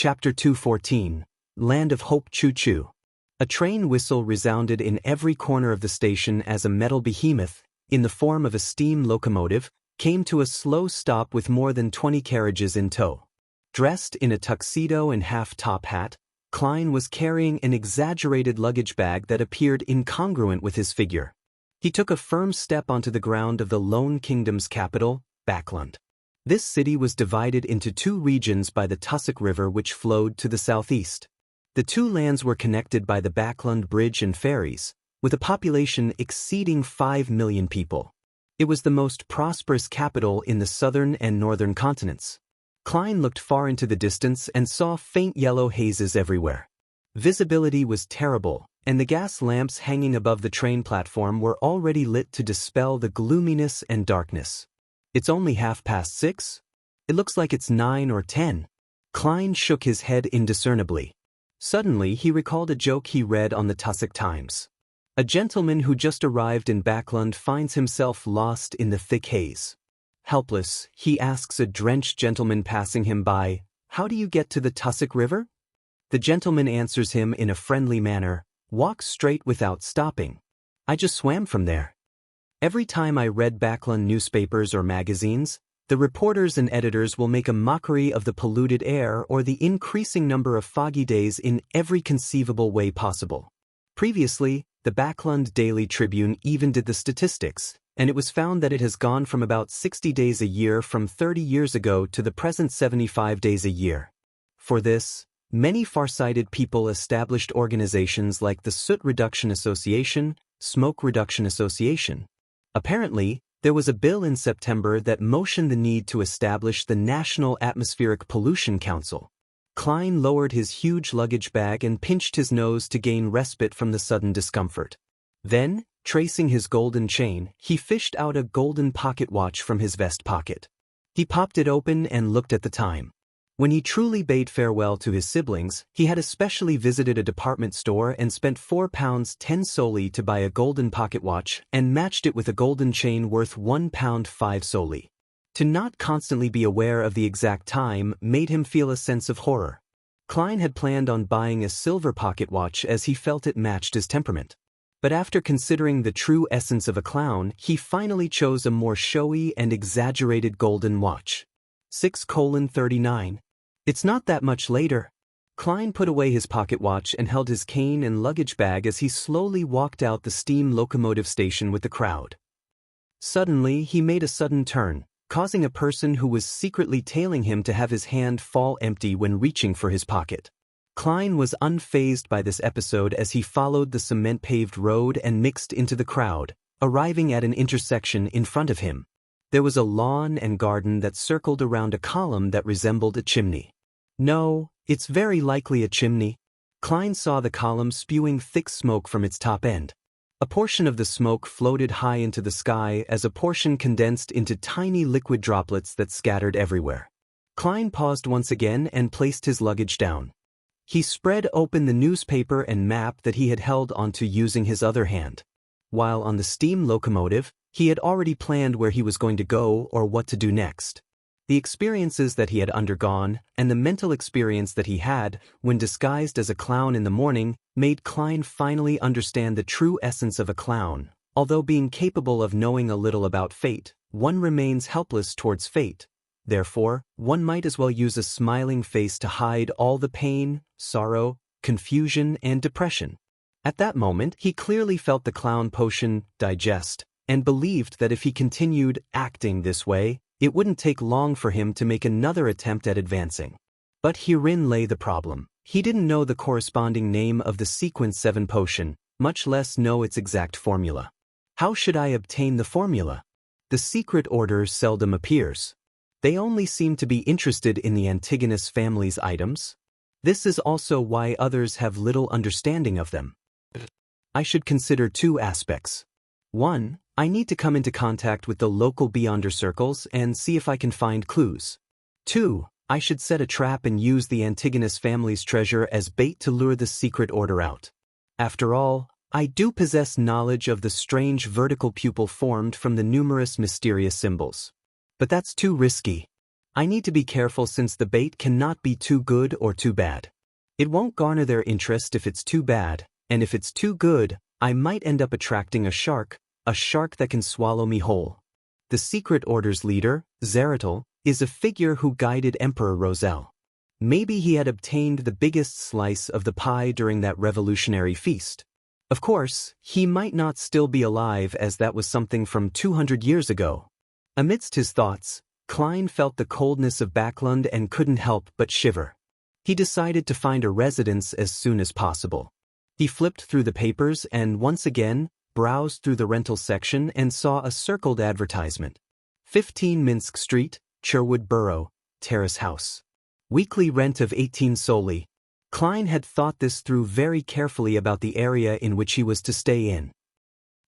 Chapter 214, Land of Hope Choo-Choo. A train whistle resounded in every corner of the station as a metal behemoth, in the form of a steam locomotive, came to a slow stop with more than 20 carriages in tow. Dressed in a tuxedo and half-top hat, Klein was carrying an exaggerated luggage bag that appeared incongruent with his figure. He took a firm step onto the ground of the Lone Kingdom's capital, Backland. This city was divided into two regions by the Tussock River, which flowed to the southeast. The two lands were connected by the Backland Bridge and ferries, with a population exceeding 5 million people. It was the most prosperous capital in the southern and northern continents. Klein looked far into the distance and saw faint yellow hazes everywhere. Visibility was terrible, and the gas lamps hanging above the train platform were already lit to dispel the gloominess and darkness. It's only 6:30? It looks like it's 9 or 10. Klein shook his head indiscernibly. Suddenly he recalled a joke he read on the Tussock Times. A gentleman who just arrived in Backland finds himself lost in the thick haze. Helpless, he asks a drenched gentleman passing him by, "How do you get to the Tussock River?" The gentleman answers him in a friendly manner, "Walk straight without stopping. I just swam from there." Every time I read Backland newspapers or magazines, the reporters and editors will make a mockery of the polluted air or the increasing number of foggy days in every conceivable way possible. Previously, the Backland Daily Tribune even did the statistics, and it was found that it has gone from about 60 days a year from 30 years ago to the present 75 days a year. For this, many far-sighted people established organizations like the Soot Reduction Association, Smoke Reduction Association. Apparently, there was a bill in September that motioned the need to establish the National Atmospheric Pollution Council. Klein lowered his huge luggage bag and pinched his nose to gain respite from the sudden discomfort. Then, tracing his golden chain, he fished out a golden pocket watch from his vest pocket. He popped it open and looked at the time. When he truly bade farewell to his siblings, he had especially visited a department store and spent £4.10 solely to buy a golden pocket watch and matched it with a golden chain worth £1.05 solely. To not constantly be aware of the exact time made him feel a sense of horror. Klein had planned on buying a silver pocket watch as he felt it matched his temperament. But after considering the true essence of a clown, he finally chose a more showy and exaggerated golden watch. 6:39. It's not that much later. Klein put away his pocket watch and held his cane and luggage bag as he slowly walked out the steam locomotive station with the crowd. Suddenly, he made a sudden turn, causing a person who was secretly tailing him to have his hand fall empty when reaching for his pocket. Klein was unfazed by this episode as he followed the cement-paved road and mixed into the crowd, arriving at an intersection in front of him. There was a lawn and garden that circled around a column that resembled a chimney. No, it's very likely a chimney. Klein saw the column spewing thick smoke from its top end. A portion of the smoke floated high into the sky as a portion condensed into tiny liquid droplets that scattered everywhere. Klein paused once again and placed his luggage down. He spread open the newspaper and map that he had held onto using his other hand. While on the steam locomotive, he had already planned where he was going to go or what to do next. The experiences that he had undergone and the mental experience that he had when disguised as a clown in the morning made Klein finally understand the true essence of a clown. Although being capable of knowing a little about fate, one remains helpless towards fate. Therefore, one might as well use a smiling face to hide all the pain, sorrow, confusion, and depression. At that moment, he clearly felt the clown potion digest, and believed that if he continued acting this way, it wouldn't take long for him to make another attempt at advancing. But herein lay the problem. He didn't know the corresponding name of the Sequence 7 potion, much less know its exact formula. How should I obtain the formula? The secret order seldom appears. They only seem to be interested in the Antigonus family's items. This is also why others have little understanding of them. I should consider two aspects. 1. I need to come into contact with the local Beyonder circles and see if I can find clues. 2. I should set a trap and use the Antigonus family's treasure as bait to lure the secret order out. After all, I do possess knowledge of the strange vertical pupil formed from the numerous mysterious symbols. But that's too risky. I need to be careful since the bait cannot be too good or too bad. It won't garner their interest if it's too bad, and if it's too good, I might end up attracting a shark that can swallow me whole. The Secret Order's leader, Zeratul, is a figure who guided Emperor Roselle. Maybe he had obtained the biggest slice of the pie during that revolutionary feast. Of course, he might not still be alive as that was something from 200 years ago. Amidst his thoughts, Klein felt the coldness of Backlund and couldn't help but shiver. He decided to find a residence as soon as possible. He flipped through the papers and once again browsed through the rental section and saw a circled advertisement. 15 Minsk Street, Cherwood Borough, Terrace House. Weekly rent of 18 solely. Klein had thought this through very carefully about the area in which he was to stay in.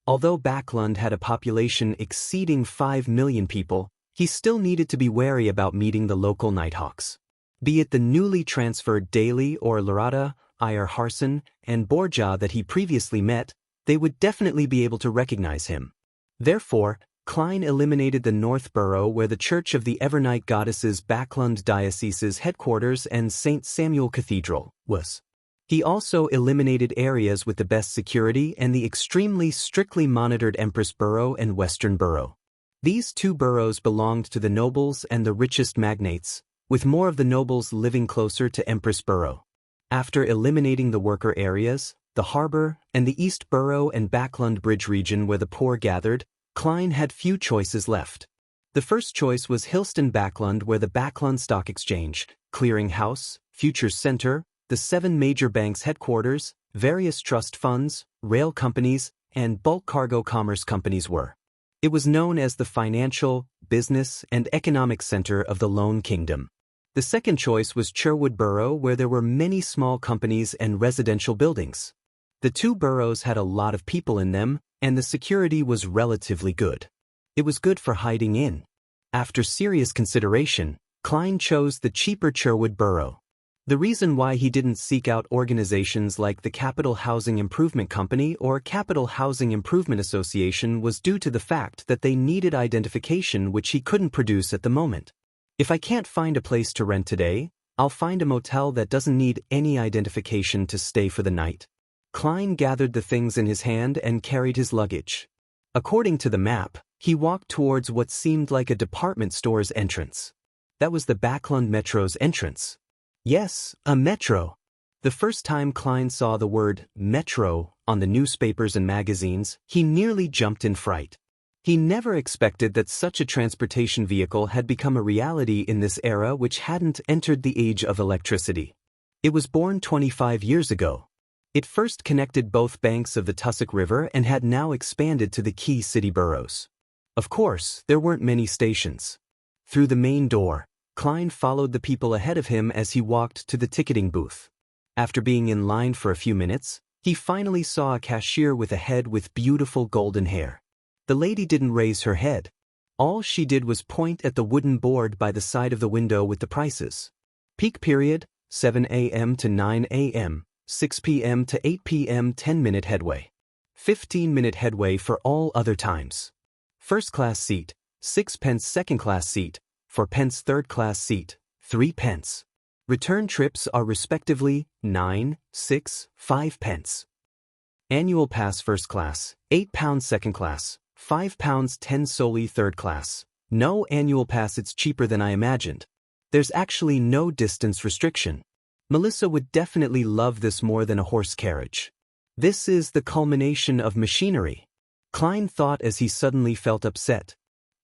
Although Backlund had a population exceeding 5 million people, he still needed to be wary about meeting the local Nighthawks. Be it the newly transferred Daly or Lorada, Iyer Harson, and Borja that he previously met, they would definitely be able to recognize him. Therefore, Klein eliminated the North Borough where the Church of the Evernight Goddesses Backlund Diocese's headquarters and St. Samuel Cathedral was. He also eliminated areas with the best security and the extremely strictly monitored Empress Borough and Western Borough. These two boroughs belonged to the nobles and the richest magnates, with more of the nobles living closer to Empress Borough. After eliminating the worker areas, the harbor, and the East Borough and Backlund Bridge region where the poor gathered, Klein had few choices left. The first choice was Hillston Backlund where the Backlund Stock Exchange, Clearing House, Futures Center, the 7 major banks' headquarters, various trust funds, rail companies, and bulk cargo commerce companies were. It was known as the financial, business, and economic center of the Lone Kingdom. The second choice was Cherwood Borough where there were many small companies and residential buildings. The two boroughs had a lot of people in them, and the security was relatively good. It was good for hiding in. After serious consideration, Klein chose the cheaper Cherwood Borough. The reason why he didn't seek out organizations like the Capital Housing Improvement Company or Capital Housing Improvement Association was due to the fact that they needed identification which he couldn't produce at the moment. If I can't find a place to rent today, I'll find a motel that doesn't need any identification to stay for the night. Klein gathered the things in his hand and carried his luggage. According to the map, he walked towards what seemed like a department store's entrance. That was the Backlund Metro's entrance. Yes, a metro. The first time Klein saw the word metro on the newspapers and magazines, he nearly jumped in fright. He never expected that such a transportation vehicle had become a reality in this era which hadn't entered the age of electricity. It was born 25 years ago. It first connected both banks of the Tussock River and had now expanded to the key city boroughs. Of course, there weren't many stations. Through the main door, Klein followed the people ahead of him as he walked to the ticketing booth. After being in line for a few minutes, he finally saw a cashier with a head with beautiful golden hair. The lady didn't raise her head. All she did was point at the wooden board by the side of the window with the prices. Peak period, 7 a.m. to 9 a.m., 6 p.m. to 8 p.m. 10-minute headway. 15-minute headway for all other times. First-class seat, 6 pence second-class seat, 4 pence third-class seat, 3 pence. Return trips are respectively 9, 6, 5 pence. Annual pass first class, £8 second class, £5 10 solely third class. No annual pass, it's cheaper than I imagined. There's actually no distance restriction. Melissa would definitely love this more than a horse carriage. This is the culmination of machinery. Klein thought as he suddenly felt upset.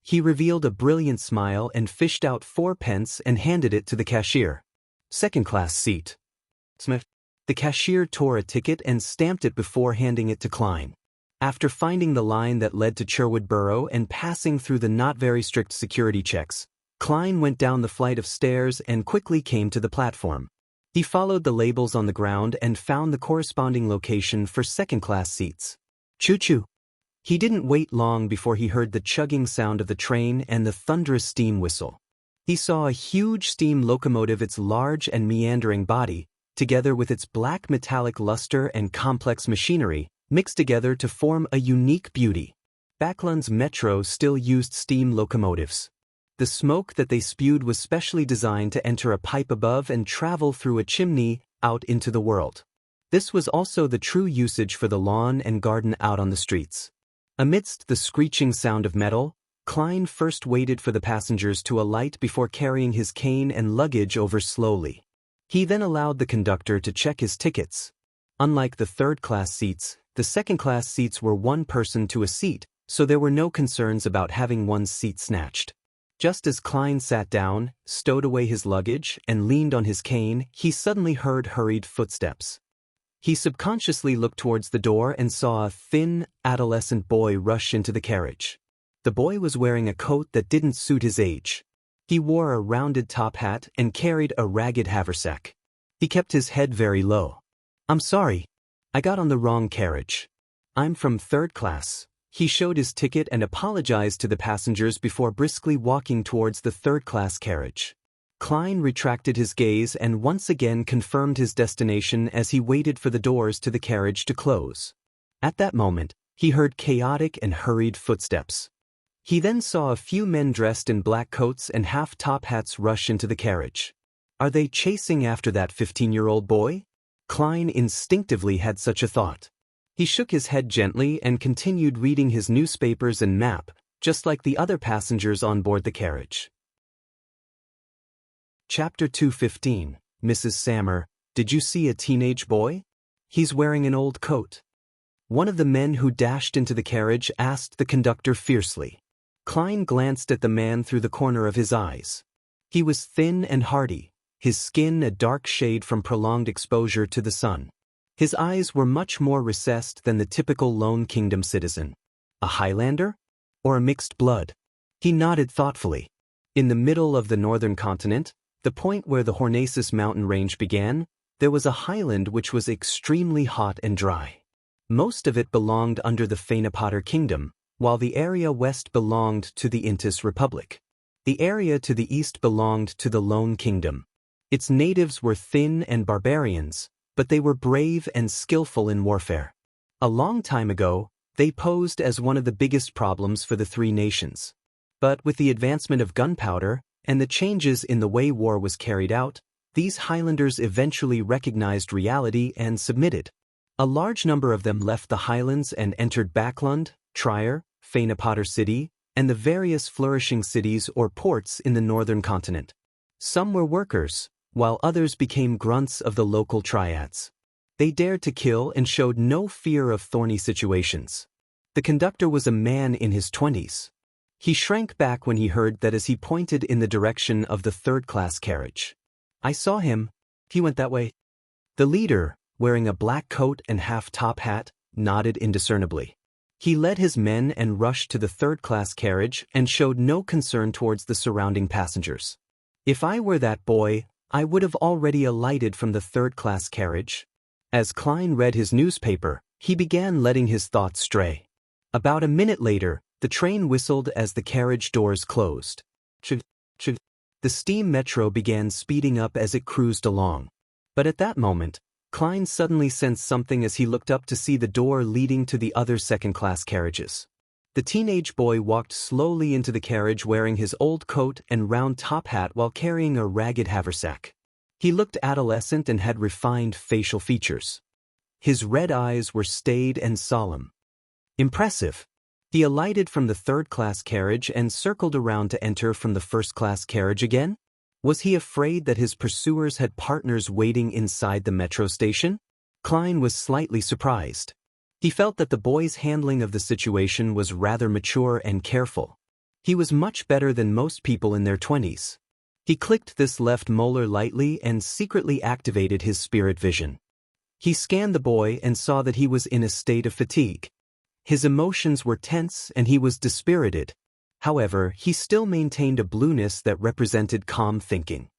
He revealed a brilliant smile and fished out 4 pence and handed it to the cashier. Second-class seat. Smith. The cashier tore a ticket and stamped it before handing it to Klein. After finding the line that led to Cherwood Borough and passing through the not very strict security checks, Klein went down the flight of stairs and quickly came to the platform. He followed the labels on the ground and found the corresponding location for second-class seats. Choo-choo. He didn't wait long before he heard the chugging sound of the train and the thunderous steam whistle. He saw a huge steam locomotive, its large and meandering body, together with its black metallic luster and complex machinery, mixed together to form a unique beauty. Backlund's metro still used steam locomotives. The smoke that they spewed was specially designed to enter a pipe above and travel through a chimney out into the world. This was also the true usage for the lawn and garden out on the streets. Amidst the screeching sound of metal, Klein first waited for the passengers to alight before carrying his cane and luggage over slowly. He then allowed the conductor to check his tickets. Unlike the third-class seats, the second-class seats were one person to a seat, so there were no concerns about having one's seat snatched. Just as Klein sat down, stowed away his luggage, and leaned on his cane, he suddenly heard hurried footsteps. He subconsciously looked towards the door and saw a thin, adolescent boy rush into the carriage. The boy was wearing a coat that didn't suit his age. He wore a rounded top hat and carried a ragged haversack. He kept his head very low. "I'm sorry. I got on the wrong carriage. I'm from third class." He showed his ticket and apologized to the passengers before briskly walking towards the third-class carriage. Klein retracted his gaze and once again confirmed his destination as he waited for the doors to the carriage to close. At that moment, he heard chaotic and hurried footsteps. He then saw a few men dressed in black coats and half-top hats rush into the carriage. Are they chasing after that 15-year-old boy? Klein instinctively had such a thought. He shook his head gently and continued reading his newspapers and map, just like the other passengers on board the carriage. Chapter 2:15. Mrs. Sammer, did you see a teenage boy? He's wearing an old coat. One of the men who dashed into the carriage asked the conductor fiercely. Klein glanced at the man through the corner of his eyes. He was thin and hardy, his skin a dark shade from prolonged exposure to the sun. His eyes were much more recessed than the typical Lone Kingdom citizen. A Highlander? Or a mixed blood? He nodded thoughtfully. In the middle of the northern continent, the point where the Hornacis mountain range began, there was a highland which was extremely hot and dry. Most of it belonged under the Fanapotter Kingdom, while the area west belonged to the Intis Republic. The area to the east belonged to the Lone Kingdom. Its natives were thin and barbarians, but they were brave and skillful in warfare. A long time ago, they posed as one of the biggest problems for the three nations. But with the advancement of gunpowder and the changes in the way war was carried out, these Highlanders eventually recognized reality and submitted. A large number of them left the highlands and entered Backlund, Trier, Fanapotter City, and the various flourishing cities or ports in the northern continent. Some were workers, while others became grunts of the local triads. They dared to kill and showed no fear of thorny situations. The conductor was a man in his 20s. He shrank back when he heard that as he pointed in the direction of the third-class carriage. "I saw him. He went that way." The leader, wearing a black coat and half-top hat, nodded indiscernibly. He led his men and rushed to the third-class carriage and showed no concern towards the surrounding passengers. "If I were that boy, I would have already alighted from the third-class carriage." As Klein read his newspaper, he began letting his thoughts stray. About a minute later, the train whistled as the carriage doors closed. The steam metro began speeding up as it cruised along. But at that moment, Klein suddenly sensed something as he looked up to see the door leading to the other second-class carriages. The teenage boy walked slowly into the carriage wearing his old coat and round top hat while carrying a ragged haversack. He looked adolescent and had refined facial features. His red eyes were staid and solemn. Impressive. He alighted from the third-class carriage and circled around to enter from the first-class carriage again? Was he afraid that his pursuers had partners waiting inside the metro station? Klein was slightly surprised. He felt that the boy's handling of the situation was rather mature and careful. He was much better than most people in their 20s. He clicked this left molar lightly and secretly activated his spirit vision. He scanned the boy and saw that he was in a state of fatigue. His emotions were tense and he was dispirited. However, he still maintained a blueness that represented calm thinking.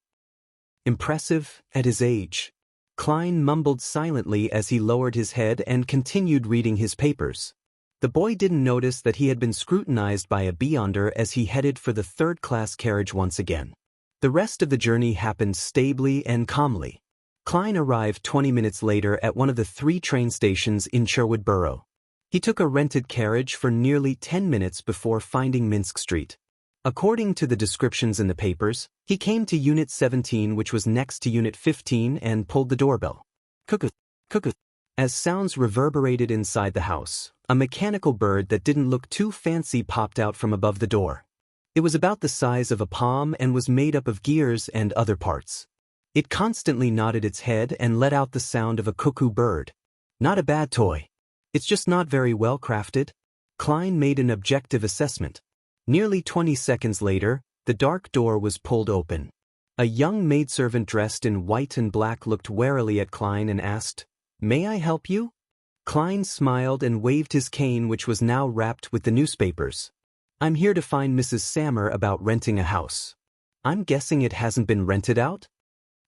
Impressive at his age. Klein mumbled silently as he lowered his head and continued reading his papers. The boy didn't notice that he had been scrutinized by a beyonder as he headed for the third-class carriage once again. The rest of the journey happened stably and calmly. Klein arrived 20 minutes later at one of the 3 train stations in Sherwood Borough. He took a rented carriage for nearly 10 minutes before finding Minsk Street. According to the descriptions in the papers, he came to Unit 17, which was next to Unit 15, and pulled the doorbell. Cuckoo, cuckoo. As sounds reverberated inside the house, a mechanical bird that didn't look too fancy popped out from above the door. It was about the size of a palm and was made up of gears and other parts. It constantly nodded its head and let out the sound of a cuckoo bird. Not a bad toy. It's just not very well crafted. Klein made an objective assessment. Nearly 20 seconds later, the dark door was pulled open. A young maidservant dressed in white and black looked warily at Klein and asked, "May I help you?" Klein smiled and waved his cane, which was now wrapped with the newspapers. "I'm here to find Mrs. Sammer about renting a house. I'm guessing it hasn't been rented out?"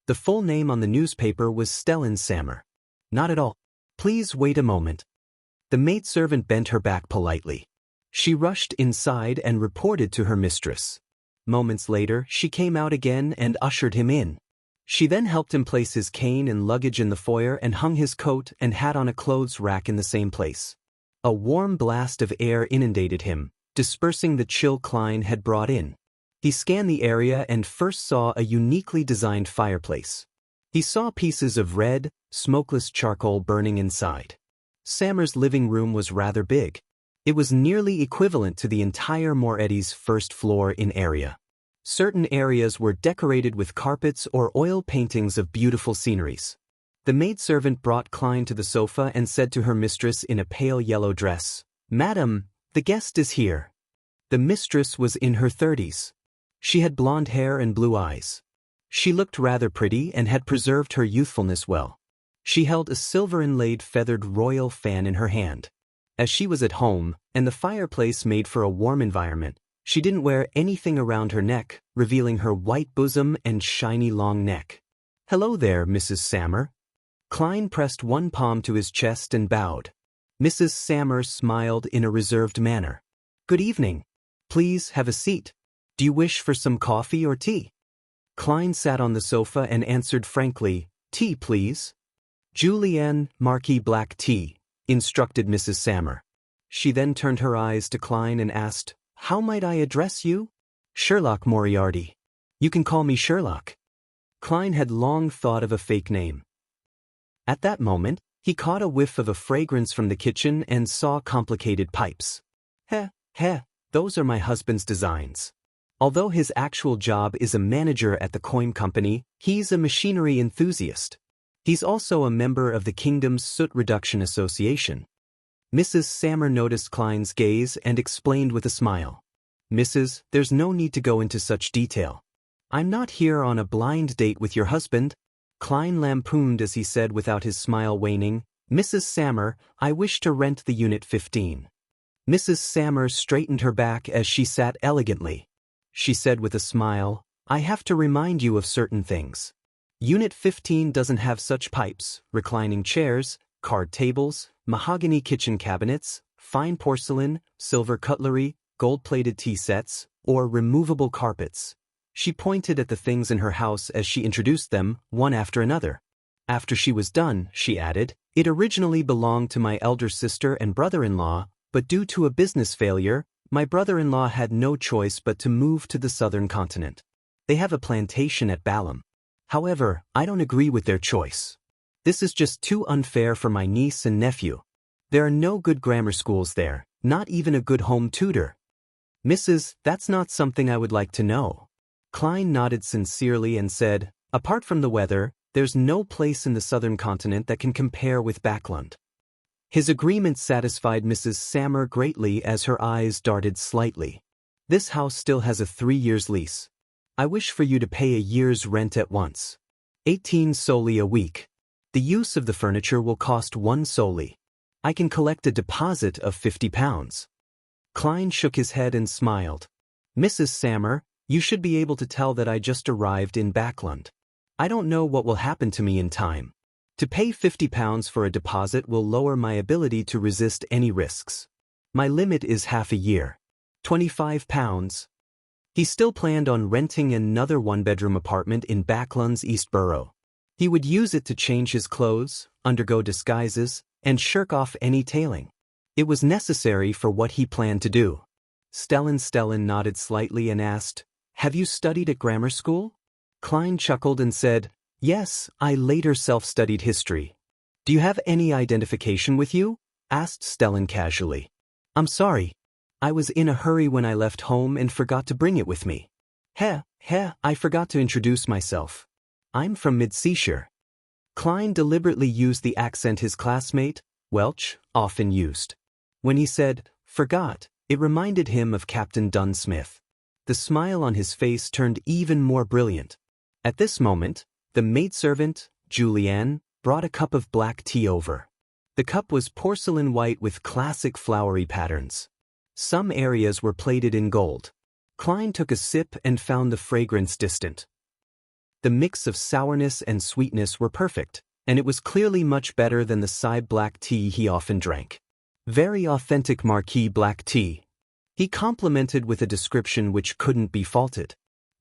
The full name on the newspaper was Stellan Sammer. "Not at all. Please wait a moment." The maidservant bent her back politely. She rushed inside and reported to her mistress. Moments later, she came out again and ushered him in. She then helped him place his cane and luggage in the foyer and hung his coat and hat on a clothes rack in the same place. A warm blast of air inundated him, dispersing the chill Klein had brought in. He scanned the area and first saw a uniquely designed fireplace. He saw pieces of red, smokeless charcoal burning inside. Sammer's living room was rather big. It was nearly equivalent to the entire Moretti's first floor in area. Certain areas were decorated with carpets or oil paintings of beautiful sceneries. The maidservant brought Klein to the sofa and said to her mistress in a pale yellow dress, "Madam, the guest is here." The mistress was in her 30s. She had blonde hair and blue eyes. She looked rather pretty and had preserved her youthfulness well. She held a silver-inlaid feathered royal fan in her hand. As she was at home, and the fireplace made for a warm environment, she didn't wear anything around her neck, revealing her white bosom and shiny long neck. "Hello there, Mrs. Sammer." Klein pressed one palm to his chest and bowed. Mrs. Sammer smiled in a reserved manner. "Good evening. Please have a seat. Do you wish for some coffee or tea?" Klein sat on the sofa and answered frankly, "Tea, please." "Julienne Marquis black tea," instructed Mrs. Sammer. She then turned her eyes to Klein and asked, "How might I address you?" "Sherlock Moriarty. You can call me Sherlock." Klein had long thought of a fake name. At that moment, he caught a whiff of a fragrance from the kitchen and saw complicated pipes. Heh, those are my husband's designs. Although his actual job is a manager at the coin company, he's a machinery enthusiast. He's also a member of the kingdom's soot reduction association. Mrs. Sammer noticed Klein's gaze and explained with a smile. "Mrs., there's no need to go into such detail. I'm not here on a blind date with your husband." Klein lampooned as he said without his smile waning, "Mrs. Sammer, I wish to rent the Unit 15. Mrs. Sammer straightened her back as she sat elegantly. She said with a smile, "I have to remind you of certain things. Unit 15 doesn't have such pipes, reclining chairs, card tables, mahogany kitchen cabinets, fine porcelain, silver cutlery, gold-plated tea sets, or removable carpets." She pointed at the things in her house as she introduced them, one after another. After she was done, she added, "It originally belonged to my elder sister and brother-in-law, but due to a business failure, my brother-in-law had no choice but to move to the southern continent. They have a plantation at Balham. However, I don't agree with their choice. This is just too unfair for my niece and nephew. There are no good grammar schools there, not even a good home tutor." "Mrs., that's not something I would like to know." Klein nodded sincerely and said, "Apart from the weather, there's no place in the southern continent that can compare with Backlund." His agreement satisfied Mrs. Sammer greatly as her eyes darted slightly. "This house still has a 3-year lease. I wish for you to pay a year's rent at once. 18 soldi a week. The use of the furniture will cost 1 soldi. I can collect a deposit of £50. Klein shook his head and smiled. "Mrs. Sammer, you should be able to tell that I just arrived in Backlund. I don't know what will happen to me in time. To pay £50 for a deposit will lower my ability to resist any risks. My limit is half a year. £25. He still planned on renting another one-bedroom apartment in Backlund's East Borough. He would use it to change his clothes, undergo disguises, and shirk off any tailing. It was necessary for what he planned to do. Stellan nodded slightly and asked, "Have you studied at grammar school?" Klein chuckled and said, "Yes, I later self-studied history." "Do you have any identification with you?" asked Stellan casually. "I'm sorry. I was in a hurry when I left home and forgot to bring it with me." I forgot to introduce myself. I'm from Mid-Seashire." Klein deliberately used the accent his classmate, Welch, often used. When he said, "forgot," it reminded him of Captain Dunsmith. The smile on his face turned even more brilliant. At this moment, the maidservant, Julianne, brought a cup of black tea over. The cup was porcelain white with classic flowery patterns. Some areas were plated in gold. Klein took a sip and found the fragrance distant. The mix of sourness and sweetness were perfect, and it was clearly much better than the side black tea he often drank. Very authentic Marquis black tea. He complimented with a description which couldn't be faulted.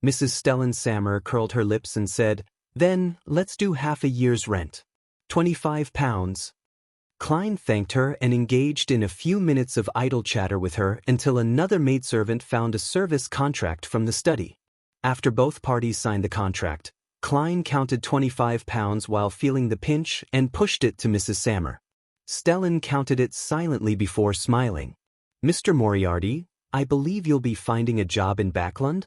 Mrs. Stellan Sammer curled her lips and said, "Then, let's do half a year's rent. £25. Klein thanked her and engaged in a few minutes of idle chatter with her until another maidservant found a service contract from the study. After both parties signed the contract, Klein counted £25 while feeling the pinch and pushed it to Mrs. Sammer. Stellan counted it silently before smiling. "Mr. Moriarty, I believe you'll be finding a job in Backlund?"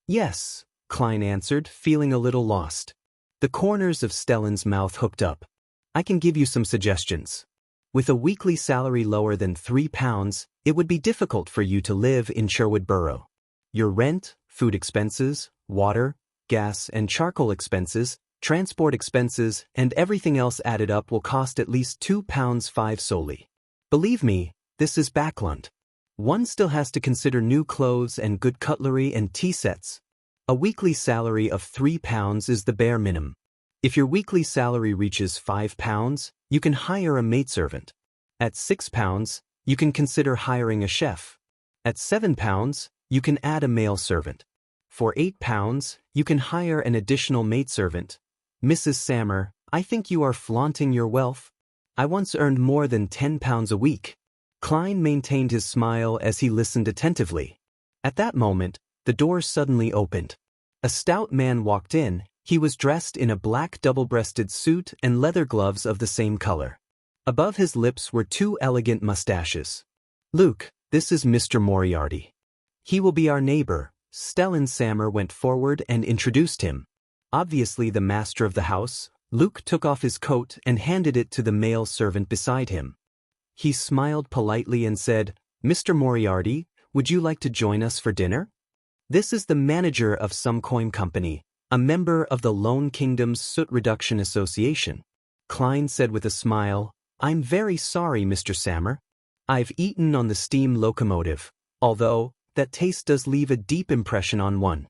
"Yes," Klein answered, feeling a little lost. The corners of Stellan's mouth hooked up. "I can give you some suggestions. With a weekly salary lower than £3, it would be difficult for you to live in Sherwood Borough. Your rent, food expenses, water, gas and charcoal expenses, transport expenses, and everything else added up will cost at least £2.5 solely. Believe me, this is Backlund. One still has to consider new clothes and good cutlery and tea sets. A weekly salary of £3 is the bare minimum. If your weekly salary reaches £5, you can hire a maidservant. At £6, you can consider hiring a chef. At £7, you can add a male servant. For £8, you can hire an additional maidservant. Mrs. Sammer, I think you are flaunting your wealth. I once earned more than £10 a week." Klein maintained his smile as he listened attentively. At that moment, the door suddenly opened. A stout man walked in. He was dressed in a black double-breasted suit and leather gloves of the same color. Above his lips were two elegant mustaches. "Luke, this is Mr. Moriarty. He will be our neighbor." Stellan Sammer went forward and introduced him. Obviously the master of the house, Luke took off his coat and handed it to the male servant beside him. He smiled politely and said, "Mr. Moriarty, would you like to join us for dinner? This is the manager of some coin company, a member of the Lone Kingdom's Soot Reduction Association." Klein said with a smile, "I'm very sorry, Mr. Sammer. I've eaten on the steam locomotive, although that taste does leave a deep impression on one."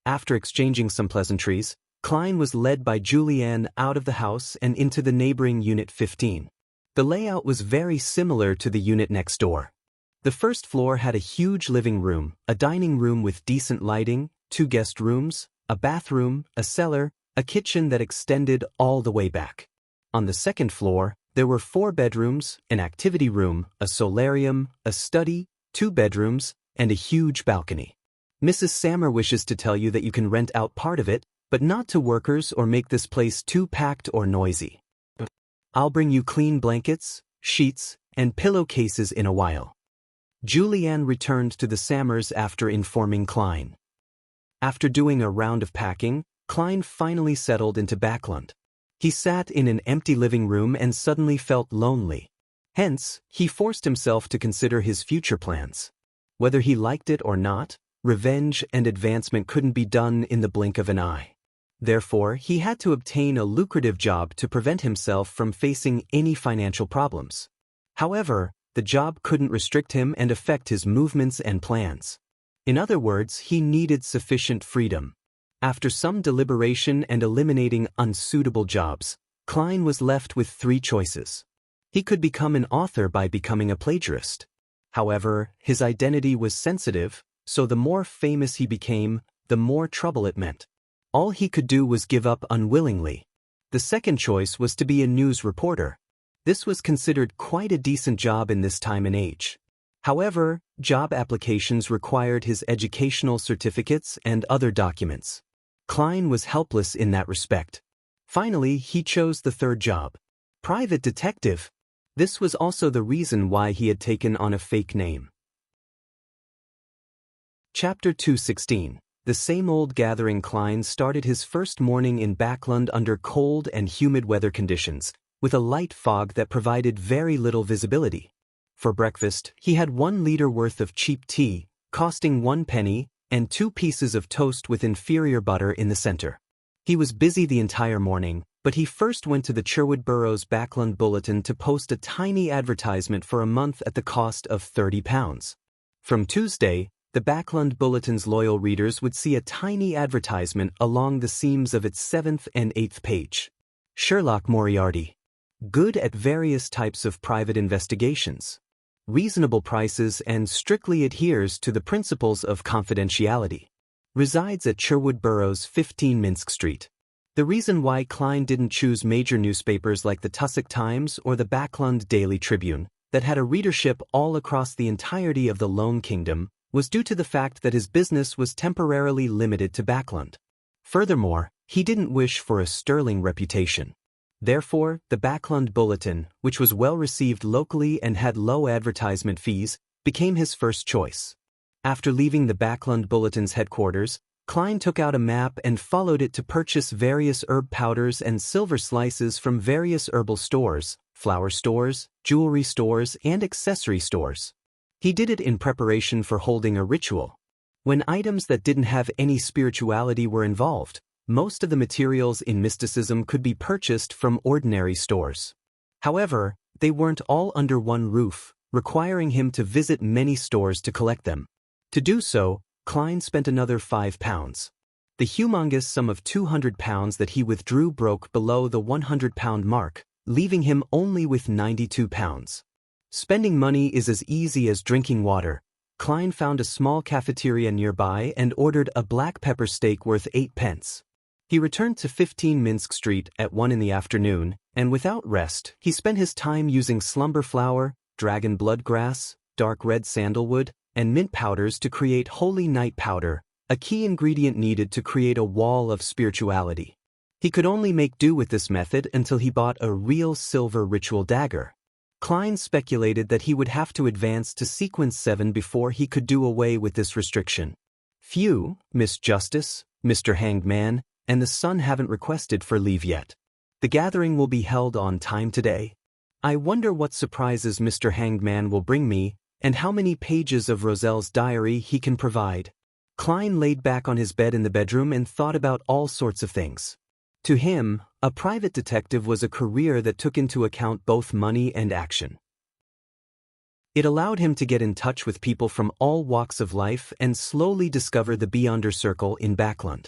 After exchanging some pleasantries, Klein was led by Julianne out of the house and into the neighboring Unit 15. The layout was very similar to the unit next door. The first floor had a huge living room, a dining room with decent lighting, 2 guest rooms, a bathroom, a cellar, a kitchen that extended all the way back. On the second floor, there were 4 bedrooms, an activity room, a solarium, a study, 2 bedrooms, and a huge balcony. Mrs. Sammer wishes to tell you that you can rent out part of it, but not to workers or make this place too packed or noisy. I'll bring you clean blankets, sheets, and pillowcases in a while. Julianne returned to the Sammers after informing Klein. After doing a round of packing, Klein finally settled into Backlund. He sat in an empty living room and suddenly felt lonely. Hence, he forced himself to consider his future plans. Whether he liked it or not, revenge and advancement couldn't be done in the blink of an eye. Therefore, he had to obtain a lucrative job to prevent himself from facing any financial problems. However, the job couldn't restrict him and affect his movements and plans. In other words, he needed sufficient freedom. After some deliberation and eliminating unsuitable jobs, Klein was left with 3 choices. He could become an author by becoming a plagiarist. However, his identity was sensitive, so the more famous he became, the more trouble it meant. All he could do was give up unwillingly. The second choice was to be a news reporter. This was considered quite a decent job in this time and age. However, job applications required his educational certificates and other documents. Klein was helpless in that respect. Finally, he chose the third job. Private detective. This was also the reason why he had taken on a fake name. Chapter 216. The same old gathering. Klein started his first morning in Backlund under cold and humid weather conditions, with a light fog that provided very little visibility. For breakfast, he had 1 liter worth of cheap tea, costing 1 penny, and 2 pieces of toast with inferior butter in the center. He was busy the entire morning, but he first went to the Sherwood Borough's Backlund Bulletin to post a tiny advertisement for a month at the cost of £30. From Tuesday, the Backlund Bulletin's loyal readers would see a tiny advertisement along the seams of its 7th and 8th page. Sherlock Moriarty. Good at various types of private investigations. Reasonable prices and strictly adheres to the principles of confidentiality. Resides at Sherwood Borough's 15 Minsk Street. The reason why Klein didn't choose major newspapers like the Tussock Times or the Backlund Daily Tribune, that had a readership all across the entirety of the Lone Kingdom, was due to the fact that his business was temporarily limited to Backlund. Furthermore, he didn't wish for a sterling reputation. Therefore, the Backlund Bulletin, which was well received locally and had low advertisement fees, became his first choice. After leaving the Backlund Bulletin's headquarters, Klein took out a map and followed it to purchase various herb powders and silver slices from various herbal stores, flower stores, jewelry stores, and accessory stores. He did it in preparation for holding a ritual. When items that didn't have any spirituality were involved, most of the materials in mysticism could be purchased from ordinary stores. However, they weren't all under one roof, requiring him to visit many stores to collect them. To do so, Klein spent another £5. The humongous sum of £200 that he withdrew broke below the £100 mark, leaving him only with £92. Spending money is as easy as drinking water. Klein found a small cafeteria nearby and ordered a black pepper steak worth 8 pence. He returned to 15 Minsk Street at 1 in the afternoon, and without rest, he spent his time using slumber flower, dragon blood grass, dark red sandalwood, and mint powders to create holy night powder, a key ingredient needed to create a wall of spirituality. He could only make do with this method until he bought a real silver ritual dagger. Klein speculated that he would have to advance to sequence 7 before he could do away with this restriction. Few, Miss Justice, Mr. Hanged Man, and the Sun haven't requested for leave yet. The gathering will be held on time today. I wonder what surprises Mr. Hanged Man will bring me, and how many pages of Roselle's diary he can provide. Klein laid back on his bed in the bedroom and thought about all sorts of things. To him, a private detective was a career that took into account both money and action. It allowed him to get in touch with people from all walks of life and slowly discover the Beyonder Circle in Backlund.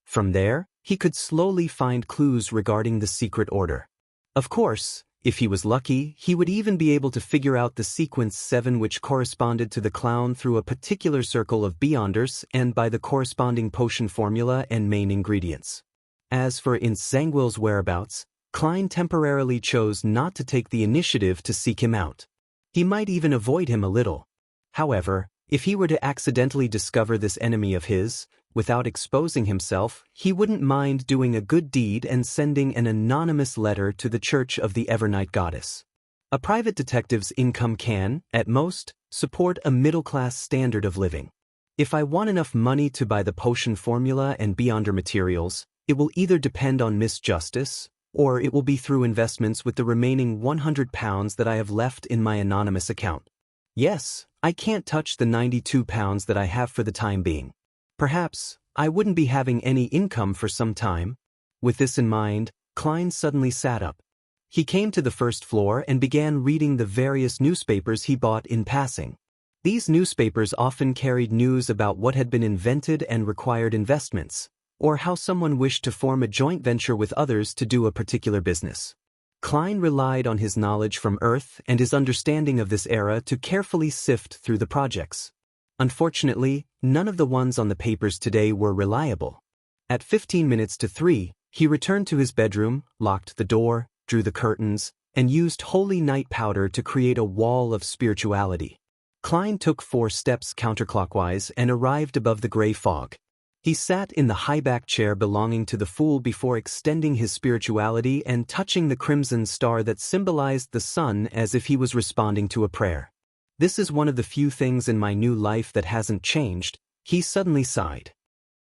From there, he could slowly find clues regarding the secret order. Of course, if he was lucky, he would even be able to figure out the sequence 7 which corresponded to the clown through a particular circle of Beyonders and by the corresponding potion formula and main ingredients. As for Zangwill's whereabouts, Klein temporarily chose not to take the initiative to seek him out. He might even avoid him a little. However, if he were to accidentally discover this enemy of his, without exposing himself, he wouldn't mind doing a good deed and sending an anonymous letter to the Church of the Evernight Goddess. A private detective's income can, at most, support a middle-class standard of living. If I want enough money to buy the potion formula and Beyonder materials, it will either depend on Miss Justice, or it will be through investments with the remaining £100 that I have left in my anonymous account. Yes, I can't touch the £92 that I have for the time being. Perhaps, I wouldn't be having any income for some time. With this in mind, Klein suddenly sat up. He came to the first floor and began reading the various newspapers he bought in passing. These newspapers often carried news about what had been invented and required investments, or how someone wished to form a joint venture with others to do a particular business. Klein relied on his knowledge from Earth and his understanding of this era to carefully sift through the projects. Unfortunately, none of the ones on the papers today were reliable. At 15 minutes to 3, he returned to his bedroom, locked the door, drew the curtains, and used holy night powder to create a wall of spirituality. Klein took 4 steps counterclockwise and arrived above the gray fog. He sat in the high-back chair belonging to the Fool before extending his spirituality and touching the crimson star that symbolized the sun as if he was responding to a prayer. "This is one of the few things in my new life that hasn't changed," he suddenly sighed.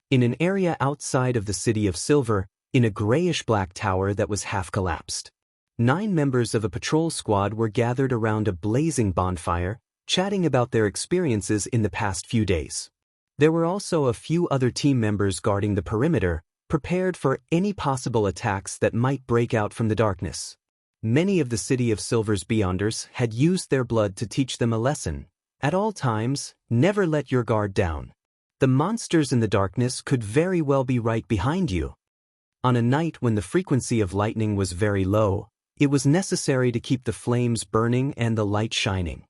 In an area outside of the City of Silver, in a grayish-black tower that was half-collapsed, 9 members of a patrol squad were gathered around a blazing bonfire, chatting about their experiences in the past few days. There were also a few other team members guarding the perimeter, prepared for any possible attacks that might break out from the darkness. Many of the City of Silver's Beyonders had used their blood to teach them a lesson. At all times, never let your guard down. The monsters in the darkness could very well be right behind you. On a night when the frequency of lightning was very low, it was necessary to keep the flames burning and the light shining.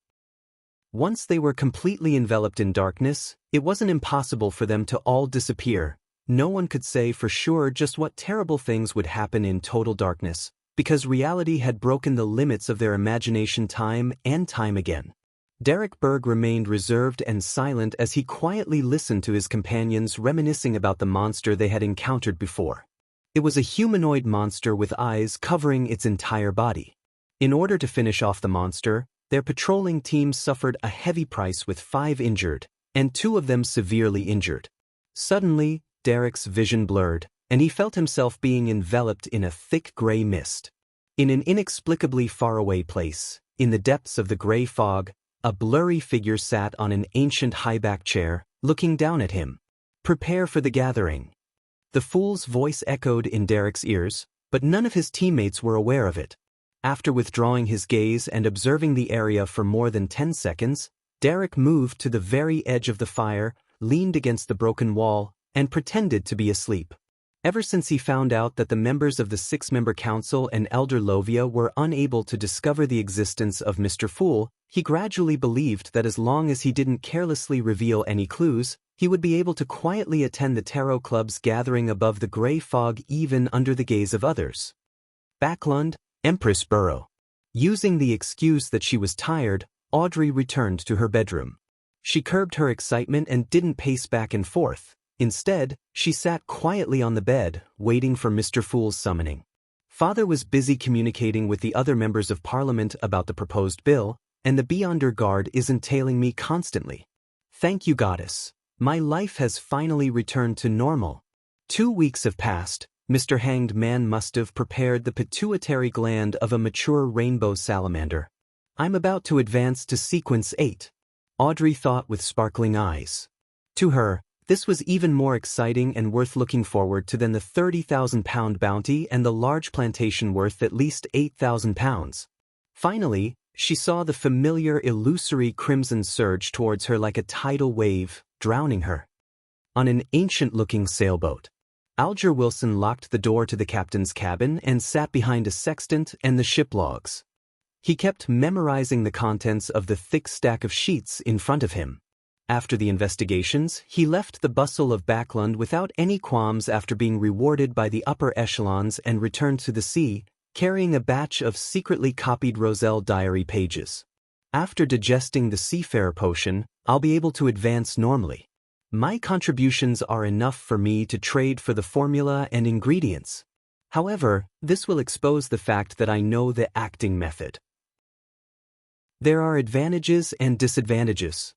Once they were completely enveloped in darkness, it wasn't impossible for them to all disappear. No one could say for sure just what terrible things would happen in total darkness, because reality had broken the limits of their imagination time and time again. Derek Berg remained reserved and silent as he quietly listened to his companions reminiscing about the monster they had encountered before. It was a humanoid monster with eyes covering its entire body. In order to finish off the monster, their patrolling team suffered a heavy price with 5 injured, and 2 of them severely injured. Suddenly, Derek's vision blurred, and he felt himself being enveloped in a thick gray mist. In an inexplicably faraway place, in the depths of the gray fog, a blurry figure sat on an ancient high-back chair, looking down at him. "Prepare for the gathering." The Fool's voice echoed in Derek's ears, but none of his teammates were aware of it. After withdrawing his gaze and observing the area for more than 10 seconds, Derek moved to the very edge of the fire, leaned against the broken wall, and pretended to be asleep. Ever since he found out that the members of the 6-member council and Elder Lovia were unable to discover the existence of Mr. Fool, he gradually believed that as long as he didn't carelessly reveal any clues, he would be able to quietly attend the Tarot Club's gathering above the gray fog even under the gaze of others. Backlund, Empress Borough. Using the excuse that she was tired, Audrey returned to her bedroom. She curbed her excitement and didn't pace back and forth. Instead, she sat quietly on the bed, waiting for Mr. Fool's summoning. Father was busy communicating with the other members of Parliament about the proposed bill, and the Beyonder Guard isn't tailing me constantly. Thank you, Goddess. My life has finally returned to normal. 2 weeks have passed. Mr. Hanged Man must have prepared the pituitary gland of a mature rainbow salamander. I'm about to advance to sequence 8. Audrey thought with sparkling eyes. To her, this was even more exciting and worth looking forward to than the £30,000 bounty and the large plantation worth at least £8,000. Finally, she saw the familiar illusory crimson surge towards her like a tidal wave, drowning her. On an ancient-looking sailboat, Alger Wilson locked the door to the captain's cabin and sat behind a sextant and the ship logs. He kept memorizing the contents of the thick stack of sheets in front of him. After the investigations, he left the bustle of Backlund without any qualms after being rewarded by the upper echelons and returned to the sea, carrying a batch of secretly copied Roselle diary pages. After digesting the seafarer potion, I'll be able to advance normally. My contributions are enough for me to trade for the formula and ingredients. However, this will expose the fact that I know the acting method. There are advantages and disadvantages.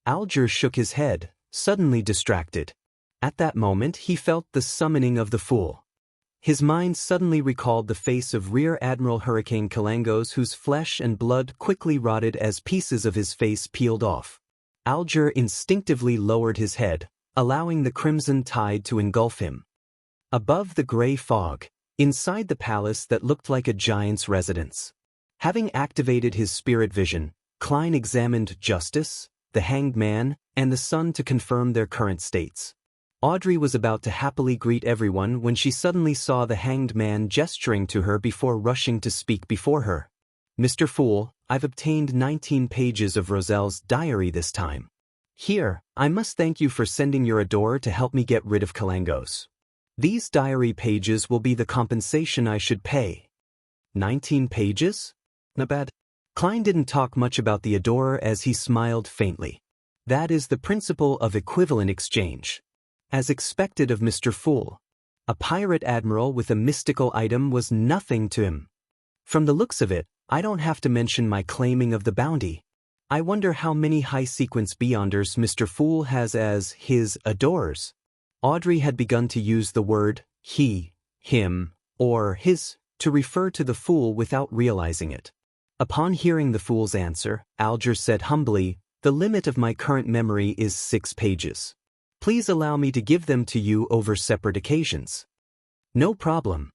Alger shook his head, suddenly distracted. At that moment he felt the summoning of the Fool. His mind suddenly recalled the face of Rear Admiral Hurricane Kalangos, whose flesh and blood quickly rotted as pieces of his face peeled off. Alger instinctively lowered his head, allowing the crimson tide to engulf him. Above the gray fog, inside the palace that looked like a giant's residence. Having activated his spirit vision, Klein examined Justice, the Hanged Man, and the Sun to confirm their current states. Audrey was about to happily greet everyone when she suddenly saw the Hanged Man gesturing to her before rushing to speak before her. Mr. Fool, I've obtained 19 pages of Roselle's diary this time. Here, I must thank you for sending your adorer to help me get rid of Kalangos. These diary pages will be the compensation I should pay. 19 pages? Not bad. Klein didn't talk much about the adorer as he smiled faintly. That is the principle of equivalent exchange. As expected of Mr. Fool. A pirate admiral with a mystical item was nothing to him. From the looks of it, I don't have to mention my claiming of the bounty. I wonder how many high-sequence beyonders Mr. Fool has as his adorers. Audrey had begun to use the word he, him, or his to refer to the fool without realizing it. Upon hearing the fool's answer, Alger said humbly, "The limit of my current memory is 6 pages. Please allow me to give them to you over separate occasions." "No problem."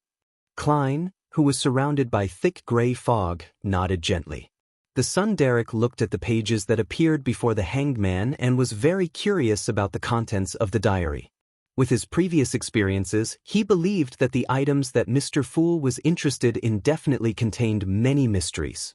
Klein, who was surrounded by thick gray fog, nodded gently. The Sunderic looked at the pages that appeared before the hanged man and was very curious about the contents of the diary. With his previous experiences, he believed that the items that Mr. Fool was interested in definitely contained many mysteries.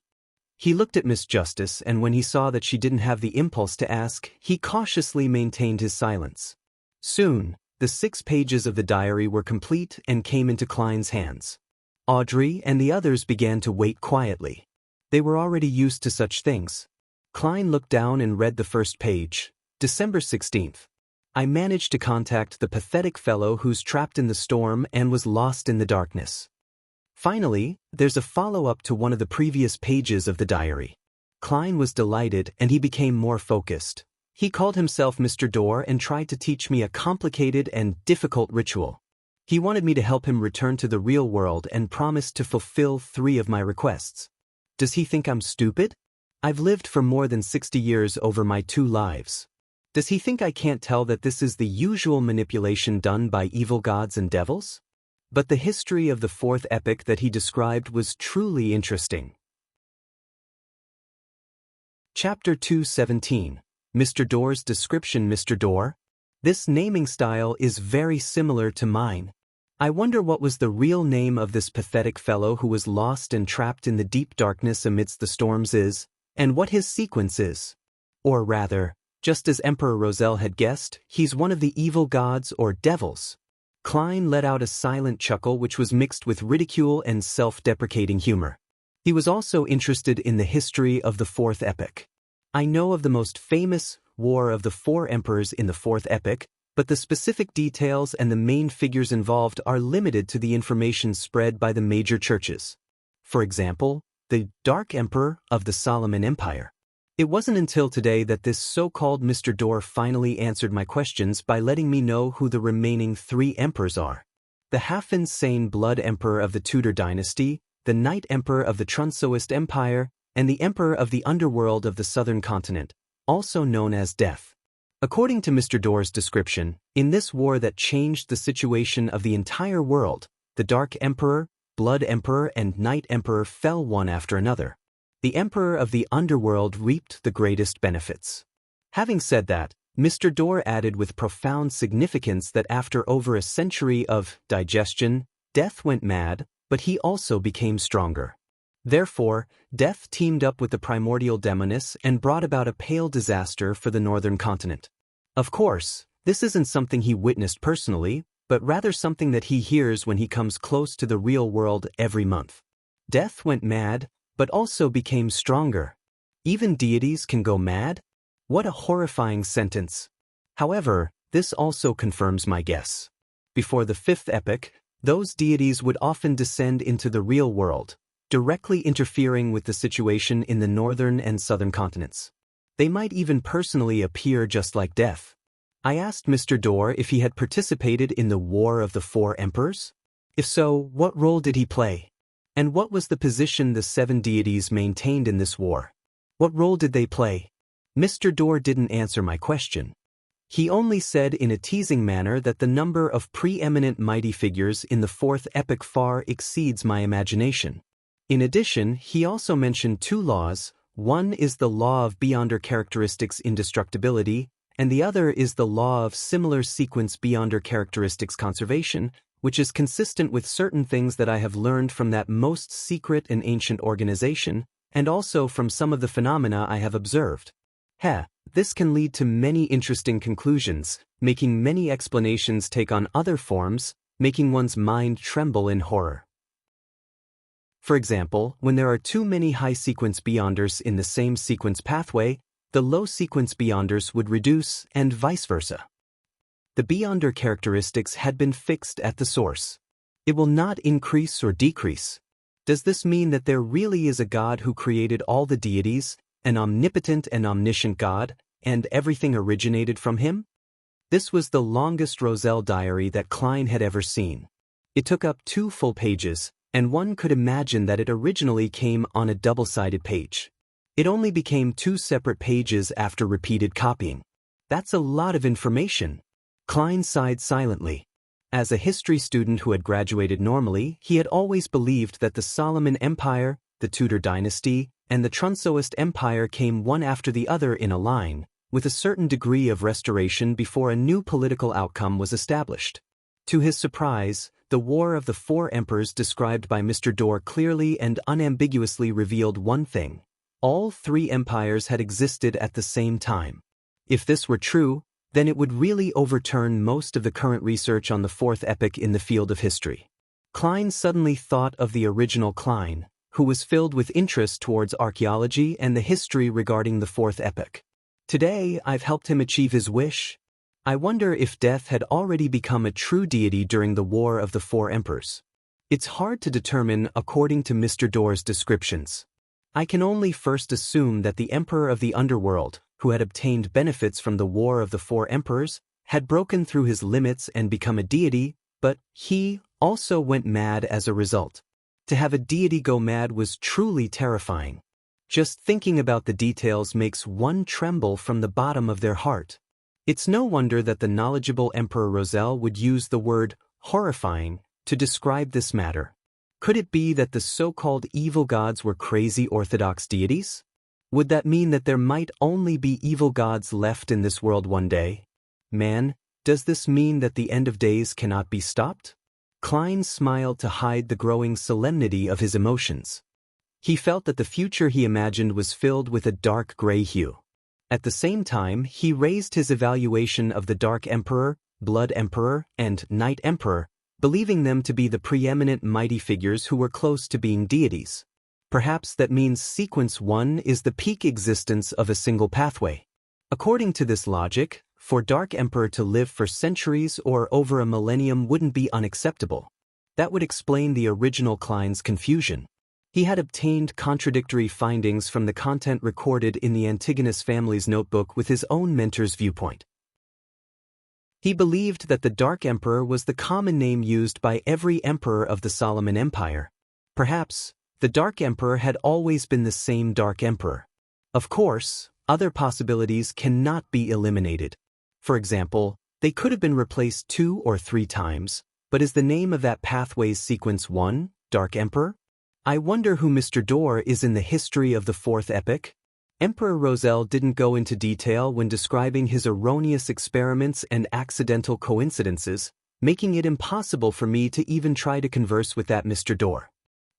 He looked at Miss Justice, and when he saw that she didn't have the impulse to ask, he cautiously maintained his silence. Soon, the 6 pages of the diary were complete and came into Klein's hands. Audrey and the others began to wait quietly. They were already used to such things. Klein looked down and read the first page. December 16th. I managed to contact the pathetic fellow who's trapped in the storm and was lost in the darkness. Finally, there's a follow-up to one of the previous pages of the diary. Klein was delighted and he became more focused. He called himself Mr. Dorr and tried to teach me a complicated and difficult ritual. He wanted me to help him return to the real world and promised to fulfill 3 of my requests. Does he think I'm stupid? I've lived for more than 60 years over my 2 lives. Does he think I can't tell that this is the usual manipulation done by evil gods and devils? But the history of the 4th epoch that he described was truly interesting. Chapter 2:17. Mr. Dorr's description. Mr. Dorr? This naming style is very similar to mine. I wonder what was the real name of this pathetic fellow who was lost and trapped in the deep darkness amidst the storms is, and what his sequence is. Or rather, just as Emperor Roselle had guessed, he's one of the evil gods or devils. Klein let out a silent chuckle which was mixed with ridicule and self-deprecating humor. He was also interested in the history of the 4th epoch. I know of the most famous War of the 4 Emperors in the 4th epoch, but the specific details and the main figures involved are limited to the information spread by the major churches. For example, the Dark Emperor of the Solomon Empire. It wasn't until today that this so-called Mr. Dorr finally answered my questions by letting me know who the remaining 3 emperors are. The half-insane Blood Emperor of the Tudor dynasty, the Night Emperor of the Trunsoist Empire, and the Emperor of the Underworld of the Southern Continent, also known as Death. According to Mr. Dorr's description, in this war that changed the situation of the entire world, the Dark Emperor, Blood Emperor, and Night Emperor fell one after another. The Emperor of the Underworld reaped the greatest benefits. Having said that, Mr. Dorr added with profound significance that after over a century of digestion, Death went mad, but he also became stronger. Therefore, Death teamed up with the primordial demoness and brought about a pale disaster for the northern continent. Of course, this isn't something he witnessed personally, but rather something that he hears when he comes close to the real world every month. Death went mad, but also became stronger. Even deities can go mad? What a horrifying sentence. However, this also confirms my guess. Before the 5th epoch, those deities would often descend into the real world, directly interfering with the situation in the northern and southern continents. They might even personally appear just like Death. I asked Mr. Dorr if he had participated in the War of the 4 Emperors. If so, what role did he play? And what was the position the 7 deities maintained in this war? What role did they play? Mr. Dorr didn't answer my question. He only said in a teasing manner that the number of preeminent mighty figures in the 4th epoch far exceeds my imagination. In addition, he also mentioned 2 laws. One is the law of beyonder characteristics indestructibility, and the other is the law of similar sequence beyonder characteristics conservation, which is consistent with certain things that I have learned from that most secret and ancient organization, and also from some of the phenomena I have observed. This can lead to many interesting conclusions, making many explanations take on other forms, making one's mind tremble in horror. For example, when there are too many high-sequence beyonders in the same sequence pathway, the low-sequence beyonders would reduce, and vice versa. The beyonder characteristics had been fixed at the source. It will not increase or decrease. Does this mean that there really is a God who created all the deities, an omnipotent and omniscient God, and everything originated from him? This was the longest Roselle diary that Klein had ever seen. It took up 2 full pages, and one could imagine that it originally came on a double-sided page. It only became 2 separate pages after repeated copying. That's a lot of information. Klein sighed silently. As a history student who had graduated normally, he had always believed that the Solomon Empire, the Tudor dynasty, and the Trunsoist Empire came one after the other in a line, with a certain degree of restoration before a new political outcome was established. To his surprise, the War of the Four Emperors described by Mr. Dorr clearly and unambiguously revealed one thing: all 3 empires had existed at the same time. If this were true, then it would really overturn most of the current research on the 4th epoch in the field of history. Klein suddenly thought of the original Klein, who was filled with interest towards archaeology and the history regarding the 4th epoch. Today, I've helped him achieve his wish. I wonder if Death had already become a true deity during the War of the Four Emperors. It's hard to determine according to Mr. Dorr's descriptions. I can only first assume that the Emperor of the Underworld, who had obtained benefits from the War of the Four Emperors, had broken through his limits and become a deity, but he also went mad as a result. To have a deity go mad was truly terrifying. Just thinking about the details makes one tremble from the bottom of their heart. It's no wonder that the knowledgeable Emperor Roselle would use the word horrifying to describe this matter. Could it be that the so-called evil gods were crazy orthodox deities? Would that mean that there might only be evil gods left in this world one day? Man, does this mean that the end of days cannot be stopped? Klein smiled to hide the growing solemnity of his emotions. He felt that the future he imagined was filled with a dark gray hue. At the same time, he raised his evaluation of the Dark Emperor, Blood Emperor, and Night Emperor, believing them to be the preeminent mighty figures who were close to being deities. Perhaps that means sequence 1 is the peak existence of a single pathway. According to this logic, for Dark Emperor to live for centuries or over a millennium wouldn't be unacceptable. That would explain the original Klein's confusion. He had obtained contradictory findings from the content recorded in the Antigonus family's notebook with his own mentor's viewpoint. He believed that the Dark Emperor was the common name used by every emperor of the Solomon Empire. Perhaps, the Dark Emperor had always been the same Dark Emperor. Of course, other possibilities cannot be eliminated. For example, they could have been replaced 2 or 3 times, but is the name of that pathway's sequence 1, Dark Emperor? I wonder who Mr. Dorr is in the history of the 4th epoch. Emperor Roselle didn't go into detail when describing his erroneous experiments and accidental coincidences, making it impossible for me to even try to converse with that Mr. Dorr.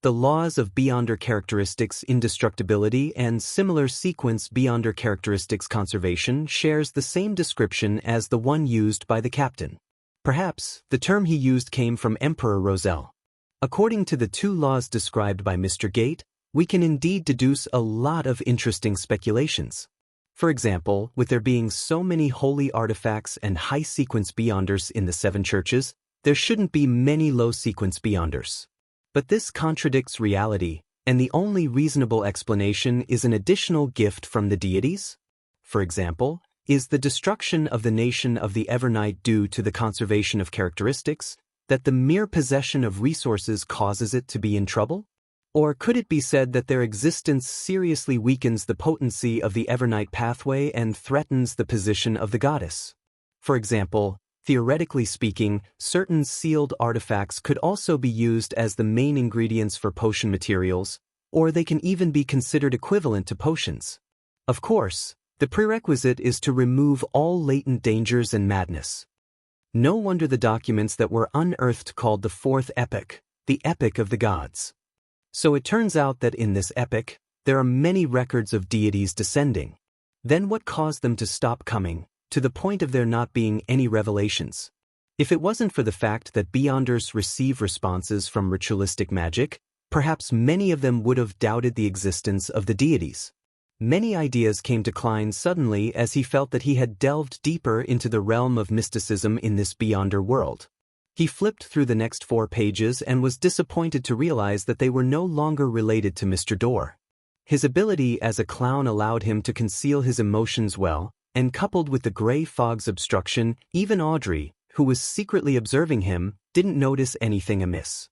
The laws of beyonder characteristics indestructibility and similar sequence beyonder characteristics conservation shares the same description as the one used by the captain. Perhaps the term he used came from Emperor Roselle. According to the 2 laws described by Mr. Gate, we can indeed deduce a lot of interesting speculations. For example, with there being so many holy artifacts and high-sequence beyonders in the 7 churches, there shouldn't be many low-sequence beyonders. But this contradicts reality, and the only reasonable explanation is an additional gift from the deities? For example, is the destruction of the nation of the Evernight due to the conservation of characteristics, that the mere possession of resources causes it to be in trouble? Or could it be said that their existence seriously weakens the potency of the Evernight pathway and threatens the position of the goddess? For example, theoretically speaking, certain sealed artifacts could also be used as the main ingredients for potion materials, or they can even be considered equivalent to potions. Of course, the prerequisite is to remove all latent dangers and madness. No wonder the documents that were unearthed called the 4th epoch, the epoch of the gods. So it turns out that in this epoch, there are many records of deities descending. Then what caused them to stop coming, to the point of there not being any revelations? If it wasn't for the fact that beyonders receive responses from ritualistic magic, Perhaps many of them would have doubted the existence of the deities. Many ideas came to Klein suddenly as he felt that he had delved deeper into the realm of mysticism in this beyonder world. He flipped through the next 4 pages and was disappointed to realize that they were no longer related to Mr. Dorr. His ability as a clown allowed him to conceal his emotions well, and coupled with the gray fog's obstruction, even Audrey, who was secretly observing him, didn't notice anything amiss.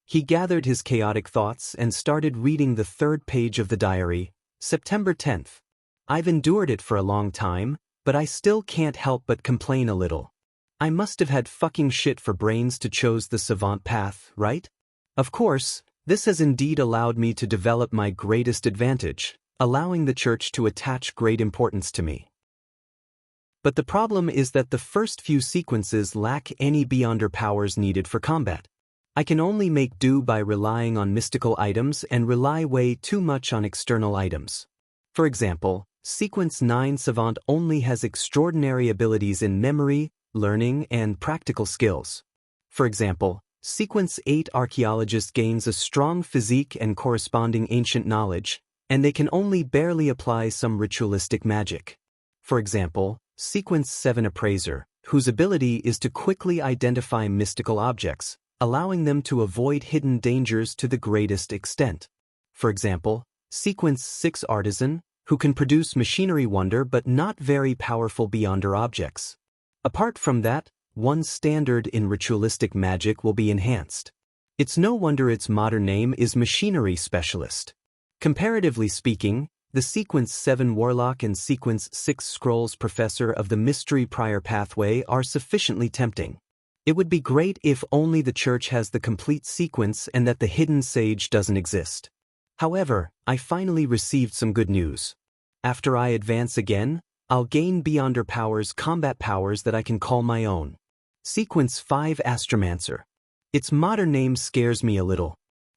He gathered his chaotic thoughts and started reading the 3rd page of the diary, September 10th. I've endured it for a long time, but I still can't help but complain a little. I must have had fucking shit for brains to chose the savant path, right? Of course, this has indeed allowed me to develop my greatest advantage, allowing the church to attach great importance to me. But the problem is that the first few sequences lack any beyonder powers needed for combat. I can only make do by relying on mystical items and rely way too much on external items. For example, Sequence 9 Savant only has extraordinary abilities in memory, learning, and practical skills. For example, Sequence 8 Archaeologist gains a strong physique and corresponding ancient knowledge, and they can only barely apply some ritualistic magic. For example, Sequence 7 Appraiser, whose ability is to quickly identify mystical objects, allowing them to avoid hidden dangers to the greatest extent. For example, Sequence 6 Artisan, who can produce machinery wonder but not very powerful beyonder objects. Apart from that, one's standard in ritualistic magic will be enhanced. It's no wonder its modern name is Machinery Specialist. Comparatively speaking, the Sequence 7 Warlock and Sequence 6 Scrolls Professor of the Mystery Prior Pathway are sufficiently tempting. It would be great if only the church has the complete sequence and that the hidden sage doesn't exist. However, I finally received some good news. After I advance again, I'll gain beyonder powers, combat powers that I can call my own. Sequence 5 Astromancer. Its modern name scares me a little.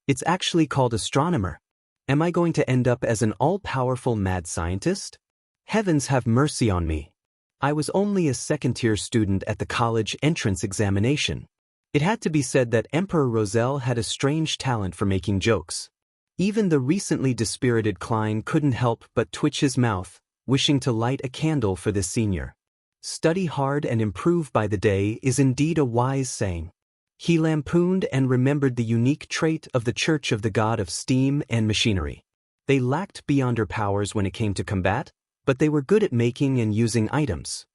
It's actually called Astronomer. Am I going to end up as an all-powerful mad scientist? Heavens have mercy on me. I was only a second-tier student at the college entrance examination. It had to be said that Emperor Roselle had a strange talent for making jokes. Even the recently dispirited Klein couldn't help but twitch his mouth, wishing to light a candle for this senior. Study hard and improve by the day is indeed a wise saying. He lampooned and remembered the unique trait of the Church of the God of Steam and Machinery. They lacked beyonder powers when it came to combat, but they were good at making and using items.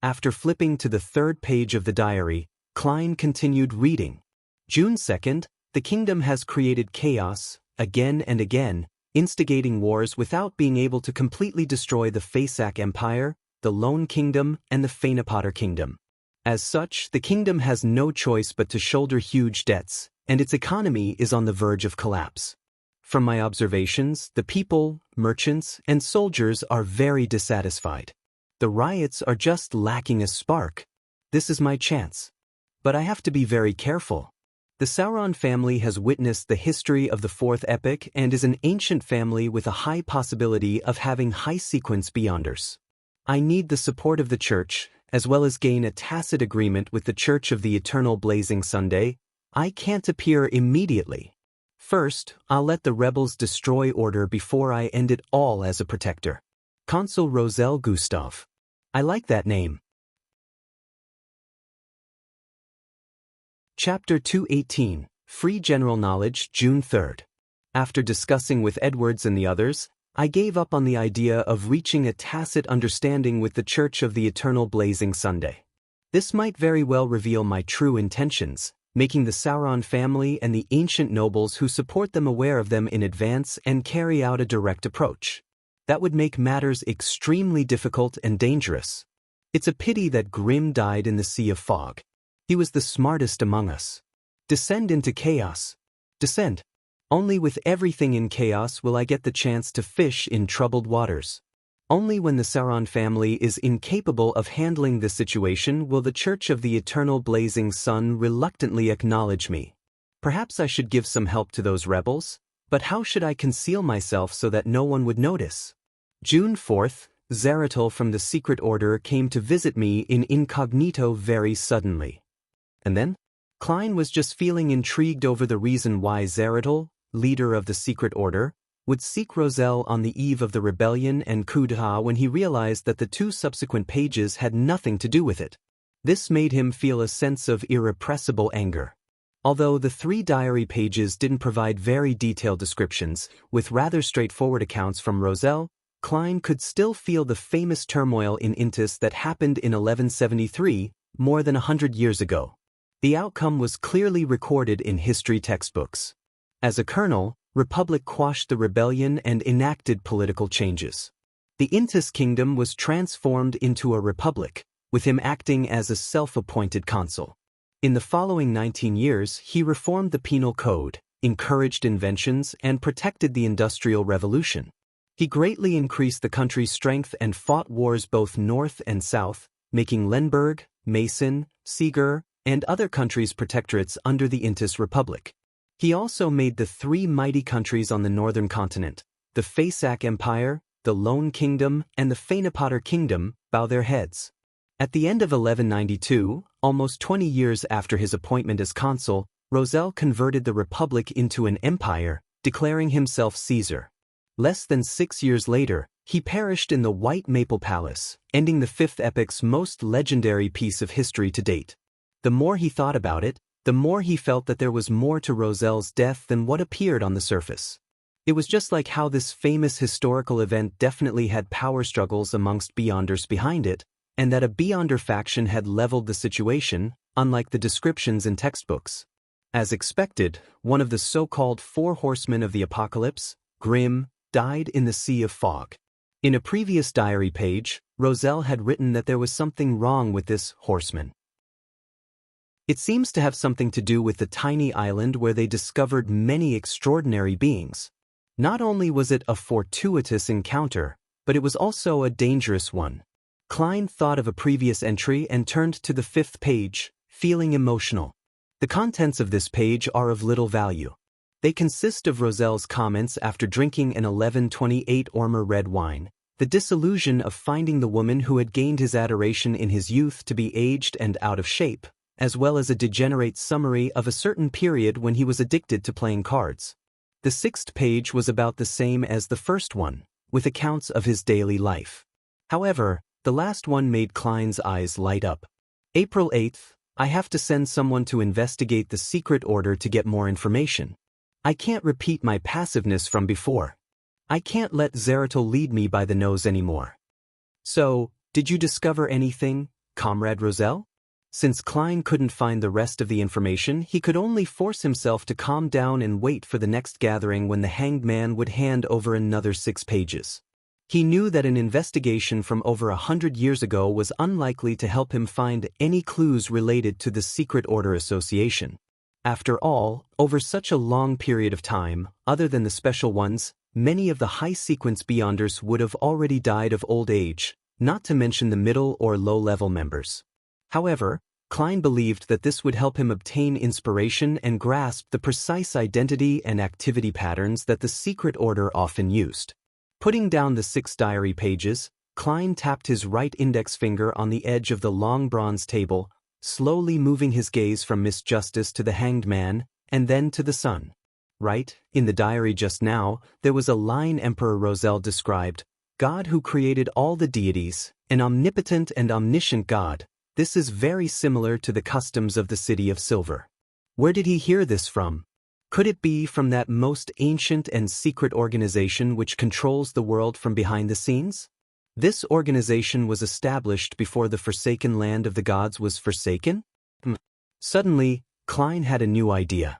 After flipping to the 3rd page of the diary, Klein continued reading. June 2nd, the kingdom has created chaos, again and again, instigating wars without being able to completely destroy the Fasak Empire, the Lone Kingdom, and the Phaenopotter Kingdom. As such, the kingdom has no choice but to shoulder huge debts, and its economy is on the verge of collapse. From my observations, the people, merchants, and soldiers are very dissatisfied. The riots are just lacking a spark. This is my chance. But I have to be very careful. The Sauron family has witnessed the history of the 4th epoch and is an ancient family with a high possibility of having high-sequence beyonders. I need the support of the church, as well as gain a tacit agreement with the Church of the Eternal Blazing Sunday. I can't appear immediately. First, I'll let the rebels destroy order before I end it all as a protector. Consul Roselle Gustav. I like that name. Chapter 218, Free General Knowledge, June 3rd. After discussing with Edwards and the others, I gave up on the idea of reaching a tacit understanding with the Church of the Eternal Blazing Sunday. This might very well reveal my true intentions, making the Sauron family and the ancient nobles who support them aware of them in advance and carry out a direct approach. That would make matters extremely difficult and dangerous. It's a pity that Grimm died in the Sea of Fog. He was the smartest among us. Descend into chaos. Descend. Only with everything in chaos will I get the chance to fish in troubled waters. Only when the Sauron family is incapable of handling the situation will the Church of the Eternal Blazing Sun reluctantly acknowledge me. Perhaps I should give some help to those rebels, but how should I conceal myself so that no one would notice? June 4th, Zeratul from the Secret Order came to visit me in incognito very suddenly. And then? Klein was just feeling intrigued over the reason why Zeratul, leader of the secret order, would seek Roselle on the eve of the rebellion and coup d'etat when he realized that the two subsequent pages had nothing to do with it. This made him feel a sense of irrepressible anger. Although the 3 diary pages didn't provide very detailed descriptions, with rather straightforward accounts from Roselle, Klein could still feel the famous turmoil in Intis that happened in 1173, more than 100 years ago. The outcome was clearly recorded in history textbooks. As a colonel, Republic quashed the rebellion and enacted political changes. The Intis kingdom was transformed into a republic, with him acting as a self-appointed consul. In the following 19 years, he reformed the penal code, encouraged inventions, and protected the Industrial Revolution. He greatly increased the country's strength and fought wars both north and south, making Lemberg, Meissen, Segur, and other countries protectorates under the Intis Republic. He also made the 3 mighty countries on the northern continent, the Faisac Empire, the Lone Kingdom, and the Feinapater Kingdom, bow their heads. At the end of 1192, almost 20 years after his appointment as consul, Roselle converted the Republic into an empire, declaring himself Caesar. Less than 6 years later, he perished in the White Maple Palace, ending the 5th epoch's most legendary piece of history to date. The more he thought about it, the more he felt that there was more to Roselle's death than what appeared on the surface. It was just like how this famous historical event definitely had power struggles amongst Beyonders behind it, and that a Beyonder faction had leveled the situation, unlike the descriptions in textbooks. As expected, one of the so-called 4 horsemen of the apocalypse, Grimm, died in the Sea of Fog. In a previous diary page, Roselle had written that there was something wrong with this horseman. It seems to have something to do with the tiny island where they discovered many extraordinary beings. Not only was it a fortuitous encounter, but it was also a dangerous one. Klein thought of a previous entry and turned to the 5th page, feeling emotional. The contents of this page are of little value. They consist of Roselle's comments after drinking an 1128 Ormer red wine, the disillusion of finding the woman who had gained his adoration in his youth to be aged and out of shape, as well as a degenerate summary of a certain period when he was addicted to playing cards. The 6th page was about the same as the first one, with accounts of his daily life. However, the last one made Klein's eyes light up. April 8th, I have to send someone to investigate the secret order to get more information. I can't repeat my passiveness from before. I can't let Zeratul lead me by the nose anymore. So, did you discover anything, Comrade Roselle? Since Klein couldn't find the rest of the information, he could only force himself to calm down and wait for the next gathering when the hanged man would hand over another 6 pages. He knew that an investigation from over 100 years ago was unlikely to help him find any clues related to the Secret Order Association. After all, over such a long period of time, other than the special ones, many of the high-sequence Beyonders would have already died of old age, not to mention the middle or low-level members. However, Klein believed that this would help him obtain inspiration and grasp the precise identity and activity patterns that the Secret Order often used. Putting down the 6 diary pages, Klein tapped his right index finger on the edge of the long bronze table, slowly moving his gaze from Miss Justice to the hanged man, and then to the sun. Right, in the diary just now, there was a line Emperor Roselle described, God who created all the deities, an omnipotent and omniscient God. This is very similar to the customs of the City of Silver. Where did he hear this from? Could it be from that most ancient and secret organization which controls the world from behind the scenes? This organization was established before the forsaken land of the gods was forsaken? Suddenly, Klein had a new idea.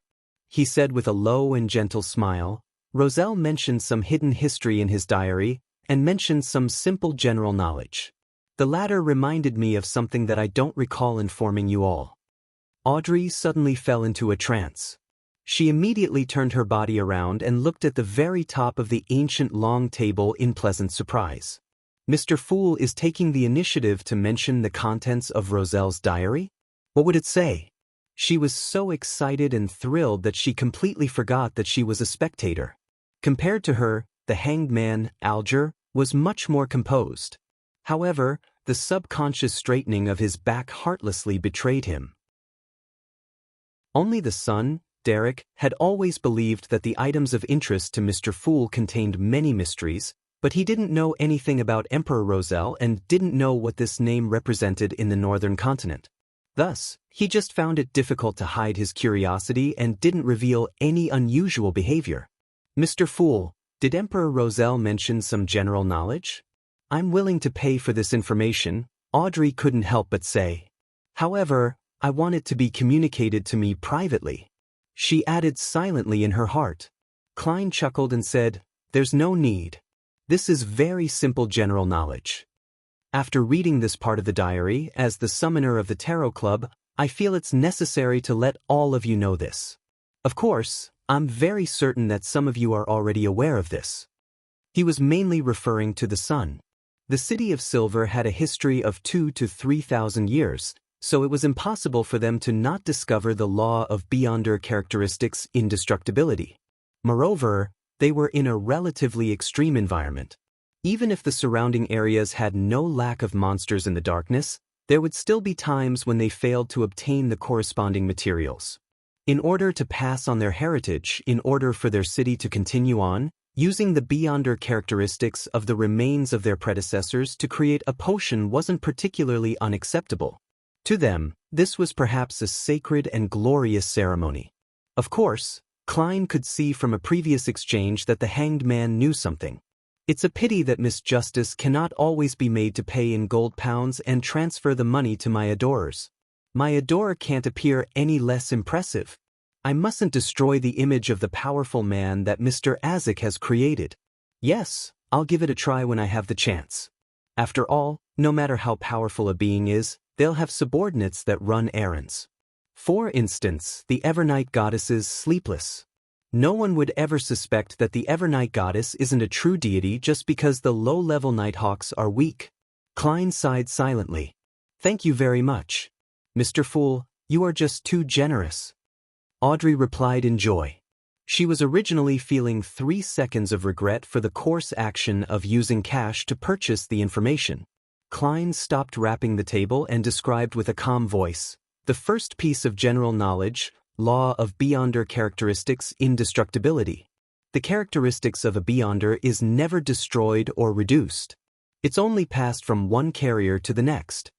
He said with a low and gentle smile, Roselle mentioned some hidden history in his diary, and mentioned some simple general knowledge. The latter reminded me of something that I don't recall informing you all. Audrey suddenly fell into a trance. She immediately turned her body around and looked at the very top of the ancient long table in pleasant surprise. Mr. Fool is taking the initiative to mention the contents of Roselle's diary? What would it say? She was so excited and thrilled that she completely forgot that she was a spectator. Compared to her, the hanged man, Alger, was much more composed. However, the subconscious straightening of his back heartlessly betrayed him. Only the sun, Derek had always believed that the items of interest to Mr. Fool contained many mysteries, but he didn't know anything about Emperor Roselle and didn't know what this name represented in the northern continent. Thus, he just found it difficult to hide his curiosity and didn't reveal any unusual behavior. Mr. Fool, did Emperor Roselle mention some general knowledge? I'm willing to pay for this information, Audrey couldn't help but say. However, I want it to be communicated to me privately. She added silently in her heart. Klein chuckled and said, "There's no need. This is very simple general knowledge." After reading this part of the diary, as the summoner of the Tarot Club, I feel it's necessary to let all of you know this. Of course, I'm very certain that some of you are already aware of this. He was mainly referring to the sun. The City of Silver had a history of 2,000 to 3,000 years, so it was impossible for them to not discover the law of Beyonder characteristics indestructibility. Moreover, they were in a relatively extreme environment. Even if the surrounding areas had no lack of monsters in the darkness, there would still be times when they failed to obtain the corresponding materials. In order to pass on their heritage, in order for their city to continue on, using the Beyonder characteristics of the remains of their predecessors to create a potion wasn't particularly unacceptable. To them, this was perhaps a sacred and glorious ceremony. Of course, Klein could see from a previous exchange that the hanged man knew something. It's a pity that Miss Justice cannot always be made to pay in gold pounds and transfer the money to my adorers. My adorer can't appear any less impressive. I mustn't destroy the image of the powerful man that Mr. Azik has created. Yes, I'll give it a try when I have the chance. After all, no matter how powerful a being is, they'll have subordinates that run errands. For instance, the Evernight goddesses Sleepless. No one would ever suspect that the Evernight goddess isn't a true deity just because the low-level Nighthawks are weak. Klein sighed silently. Thank you very much. Mr. Fool, you are just too generous. Audrey replied in joy. She was originally feeling 3 seconds of regret for the coarse action of using cash to purchase the information. Klein stopped rapping the table and described with a calm voice, the first piece of general knowledge, law of Beyonder characteristics indestructibility. The characteristics of a Beyonder is never destroyed or reduced. It's only passed from one carrier to the next.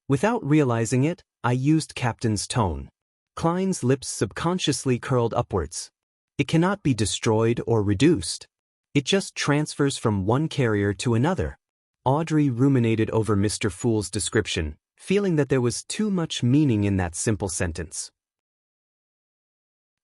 Without realizing it, I used Captain's tone. Klein's lips subconsciously curled upwards. It cannot be destroyed or reduced. It just transfers from one carrier to another. Audrey ruminated over Mr. Fool's description, feeling that there was too much meaning in that simple sentence.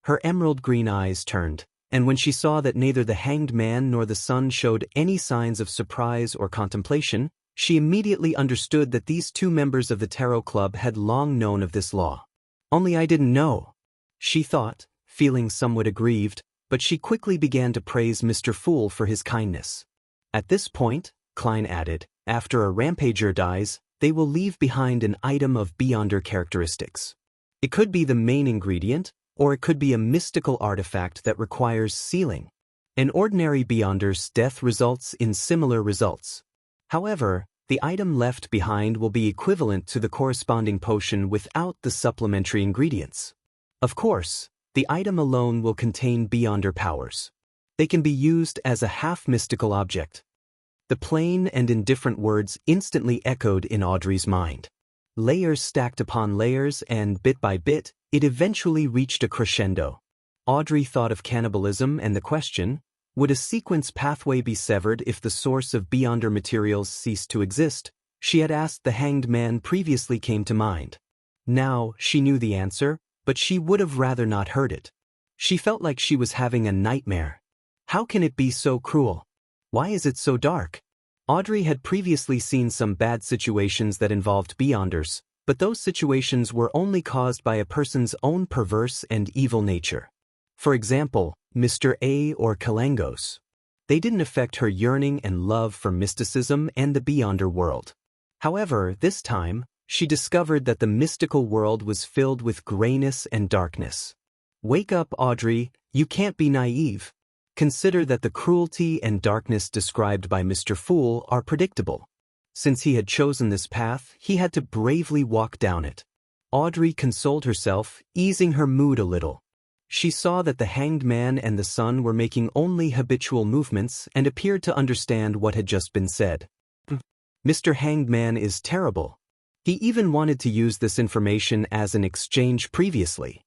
Her emerald green eyes turned, and when she saw that neither the hanged man nor the sun showed any signs of surprise or contemplation, she immediately understood that these two members of the Tarot Club had long known of this law. Only I didn't know, she thought, feeling somewhat aggrieved, but she quickly began to praise Mr. Fool for his kindness. At this point, Klein added, after a rampager dies, they will leave behind an item of Beyonder characteristics. It could be the main ingredient, or it could be a mystical artifact that requires sealing. An ordinary Beyonder's death results in similar results. However, the item left behind will be equivalent to the corresponding potion without the supplementary ingredients. Of course, the item alone will contain Beyonder powers. They can be used as a half-mystical object. The plain and indifferent words instantly echoed in Audrey's mind. Layers stacked upon layers and, bit by bit, it eventually reached a crescendo. Audrey thought of cannibalism and the question, would a sequence pathway be severed if the source of Beyonder materials ceased to exist? She had asked the hanged man previously came to mind. Now, she knew the answer, but she would have rather not heard it. She felt like she was having a nightmare. How can it be so cruel? Why is it so dark? Audrey had previously seen some bad situations that involved Beyonders, but those situations were only caused by a person's own perverse and evil nature. For example, Mr. A or Kalangos. They didn't affect her yearning and love for mysticism and the Beyonder world. However, this time, she discovered that the mystical world was filled with grayness and darkness. Wake up, Audrey, you can't be naive. Consider that the cruelty and darkness described by Mr. Fool are predictable. Since he had chosen this path, he had to bravely walk down it. Audrey consoled herself, easing her mood a little. She saw that the hanged man and the sun were making only habitual movements and appeared to understand what had just been said. Mr. Hanged Man is terrible. He even wanted to use this information as an exchange previously.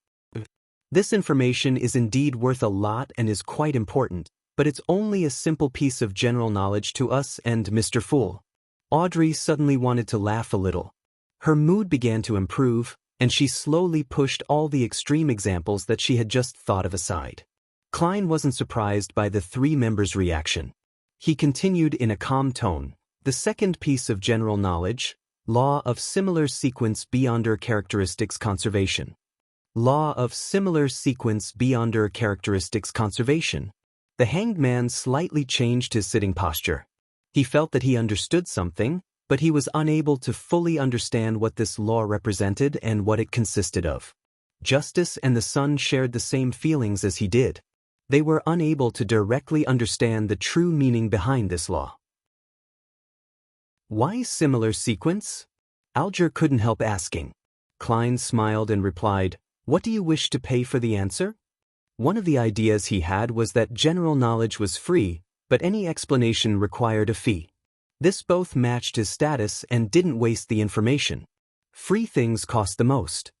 This information is indeed worth a lot and is quite important, but it's only a simple piece of general knowledge to us and Mr. Fool. Audrey suddenly wanted to laugh a little. Her mood began to improve, and she slowly pushed all the extreme examples that she had just thought of aside. Klein wasn't surprised by the three members' reaction. He continued in a calm tone, the second piece of general knowledge, law of similar sequence beyonder characteristics conservation. Law of similar sequence beyonder characteristics conservation. The hanged man slightly changed his sitting posture. He felt that he understood something, but he was unable to fully understand what this law represented and what it consisted of. Justice and the sun shared the same feelings as he did. They were unable to directly understand the true meaning behind this law. Why similar sequence? Alger couldn't help asking. Klein smiled and replied, "What do you wish to pay for the answer?" One of the ideas he had was that general knowledge was free, but any explanation required a fee. This both matched his status and didn't waste the information. Free things cost the most.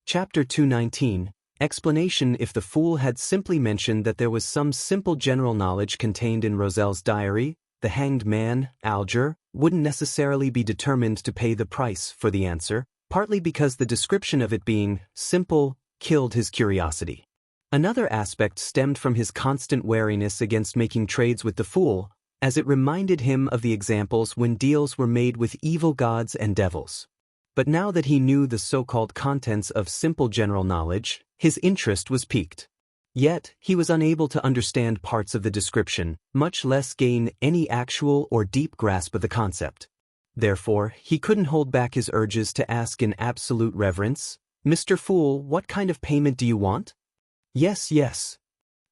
Chapter 219, Explanation. If the fool had simply mentioned that there was some simple general knowledge contained in Roselle's diary, the hanged man, Alger, wouldn't necessarily be determined to pay the price for the answer, partly because the description of it being simple killed his curiosity. Another aspect stemmed from his constant wariness against making trades with the fool, as it reminded him of the examples when deals were made with evil gods and devils. But now that he knew the so-called contents of simple general knowledge, his interest was piqued. Yet, he was unable to understand parts of the description, much less gain any actual or deep grasp of the concept. Therefore, he couldn't hold back his urges to ask in absolute reverence, "Mr. Fool, what kind of payment do you want?" "Yes, yes."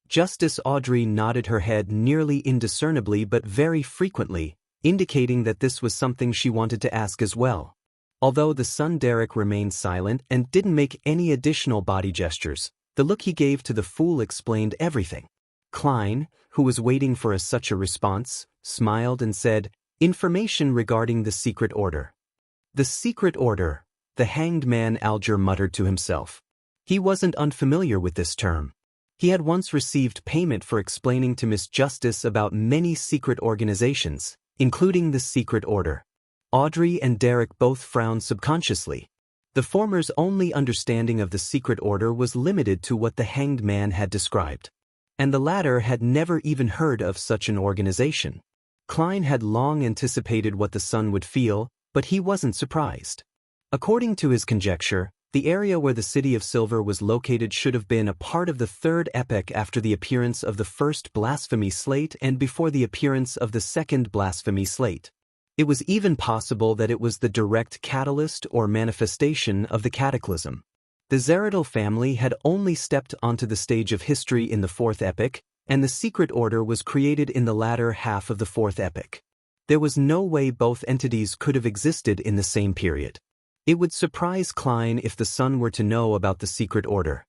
Justice Audrey nodded her head nearly indiscernibly but very frequently, indicating that this was something she wanted to ask as well. Although the son Derek remained silent and didn't make any additional body gestures, the look he gave to the fool explained everything. Klein, who was waiting for such a response, smiled and said, "Information regarding the secret order." The secret order, the hanged man Alger muttered to himself. He wasn't unfamiliar with this term. He had once received payment for explaining to Miss Justice about many secret organizations, including the secret order. Audrey and Derek both frowned subconsciously. The former's only understanding of the secret order was limited to what the hanged man had described. And the latter had never even heard of such an organization. Klein had long anticipated what the son would feel, but he wasn't surprised. According to his conjecture, the area where the City of Silver was located should have been a part of the third epoch after the appearance of the first blasphemy slate and before the appearance of the second blasphemy slate. It was even possible that it was the direct catalyst or manifestation of the cataclysm. The Zeratul family had only stepped onto the stage of history in the fourth epoch, and the secret order was created in the latter half of the fourth epoch. There was no way both entities could have existed in the same period. It would surprise Klein if the son were to know about the secret order.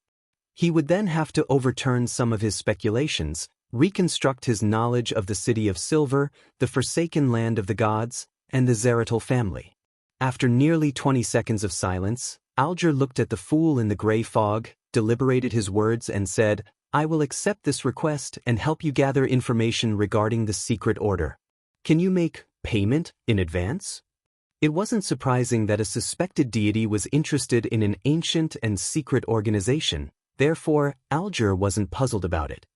He would then have to overturn some of his speculations, reconstruct his knowledge of the City of Silver, the forsaken land of the gods, and the Zeratul family. After nearly 20 seconds of silence, Alger looked at the fool in the gray fog, deliberated his words and said, "I will accept this request and help you gather information regarding the secret order. Can you make payment in advance?" It wasn't surprising that a suspected deity was interested in an ancient and secret organization, therefore Alger wasn't puzzled about it.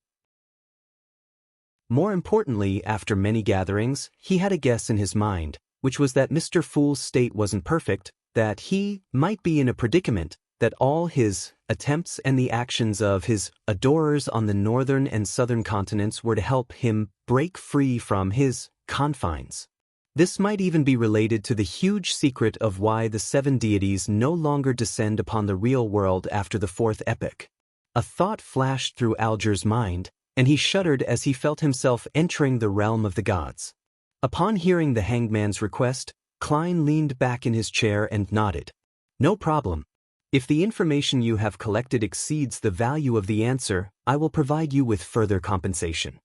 More importantly, after many gatherings, he had a guess in his mind, which was that Mr. Fool's state wasn't perfect, that he might be in a predicament, that all his attempts and the actions of his adorers on the northern and southern continents were to help him break free from his confines. This might even be related to the huge secret of why the seven deities no longer descend upon the real world after the fourth epoch. A thought flashed through Alger's mind, and he shuddered as he felt himself entering the realm of the gods. Upon hearing the hanged man's request, Klein leaned back in his chair and nodded. "No problem. If the information you have collected exceeds the value of the answer, I will provide you with further compensation.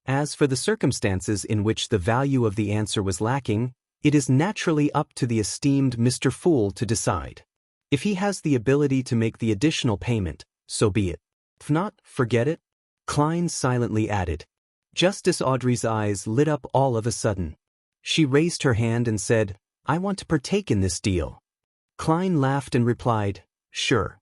As for the circumstances in which the value of the answer was lacking, it is naturally up to the esteemed Mr. Fool to decide. If he has the ability to make the additional payment, so be it. If not, forget it. Klein silently added. Justice Audrey's eyes lit up all of a sudden. She raised her hand and said, I want to partake in this deal. Klein laughed and replied, sure.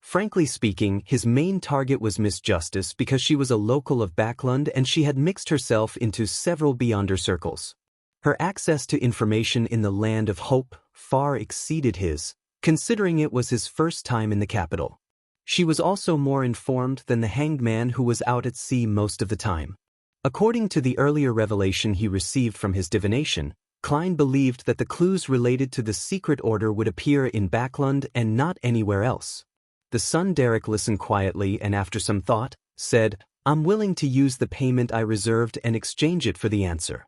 Frankly speaking, his main target was Miss Justice because she was a local of Backlund and she had mixed herself into several Beyonder circles. Her access to information in the land of hope far exceeded his, considering it was his first time in the capital. She was also more informed than the hanged man who was out at sea most of the time. According to the earlier revelation he received from his divination, Klein believed that the clues related to the secret order would appear in Backlund and not anywhere else. The son Derek listened quietly and after some thought, said, I'm willing to use the payment I reserved and exchange it for the answer.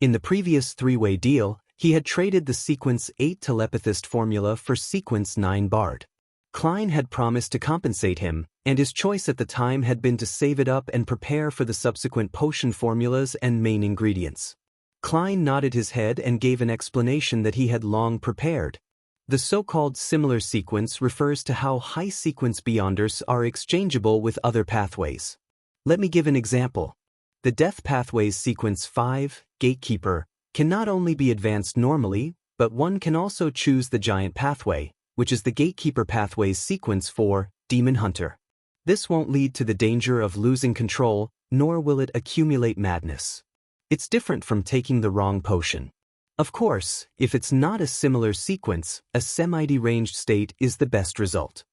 In the previous three-way deal, he had traded the Sequence 8 telepathist formula for Sequence 9 Bard. Klein had promised to compensate him, and his choice at the time had been to save it up and prepare for the subsequent potion formulas and main ingredients. Klein nodded his head and gave an explanation that he had long prepared. The so-called similar sequence refers to how high sequence Beyonders are exchangeable with other pathways. Let me give an example. The Death Pathway's Sequence 5, Gatekeeper, can not only be advanced normally, but one can also choose the Giant Pathway, which is the Gatekeeper Pathway's Sequence 4, Demon Hunter. This won't lead to the danger of losing control, nor will it accumulate madness. It's different from taking the wrong potion. Of course, if it's not a similar sequence, a semi-deranged state is the best result.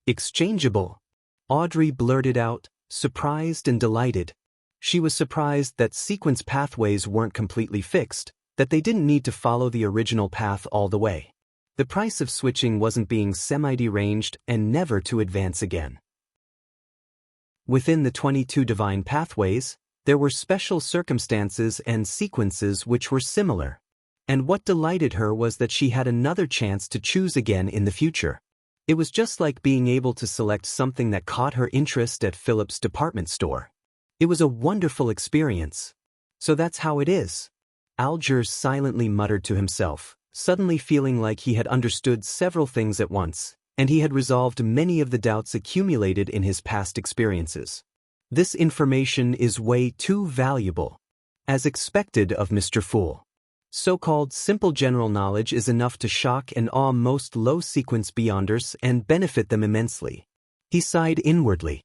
Exchangeable. Audrey blurted out, surprised and delighted. She was surprised that sequence pathways weren't completely fixed, that they didn't need to follow the original path all the way. The price of switching wasn't being semi-deranged and never to advance again. Within the 22 divine pathways, there were special circumstances and sequences which were similar. And what delighted her was that she had another chance to choose again in the future. It was just like being able to select something that caught her interest at Philip's department store. It was a wonderful experience. So that's how it is. Algiers silently muttered to himself, suddenly feeling like he had understood several things at once, and he had resolved many of the doubts accumulated in his past experiences. This information is way too valuable. As expected of Mr. Fool. So-called simple general knowledge is enough to shock and awe most low-sequence Beyonders and benefit them immensely. He sighed inwardly.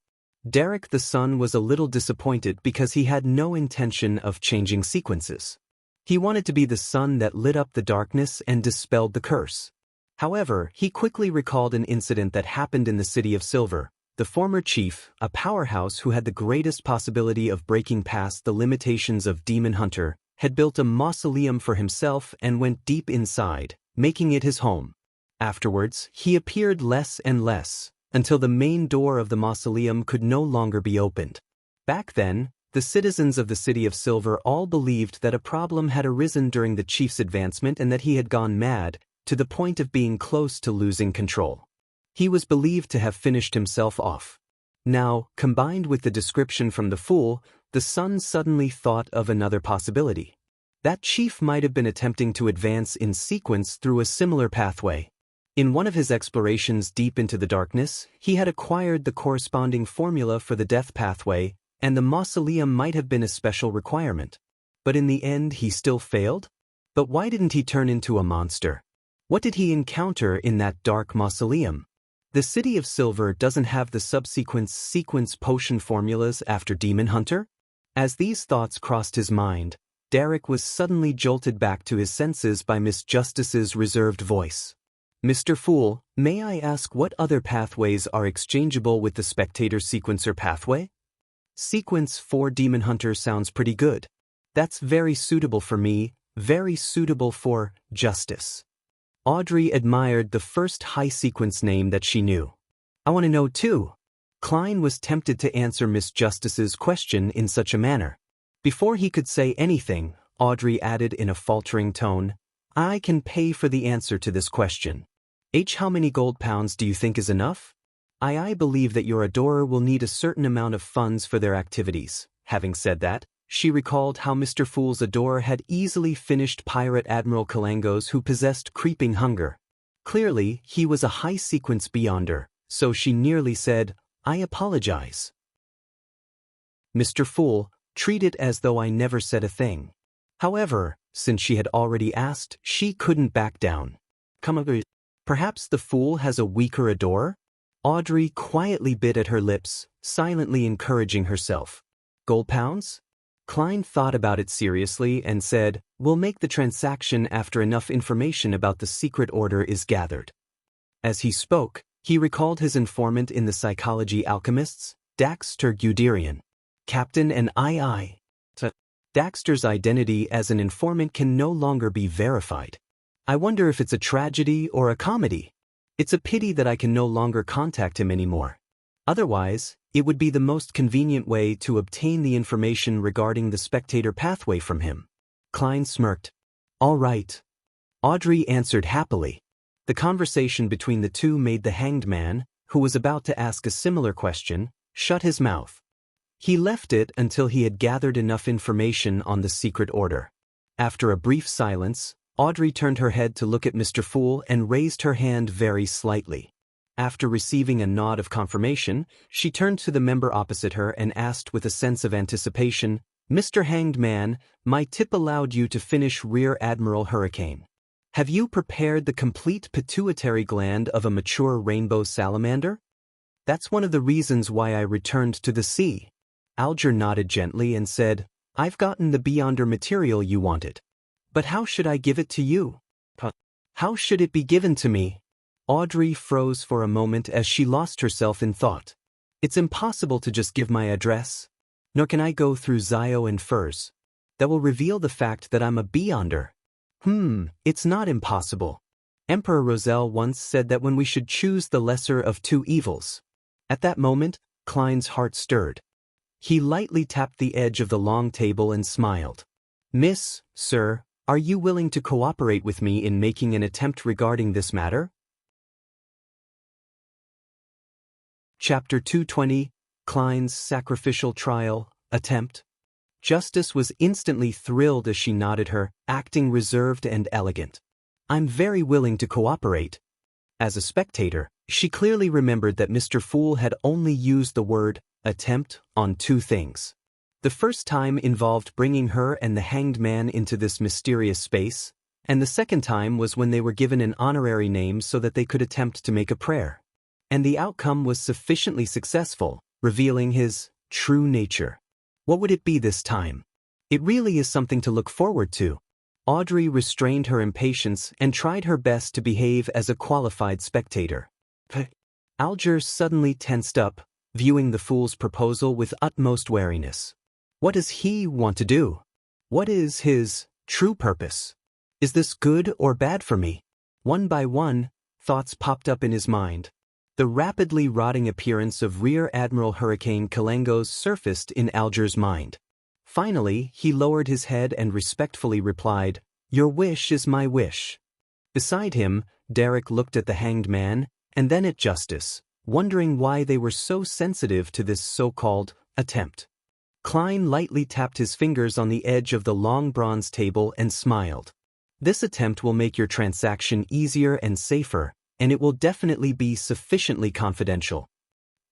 Derek the son was a little disappointed because he had no intention of changing sequences. He wanted to be the sun that lit up the darkness and dispelled the curse. However, he quickly recalled an incident that happened in the City of Silver. The former chief, a powerhouse who had the greatest possibility of breaking past the limitations of Demon Hunter, had built a mausoleum for himself and went deep inside, making it his home. Afterwards, he appeared less and less, until the main door of the mausoleum could no longer be opened. Back then, the citizens of the City of Silver all believed that a problem had arisen during the chief's advancement and that he had gone mad, to the point of being close to losing control. He was believed to have finished himself off. Now, combined with the description from the fool, the son suddenly thought of another possibility. That chief might have been attempting to advance in sequence through a similar pathway. In one of his explorations deep into the darkness, he had acquired the corresponding formula for the death pathway, and the mausoleum might have been a special requirement. But in the end he still failed? But why didn't he turn into a monster? What did he encounter in that dark mausoleum? The City of Silver doesn't have the subsequent sequence potion formulas after Demon Hunter? As these thoughts crossed his mind, Derek was suddenly jolted back to his senses by Miss Justice's reserved voice. Mr. Fool, may I ask what other pathways are exchangeable with the Spectator Sequencer pathway? Sequence 4 Demon Hunter sounds pretty good. That's very suitable for me, very suitable for Justice. Audrey admired the first high sequence name that she knew. I want to know too. Klein was tempted to answer Miss Justice's question in such a manner. Before he could say anything, Audrey added in a faltering tone, I can pay for the answer to this question. How many gold pounds do you think is enough? I believe that your adorer will need a certain amount of funds for their activities. Having said that, she recalled how Mr. Fool's adorer had easily finished Pirate Admiral Kalangos, who possessed creeping hunger. Clearly, he was a high-sequence beyonder, so she nearly said, I apologize. Mr. Fool, treat it as though I never said a thing. However, since she had already asked, she couldn't back down. Perhaps the fool has a weaker adorer? Audrey quietly bit at her lips, silently encouraging herself. Gold pounds? Klein thought about it seriously and said, we'll make the transaction after enough information about the secret order is gathered. As he spoke, he recalled his informant in the Psychology Alchemists, Daxter Guderian. Captain and II. Daxter's identity as an informant can no longer be verified. I wonder if it's a tragedy or a comedy. It's a pity that I can no longer contact him anymore. Otherwise, it would be the most convenient way to obtain the information regarding the spectator pathway from him. Klein smirked. All right. Audrey answered happily. The conversation between the two made the hanged man, who was about to ask a similar question, shut his mouth. He left it until he had gathered enough information on the secret order. After a brief silence, Audrey turned her head to look at Mr. Fool and raised her hand very slightly. After receiving a nod of confirmation, she turned to the member opposite her and asked with a sense of anticipation, Mr. Hanged Man, my tip allowed you to finish Rear Admiral Hurricane. Have you prepared the complete pituitary gland of a mature rainbow salamander? That's one of the reasons why I returned to the sea. Alger nodded gently and said, I've gotten the Beyonder material you wanted. But how should I give it to you? How should it be given to me? Audrey froze for a moment as she lost herself in thought. It's impossible to just give my address. Nor can I go through Zio and Furs. That will reveal the fact that I'm a Beyonder. It's not impossible. Emperor Roselle once said that when we should choose the lesser of two evils. At that moment, Klein's heart stirred. He lightly tapped the edge of the long table and smiled. Miss, sir, are you willing to cooperate with me in making an attempt regarding this matter? Chapter 220, Klein's Sacrificial Trial, Attempt. Justice was instantly thrilled as she nodded her, acting reserved and elegant. I'm very willing to cooperate. As a spectator, she clearly remembered that Mr. Fool had only used the word attempt on two things. The first time involved bringing her and the hanged man into this mysterious space, and the second time was when they were given an honorary name so that they could attempt to make a prayer. And the outcome was sufficiently successful, revealing his true nature. What would it be this time? It really is something to look forward to. Audrey restrained her impatience and tried her best to behave as a qualified spectator. Alger suddenly tensed up, viewing the fool's proposal with utmost wariness. What does he want to do? What is his true purpose? Is this good or bad for me? One by one, thoughts popped up in his mind. The rapidly rotting appearance of Rear Admiral Hurricane Kalangos surfaced in Alger's mind. Finally, he lowered his head and respectfully replied, Your wish is my wish. Beside him, Derek looked at the hanged man, and then at Justice, wondering why they were so sensitive to this so-called attempt. Klein lightly tapped his fingers on the edge of the long bronze table and smiled. This attempt will make your transaction easier and safer, and it will definitely be sufficiently confidential.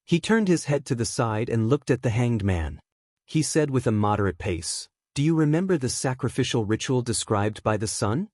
He turned his head to the side and looked at the hanged man. He said with a moderate pace, Do you remember the sacrificial ritual described by the sun?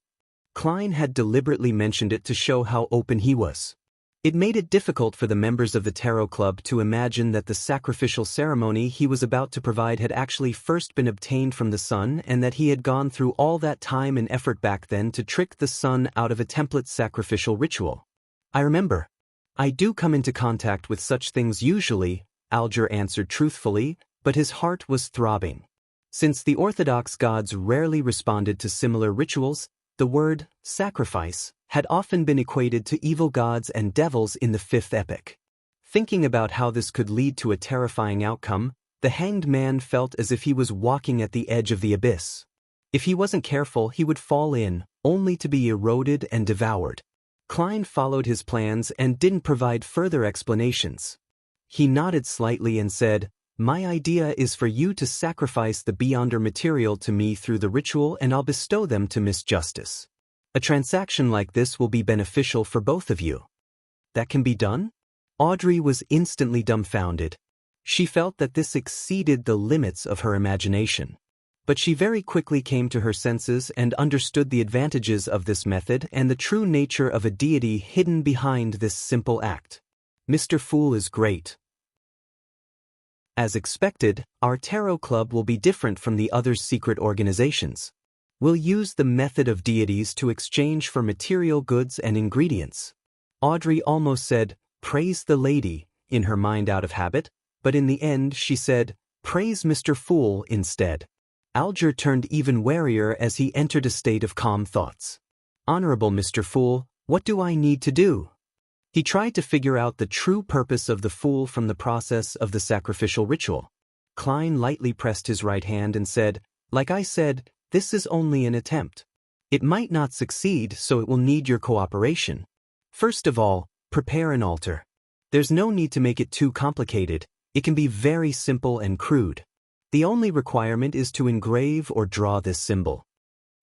Klein had deliberately mentioned it to show how open he was. It made it difficult for the members of the Tarot Club to imagine that the sacrificial ceremony he was about to provide had actually first been obtained from the sun and that he had gone through all that time and effort back then to trick the sun out of a template sacrificial ritual. I remember. I do come into contact with such things usually, Alger answered truthfully, but his heart was throbbing. Since the Orthodox gods rarely responded to similar rituals, the word sacrifice had often been equated to evil gods and devils in the fifth epic. Thinking about how this could lead to a terrifying outcome, the hanged man felt as if he was walking at the edge of the abyss. If he wasn't careful, he would fall in, only to be eroded and devoured. Klein followed his plans and didn't provide further explanations. He nodded slightly and said, "My idea is for you to sacrifice the Beyonder material to me through the ritual and I'll bestow them to Miss Justice. A transaction like this will be beneficial for both of you." "That can be done?" Audrey was instantly dumbfounded. She felt that this exceeded the limits of her imagination. But she very quickly came to her senses and understood the advantages of this method and the true nature of a deity hidden behind this simple act. Mr. Fool is great. As expected, our tarot club will be different from the other secret organizations. We'll use the method of deities to exchange for material goods and ingredients. Audrey almost said, "Praise the lady," in her mind out of habit, but in the end she said, "Praise Mr. Fool" instead. Alger turned even warier as he entered a state of calm thoughts. "Honorable Mr. Fool, what do I need to do?" He tried to figure out the true purpose of the fool from the process of the sacrificial ritual. Klein lightly pressed his right hand and said, "Like I said, this is only an attempt. It might not succeed, so it will need your cooperation. First of all, prepare an altar. There's no need to make it too complicated. It can be very simple and crude. The only requirement is to engrave or draw this symbol."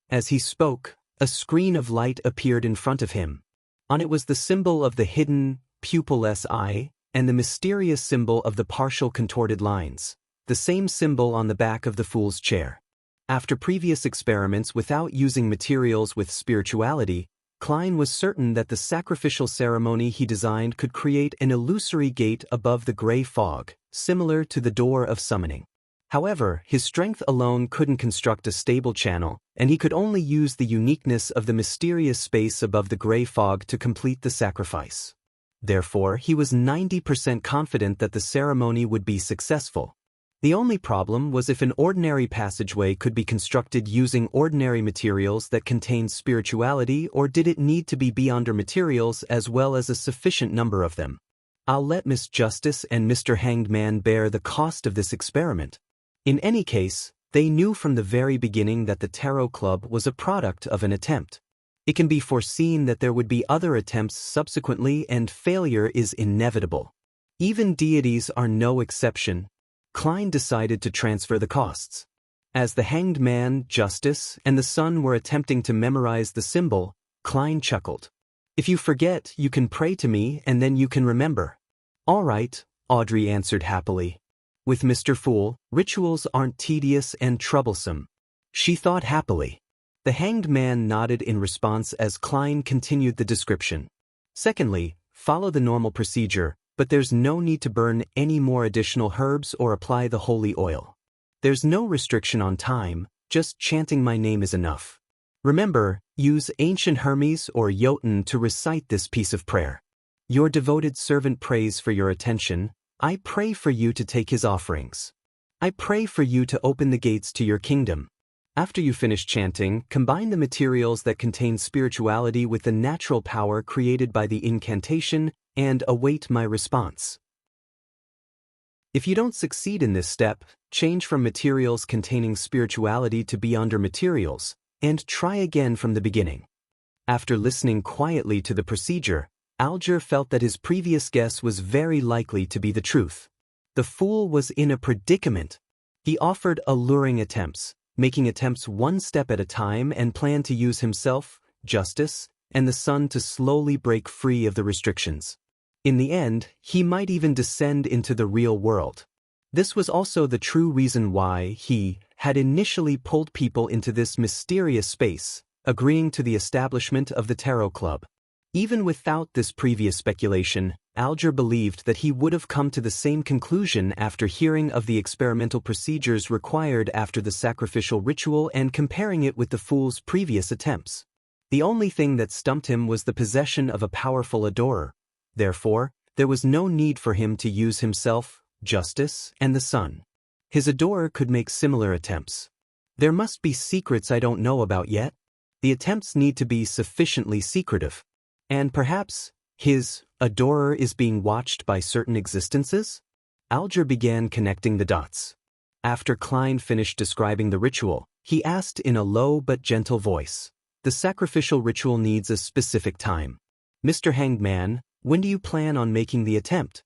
As he spoke, a screen of light appeared in front of him. On it was the symbol of the hidden, pupilless eye, and the mysterious symbol of the partial contorted lines, the same symbol on the back of the fool's chair. After previous experiments without using materials with spirituality, Klein was certain that the sacrificial ceremony he designed could create an illusory gate above the gray fog, similar to the door of summoning. However, his strength alone couldn't construct a stable channel, and he could only use the uniqueness of the mysterious space above the gray fog to complete the sacrifice. Therefore, he was 90% confident that the ceremony would be successful. The only problem was if an ordinary passageway could be constructed using ordinary materials that contained spirituality, or did it need to be Beyonder materials as well as a sufficient number of them. "I'll let Miss Justice and Mr. Hanged Man bear the cost of this experiment." In any case, they knew from the very beginning that the Tarot Club was a product of an attempt. It can be foreseen that there would be other attempts subsequently, and failure is inevitable. Even deities are no exception. Klein decided to transfer the costs. As the Hanged Man, Justice, and the Sun were attempting to memorize the symbol, Klein chuckled. "If you forget, you can pray to me and then you can remember." "All right," Audrey answered happily. With Mr. Fool, rituals aren't tedious and troublesome. She thought happily. The Hanged Man nodded in response as Klein continued the description. "Secondly, follow the normal procedure, but there's no need to burn any more additional herbs or apply the holy oil. There's no restriction on time, just chanting my name is enough. Remember, use ancient Hermes or Jotun to recite this piece of prayer. Your devoted servant prays for your attention. I pray for you to take his offerings. I pray for you to open the gates to your kingdom." After you finish chanting, combine the materials that contain spirituality with the natural power created by the incantation and await my response. If you don't succeed in this step, change from materials containing spirituality to Beyonder materials, and try again from the beginning. After listening quietly to the procedure, Alger felt that his previous guess was very likely to be the truth. The fool was in a predicament. He offered alluring attempts, making attempts one step at a time, and planned to use himself, Justice, and the Sun to slowly break free of the restrictions. In the end, he might even descend into the real world. This was also the true reason why he had initially pulled people into this mysterious space, agreeing to the establishment of the Tarot Club. Even without this previous speculation, Alger believed that he would have come to the same conclusion after hearing of the experimental procedures required after the sacrificial ritual and comparing it with the fool's previous attempts. The only thing that stumped him was the possession of a powerful adorer. Therefore, there was no need for him to use himself, Justice, and the Sun. His adorer could make similar attempts. There must be secrets I don't know about yet. The attempts need to be sufficiently secretive. And perhaps his adorer is being watched by certain existences? Alger began connecting the dots. After Klein finished describing the ritual, he asked in a low but gentle voice, "The sacrificial ritual needs a specific time. "Mr. Hanged Man, when do you plan on making the attempt?"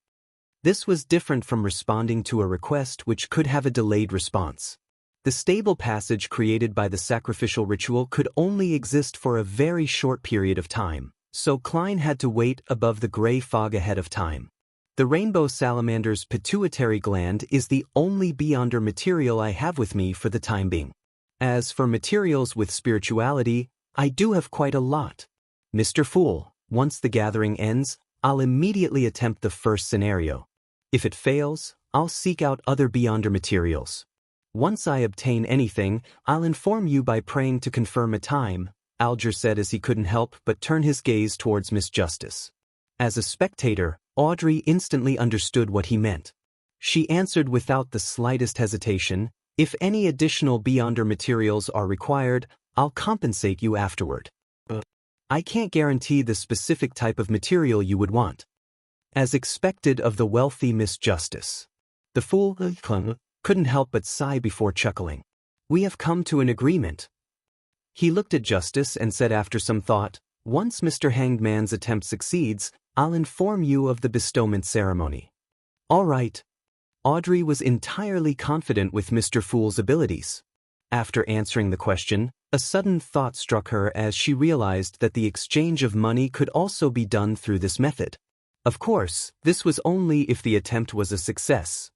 This was different from responding to a request which could have a delayed response. The stable passage created by the sacrificial ritual could only exist for a very short period of time, so Klein had to wait above the gray fog ahead of time. The rainbow salamander's pituitary gland is the only beyonder material I have with me for the time being. As for materials with spirituality, I do have quite a lot. Mr. Fool, once the gathering ends, I'll immediately attempt the first scenario. If it fails, I'll seek out other beyonder materials. Once I obtain anything, I'll inform you by praying to confirm a time, Alger said as he couldn't help but turn his gaze towards Miss Justice. As a spectator, Audrey instantly understood what he meant. She answered without the slightest hesitation, "If any additional beyonder materials are required, I'll compensate you afterward. I can't guarantee the specific type of material you would want." As expected of the wealthy Miss Justice, the fool couldn't help but sigh before chuckling. "We have come to an agreement." He looked at Justice and said after some thought, "Once Mr. Hanged Man's attempt succeeds, I'll inform you of the bestowment ceremony." "All right." Audrey was entirely confident with Mr. Fool's abilities. After answering the question, a sudden thought struck her as she realized that the exchange of money could also be done through this method. Of course, this was only if the attempt was a success.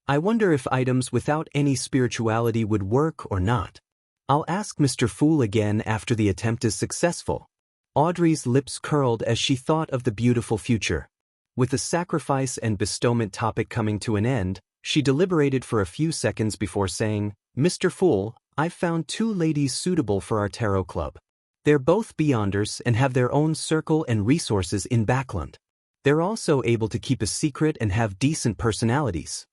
"I wonder if items without any spirituality would work or not. I'll ask Mr. Fool again after the attempt is successful." Audrey's lips curled as she thought of the beautiful future. With the sacrifice and bestowment topic coming to an end, she deliberated for a few seconds before saying, "Mr. Fool, I've found 2 ladies suitable for our tarot club. They're both beyonders and have their own circle and resources in Backland. They're also able to keep a secret and have decent personalities.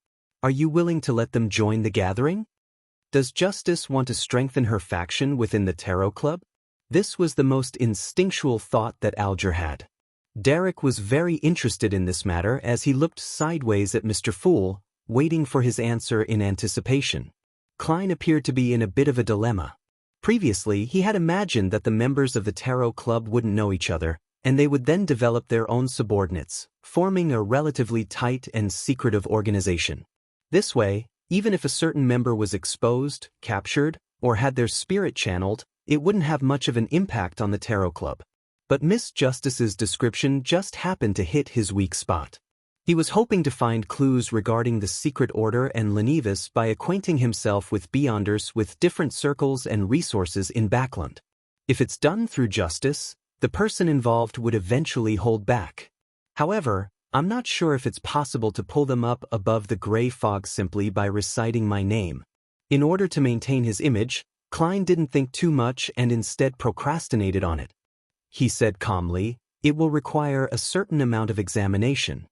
Are you willing to let them join the gathering? Does Justice want to strengthen her faction within the tarot club?" This was the most instinctual thought that Alger had. Derek was very interested in this matter as he looked sideways at Mr. Fool, waiting for his answer in anticipation. Klein appeared to be in a bit of a dilemma. Previously, he had imagined that the members of the tarot club wouldn't know each other, and they would then develop their own subordinates, forming a relatively tight and secretive organization. This way, even if a certain member was exposed, captured, or had their spirit channeled, it wouldn't have much of an impact on the tarot club. But Miss Justice's description just happened to hit his weak spot. He was hoping to find clues regarding the secret order and Lenivus by acquainting himself with beyonders with different circles and resources in Backland. If it's done through Justice, the person involved would eventually hold back. However, I'm not sure if it's possible to pull them up above the gray fog simply by reciting my name. In order to maintain his image, Klein didn't think too much and instead procrastinated on it. He said calmly, "It will require a certain amount of examination.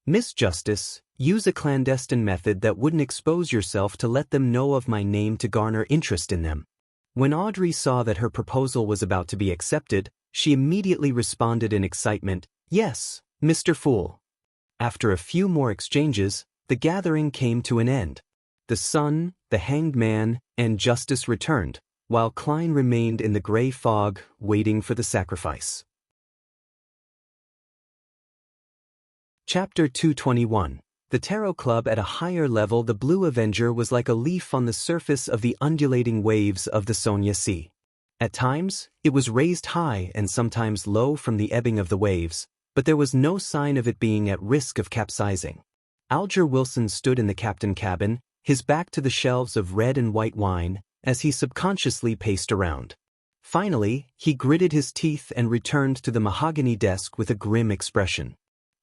Miss Justice, use a clandestine method that wouldn't expose yourself to let them know of my name to garner interest in them." When Audrey saw that her proposal was about to be accepted, she immediately responded in excitement, "Yes, Mr. Fool." After a few more exchanges, the gathering came to an end. The sun, the Hanged Man, and Justice returned, while Klein remained in the gray fog, waiting for the sacrifice. Chapter 221. The Tarot Club. At a higher level, the Blue Avenger was like a leaf on the surface of the undulating waves of the Sonia Sea. At times, it was raised high and sometimes low from the ebbing of the waves, but there was no sign of it being at risk of capsizing. Alger Wilson stood in the captain cabin, his back to the shelves of red and white wine, as he subconsciously paced around. Finally, he gritted his teeth and returned to the mahogany desk with a grim expression.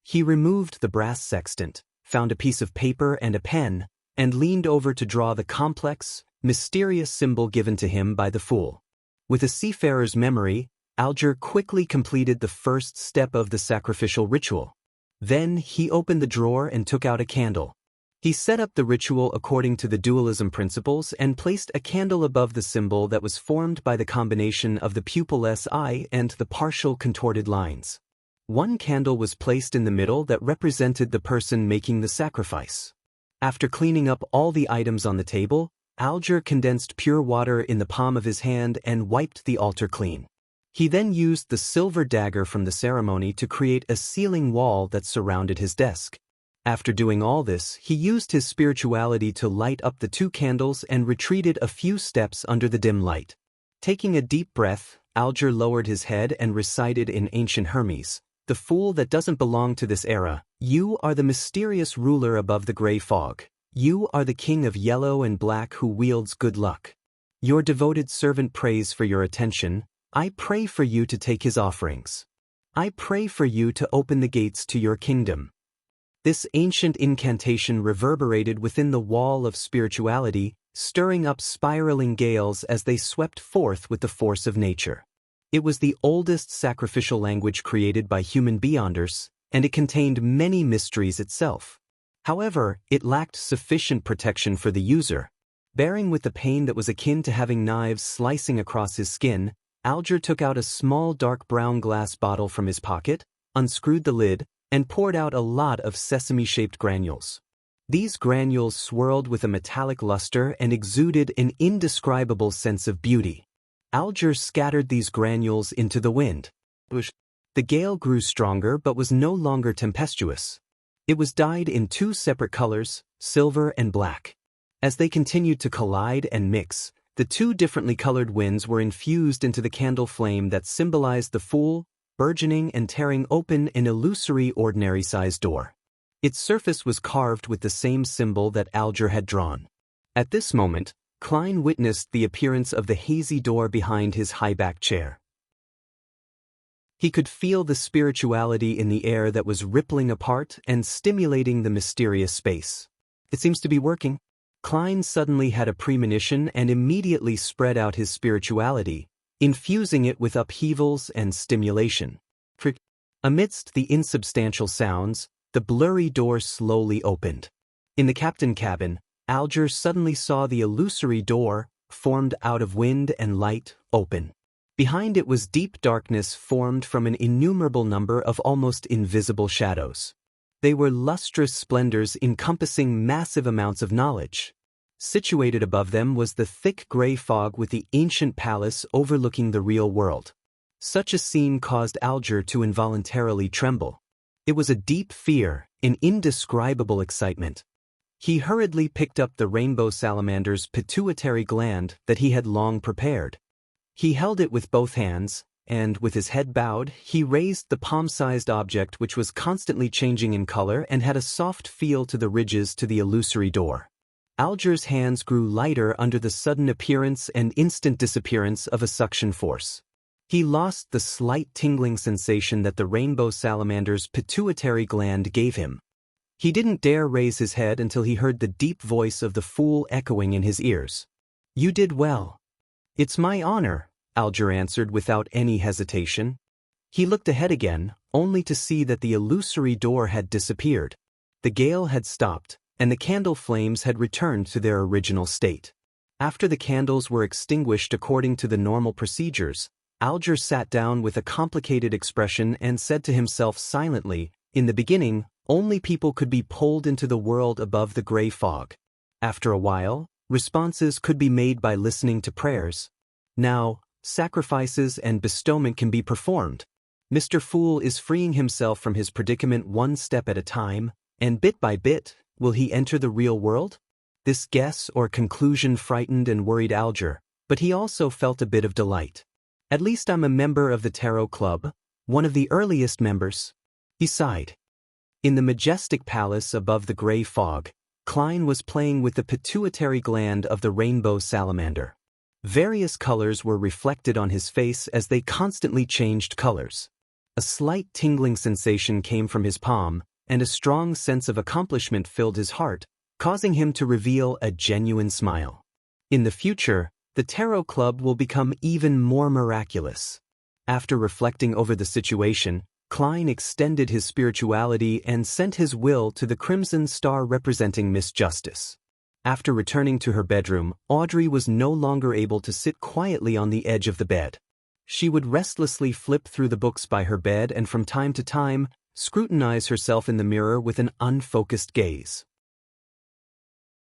He removed the brass sextant, found a piece of paper and a pen, and leaned over to draw the complex, mysterious symbol given to him by the fool. With a seafarer's memory, Alger quickly completed the first step of the sacrificial ritual. Then he opened the drawer and took out a candle. He set up the ritual according to the dualism principles and placed a candle above the symbol that was formed by the combination of the pupilless eye and the partial contorted lines. One candle was placed in the middle that represented the person making the sacrifice. After cleaning up all the items on the table, Alger condensed pure water in the palm of his hand and wiped the altar clean. He then used the silver dagger from the ceremony to create a ceiling wall that surrounded his desk. After doing all this, he used his spirituality to light up the 2 candles and retreated a few steps under the dim light. Taking a deep breath, Alger lowered his head and recited in ancient Hermes, "The fool that doesn't belong to this era, you are the mysterious ruler above the gray fog. You are the king of yellow and black who wields good luck. Your devoted servant prays for your attention. I pray for you to take his offerings. I pray for you to open the gates to your kingdom." This ancient incantation reverberated within the wall of spirituality, stirring up spiraling gales as they swept forth with the force of nature. It was the oldest sacrificial language created by human beyonders, and it contained many mysteries itself. However, it lacked sufficient protection for the user. Bearing with the pain that was akin to having knives slicing across his skin, Alger took out a small dark brown glass bottle from his pocket, unscrewed the lid, and poured out a lot of sesame-shaped granules. These granules swirled with a metallic luster and exuded an indescribable sense of beauty. Alger scattered these granules into the wind. The gale grew stronger but was no longer tempestuous. It was dyed in 2 separate colors, silver and black. As they continued to collide and mix, the 2 differently colored winds were infused into the candle flame that symbolized the fool, burgeoning and tearing open an illusory ordinary-sized door. Its surface was carved with the same symbol that Alger had drawn. At this moment, Klein witnessed the appearance of the hazy door behind his high-backed chair. He could feel the spirituality in the air that was rippling apart and stimulating the mysterious space. "It seems to be working." Klein suddenly had a premonition and immediately spread out his spirituality, infusing it with upheavals and stimulation. Amidst the insubstantial sounds, the blurry door slowly opened. In the captain cabin, Alger suddenly saw the illusory door, formed out of wind and light, open. Behind it was deep darkness formed from an innumerable number of almost invisible shadows. They were lustrous splendors encompassing massive amounts of knowledge. Situated above them was the thick gray fog with the ancient palace overlooking the real world. Such a scene caused Alger to involuntarily tremble. It was a deep fear, an indescribable excitement. He hurriedly picked up the rainbow salamander's pituitary gland that he had long prepared. He held it with both hands, and, with his head bowed, he raised the palm-sized object which was constantly changing in color and had a soft feel to the ridges to the illusory door. Alger's hands grew lighter under the sudden appearance and instant disappearance of a suction force. He lost the slight tingling sensation that the rainbow salamander's pituitary gland gave him. He didn't dare raise his head until he heard the deep voice of the fool echoing in his ears. "You did well." "It's my honor," Alger answered without any hesitation. He looked ahead again, only to see that the illusory door had disappeared. The gale had stopped, and the candle flames had returned to their original state. After the candles were extinguished according to the normal procedures, Alger sat down with a complicated expression and said to himself silently, "In the beginning, only people could be pulled into the world above the gray fog. After a while, responses could be made by listening to prayers. Now, sacrifices and bestowment can be performed. Mr. Fool is freeing himself from his predicament one step at a time, and bit by bit, will he enter the real world?" This guess or conclusion frightened and worried Alger, but he also felt a bit of delight. "At least I'm a member of the Tarot Club, one of the earliest members." He sighed. In the majestic palace above the gray fog, Klein was playing with the pituitary gland of the rainbow salamander. Various colors were reflected on his face as they constantly changed colors. A slight tingling sensation came from his palm, and a strong sense of accomplishment filled his heart, causing him to reveal a genuine smile. In the future, the Tarot Club will become even more miraculous. After reflecting over the situation, Klein extended his spirituality and sent his will to the crimson star representing Miss Justice. After returning to her bedroom, Audrey was no longer able to sit quietly on the edge of the bed. She would restlessly flip through the books by her bed and from time to time, scrutinize herself in the mirror with an unfocused gaze.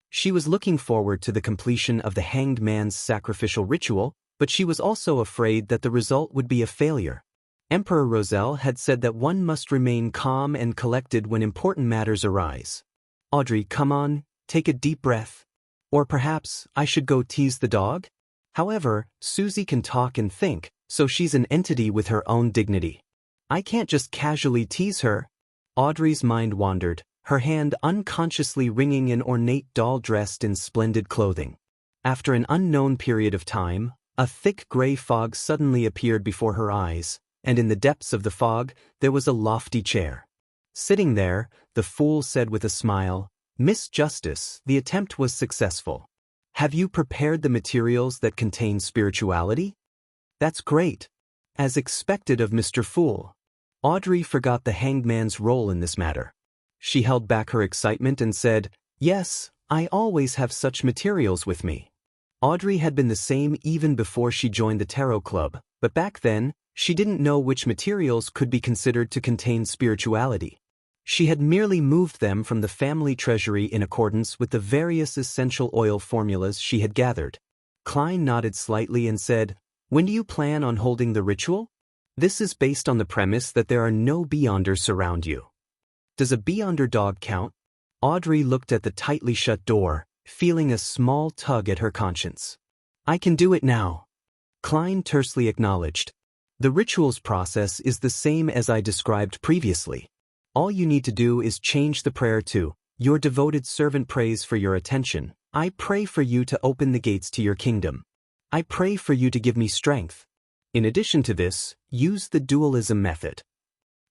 She was looking forward to the completion of the hanged man's sacrificial ritual, but she was also afraid that the result would be a failure. Emperor Roselle had said that one must remain calm and collected when important matters arise. Audrey, come on, take a deep breath. Or perhaps I should go tease the dog? However, Susie can talk and think, so she's an entity with her own dignity. I can't just casually tease her. Audrey's mind wandered, her hand unconsciously wringing an ornate doll dressed in splendid clothing. After an unknown period of time, a thick gray fog suddenly appeared before her eyes, and in the depths of the fog, there was a lofty chair. Sitting there, the fool said with a smile, "Miss Justice, the attempt was successful. Have you prepared the materials that contain spirituality?" "That's great." As expected of Mr. Fool. Audrey forgot the hanged man's role in this matter. She held back her excitement and said, "Yes, I always have such materials with me." Audrey had been the same even before she joined the Tarot Club, but back then, she didn't know which materials could be considered to contain spirituality. She had merely moved them from the family treasury in accordance with the various essential oil formulas she had gathered. Klein nodded slightly and said, "When do you plan on holding the ritual?" "This is based on the premise that there are no Beyonders around you." "Does a Beyonder dog count?" Audrey looked at the tightly shut door, feeling a small tug at her conscience. "I can do it now," Klein tersely acknowledged. "The ritual's process is the same as I described previously. All you need to do is change the prayer to, 'Your devoted servant prays for your attention. I pray for you to open the gates to your kingdom. I pray for you to give me strength.' In addition to this, use the dualism method."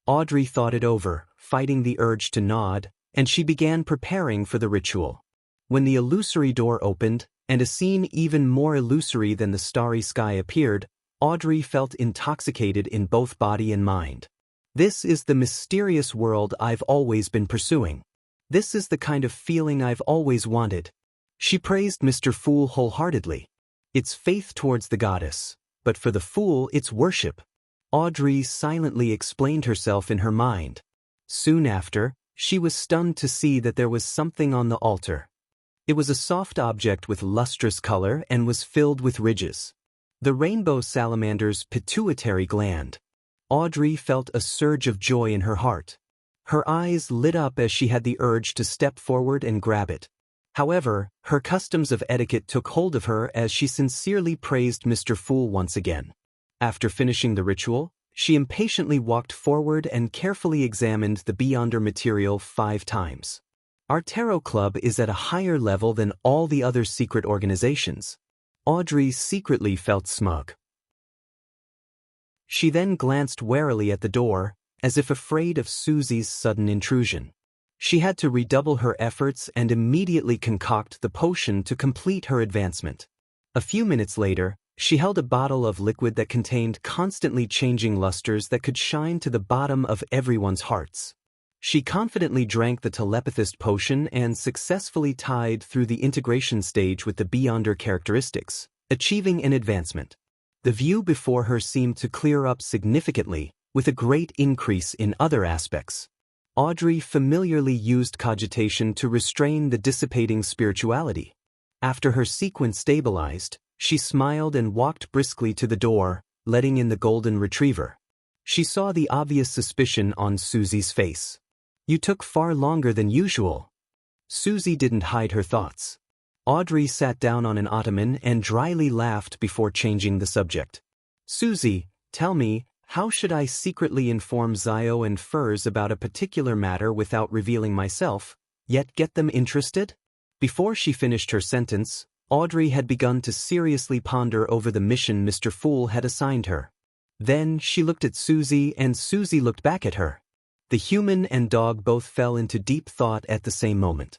Audrey thought it over, fighting the urge to nod, and she began preparing for the ritual. When the illusory door opened, and a scene even more illusory than the starry sky appeared, Audrey felt intoxicated in both body and mind. This is the mysterious world I've always been pursuing. This is the kind of feeling I've always wanted. She praised Mr. Fool wholeheartedly. It's faith towards the goddess, but for the fool it's worship. Audrey silently explained herself in her mind. Soon after, she was stunned to see that there was something on the altar. It was a soft object with lustrous color and was filled with ridges. The rainbow salamander's pituitary gland. Audrey felt a surge of joy in her heart. Her eyes lit up as she had the urge to step forward and grab it. However, her customs of etiquette took hold of her as she sincerely praised Mr. Fool once again. After finishing the ritual, she impatiently walked forward and carefully examined the Beyonder material 5 times. Our Tarot Club is at a higher level than all the other secret organizations. Audrey secretly felt smug. She then glanced warily at the door, as if afraid of Susie's sudden intrusion. She had to redouble her efforts and immediately concoct the potion to complete her advancement. A few minutes later, she held a bottle of liquid that contained constantly changing lusters that could shine to the bottom of everyone's hearts. She confidently drank the telepathist potion and successfully tied through the integration stage with the Beyonder characteristics, achieving an advancement. The view before her seemed to clear up significantly, with a great increase in other aspects. Audrey familiarly used cogitation to restrain the dissipating spirituality. After her sequence stabilized, she smiled and walked briskly to the door, letting in the golden retriever. She saw the obvious suspicion on Susie's face. "You took far longer than usual." Susie didn't hide her thoughts. Audrey sat down on an ottoman and dryly laughed before changing the subject. "Susie, tell me, how should I secretly inform Zio and Furs about a particular matter without revealing myself, yet get them interested?" Before she finished her sentence, Audrey had begun to seriously ponder over the mission Mr. Fool had assigned her. Then she looked at Susie and Susie looked back at her. The human and dog both fell into deep thought at the same moment.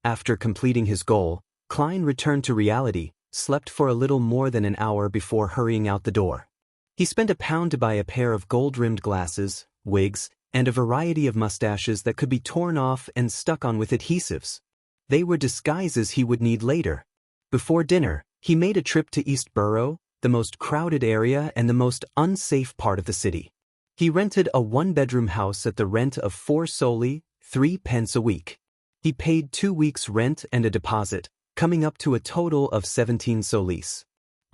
After completing his goal, Klein returned to reality, slept for a little more than an hour before hurrying out the door. He spent £1 to buy a pair of gold-rimmed glasses, wigs, and a variety of mustaches that could be torn off and stuck on with adhesives. They were disguises he would need later. Before dinner, he made a trip to East Borough, the most crowded area and the most unsafe part of the city. He rented a 1-bedroom house at the rent of 4 soldi, 3 pence a week. He paid 2 weeks' rent and a deposit, coming up to a total of 17 solis.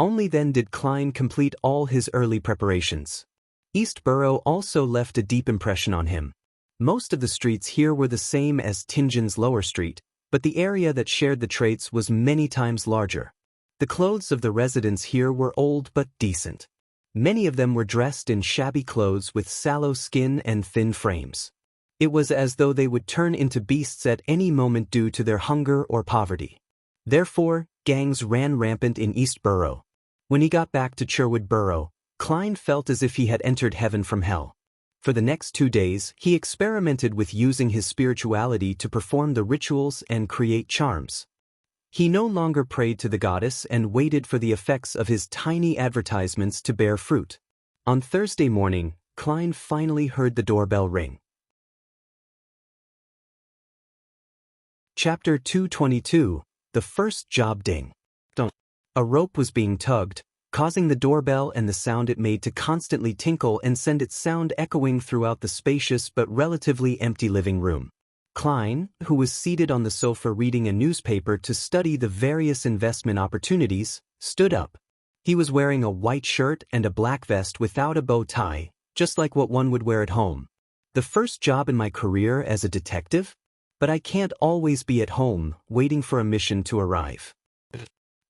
Only then did Klein complete all his early preparations. East Borough also left a deep impression on him. Most of the streets here were the same as Tingin's Lower Street, but the area that shared the traits was many times larger. The clothes of the residents here were old but decent. Many of them were dressed in shabby clothes with sallow skin and thin frames. It was as though they would turn into beasts at any moment due to their hunger or poverty. Therefore, gangs ran rampant in East Borough. When he got back to Sherwood Borough, Klein felt as if he had entered heaven from hell. For the next 2 days, he experimented with using his spirituality to perform the rituals and create charms. He no longer prayed to the goddess and waited for the effects of his tiny advertisements to bear fruit. On Thursday morning, Klein finally heard the doorbell ring. Chapter 222, The First Job Ding. A rope was being tugged, causing the doorbell and the sound it made to constantly tinkle and send its sound echoing throughout the spacious but relatively empty living room. Klein, who was seated on the sofa reading a newspaper to study the various investment opportunities, stood up. He was wearing a white shirt and a black vest without a bow tie, just like what one would wear at home. The first job in my career as a detective? But I can't always be at home, waiting for a mission to arrive.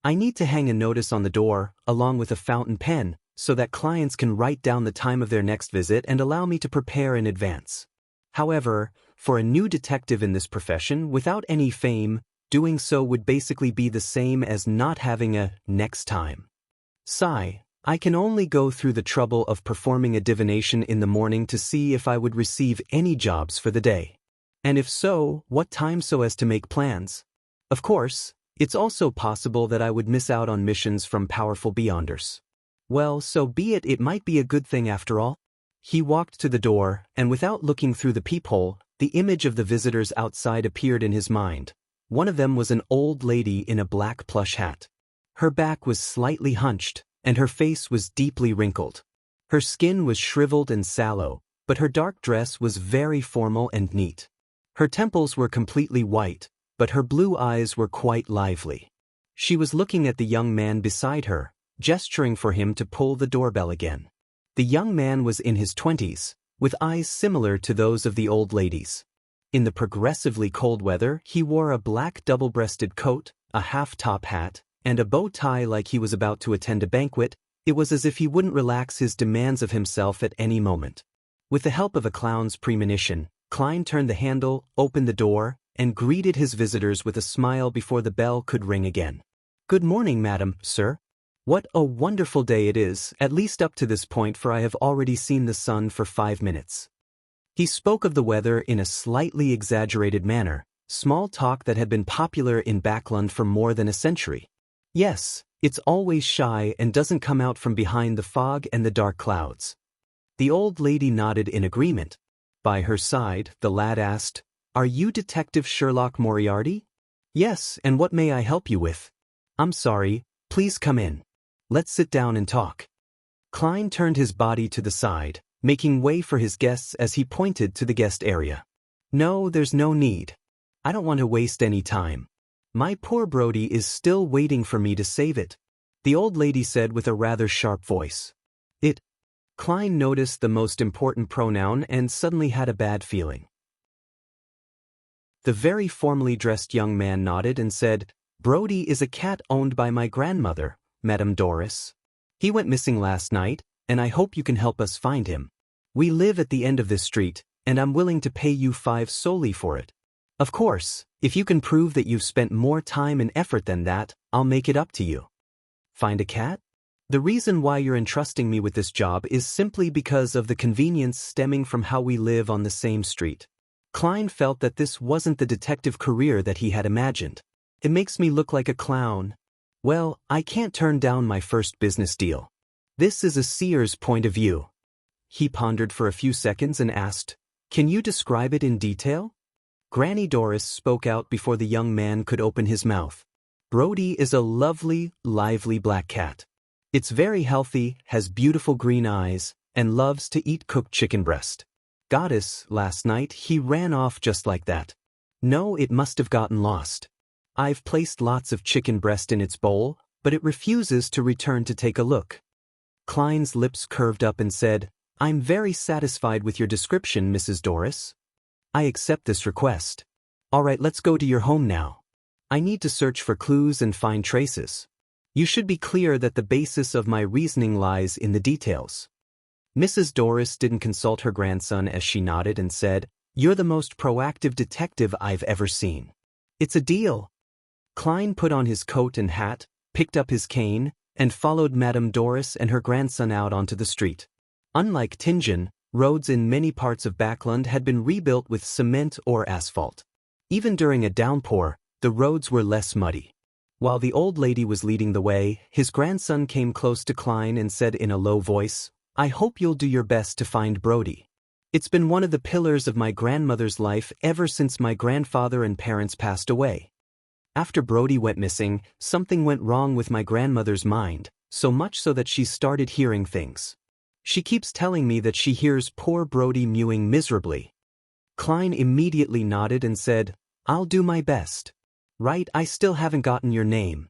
I need to hang a notice on the door, along with a fountain pen, so that clients can write down the time of their next visit and allow me to prepare in advance. However, for a new detective in this profession without any fame, doing so would basically be the same as not having a next time. Sigh, I can only go through the trouble of performing a divination in the morning to see if I would receive any jobs for the day. And if so, what time so as to make plans? Of course, it's also possible that I would miss out on missions from powerful beyonders. Well, so be it, it might be a good thing after all. He walked to the door, and without looking through the peephole, the image of the visitors outside appeared in his mind. One of them was an old lady in a black plush hat. Her back was slightly hunched, and her face was deeply wrinkled. Her skin was shriveled and sallow, but her dark dress was very formal and neat. Her temples were completely white, but her blue eyes were quite lively. She was looking at the young man beside her, gesturing for him to pull the doorbell again. The young man was in his 20s, with eyes similar to those of the old ladies. In the progressively cold weather, he wore a black double-breasted coat, a half-top hat, and a bow tie like he was about to attend a banquet. It was as if he wouldn't relax his demands of himself at any moment. With the help of a clown's premonition, Klein turned the handle, opened the door, and greeted his visitors with a smile before the bell could ring again. "Good morning, madam, sir. What a wonderful day it is, at least up to this point, for I have already seen the sun for 5 minutes." He spoke of the weather in a slightly exaggerated manner, small talk that had been popular in Backland for more than a century. Yes, it's always shy and doesn't come out from behind the fog and the dark clouds. The old lady nodded in agreement. By her side, the lad asked, "Are you Detective Sherlock Moriarty?" "Yes, and what may I help you with?" "I'm sorry, please come in. Let's sit down and talk." Klein turned his body to the side, making way for his guests as he pointed to the guest area. "No, there's no need. I don't want to waste any time. My poor Brody is still waiting for me to save it," the old lady said with a rather sharp voice. Klein noticed the most important pronoun and suddenly had a bad feeling. The very formally dressed young man nodded and said, "Brody is a cat owned by my grandmother, Madame Doris. He went missing last night, and I hope you can help us find him. We live at the end of this street, and I'm willing to pay you 5 solely for it. Of course, if you can prove that you've spent more time and effort than that, I'll make it up to you." "Find a cat? The reason why you're entrusting me with this job is simply because of the convenience stemming from how we live on the same street." Klein felt that this wasn't the detective career that he had imagined. "It makes me look like a clown. Well, I can't turn down my first business deal. This is a seer's point of view." He pondered for a few seconds and asked, "Can you describe it in detail?" Granny Doris spoke out before the young man could open his mouth. "Brody is a lovely, lively black cat. It's very healthy, has beautiful green eyes, and loves to eat cooked chicken breast. Goddess, last night he ran off just like that. No, it must have gotten lost. I've placed lots of chicken breast in its bowl, but it refuses to return to take a look. Klein's lips curved up and said, "I'm very satisfied with your description, Mrs. Doris. I accept this request. All right, let's go to your home now. I need to search for clues and find traces. You should be clear that the basis of my reasoning lies in the details." Mrs. Doris didn't consult her grandson as she nodded and said, "You're the most proactive detective I've ever seen. It's a deal." Klein put on his coat and hat, picked up his cane, and followed Madame Doris and her grandson out onto the street. Unlike Tingen, roads in many parts of Backland had been rebuilt with cement or asphalt. Even during a downpour, the roads were less muddy. While the old lady was leading the way, his grandson came close to Klein and said in a low voice, "I hope you'll do your best to find Brody. It's been one of the pillars of my grandmother's life ever since my grandfather and parents passed away. After Brody went missing, something went wrong with my grandmother's mind, so much so that she started hearing things. She keeps telling me that she hears poor Brody mewing miserably." Klein immediately nodded and said, "I'll do my best. Right, I still haven't gotten your name."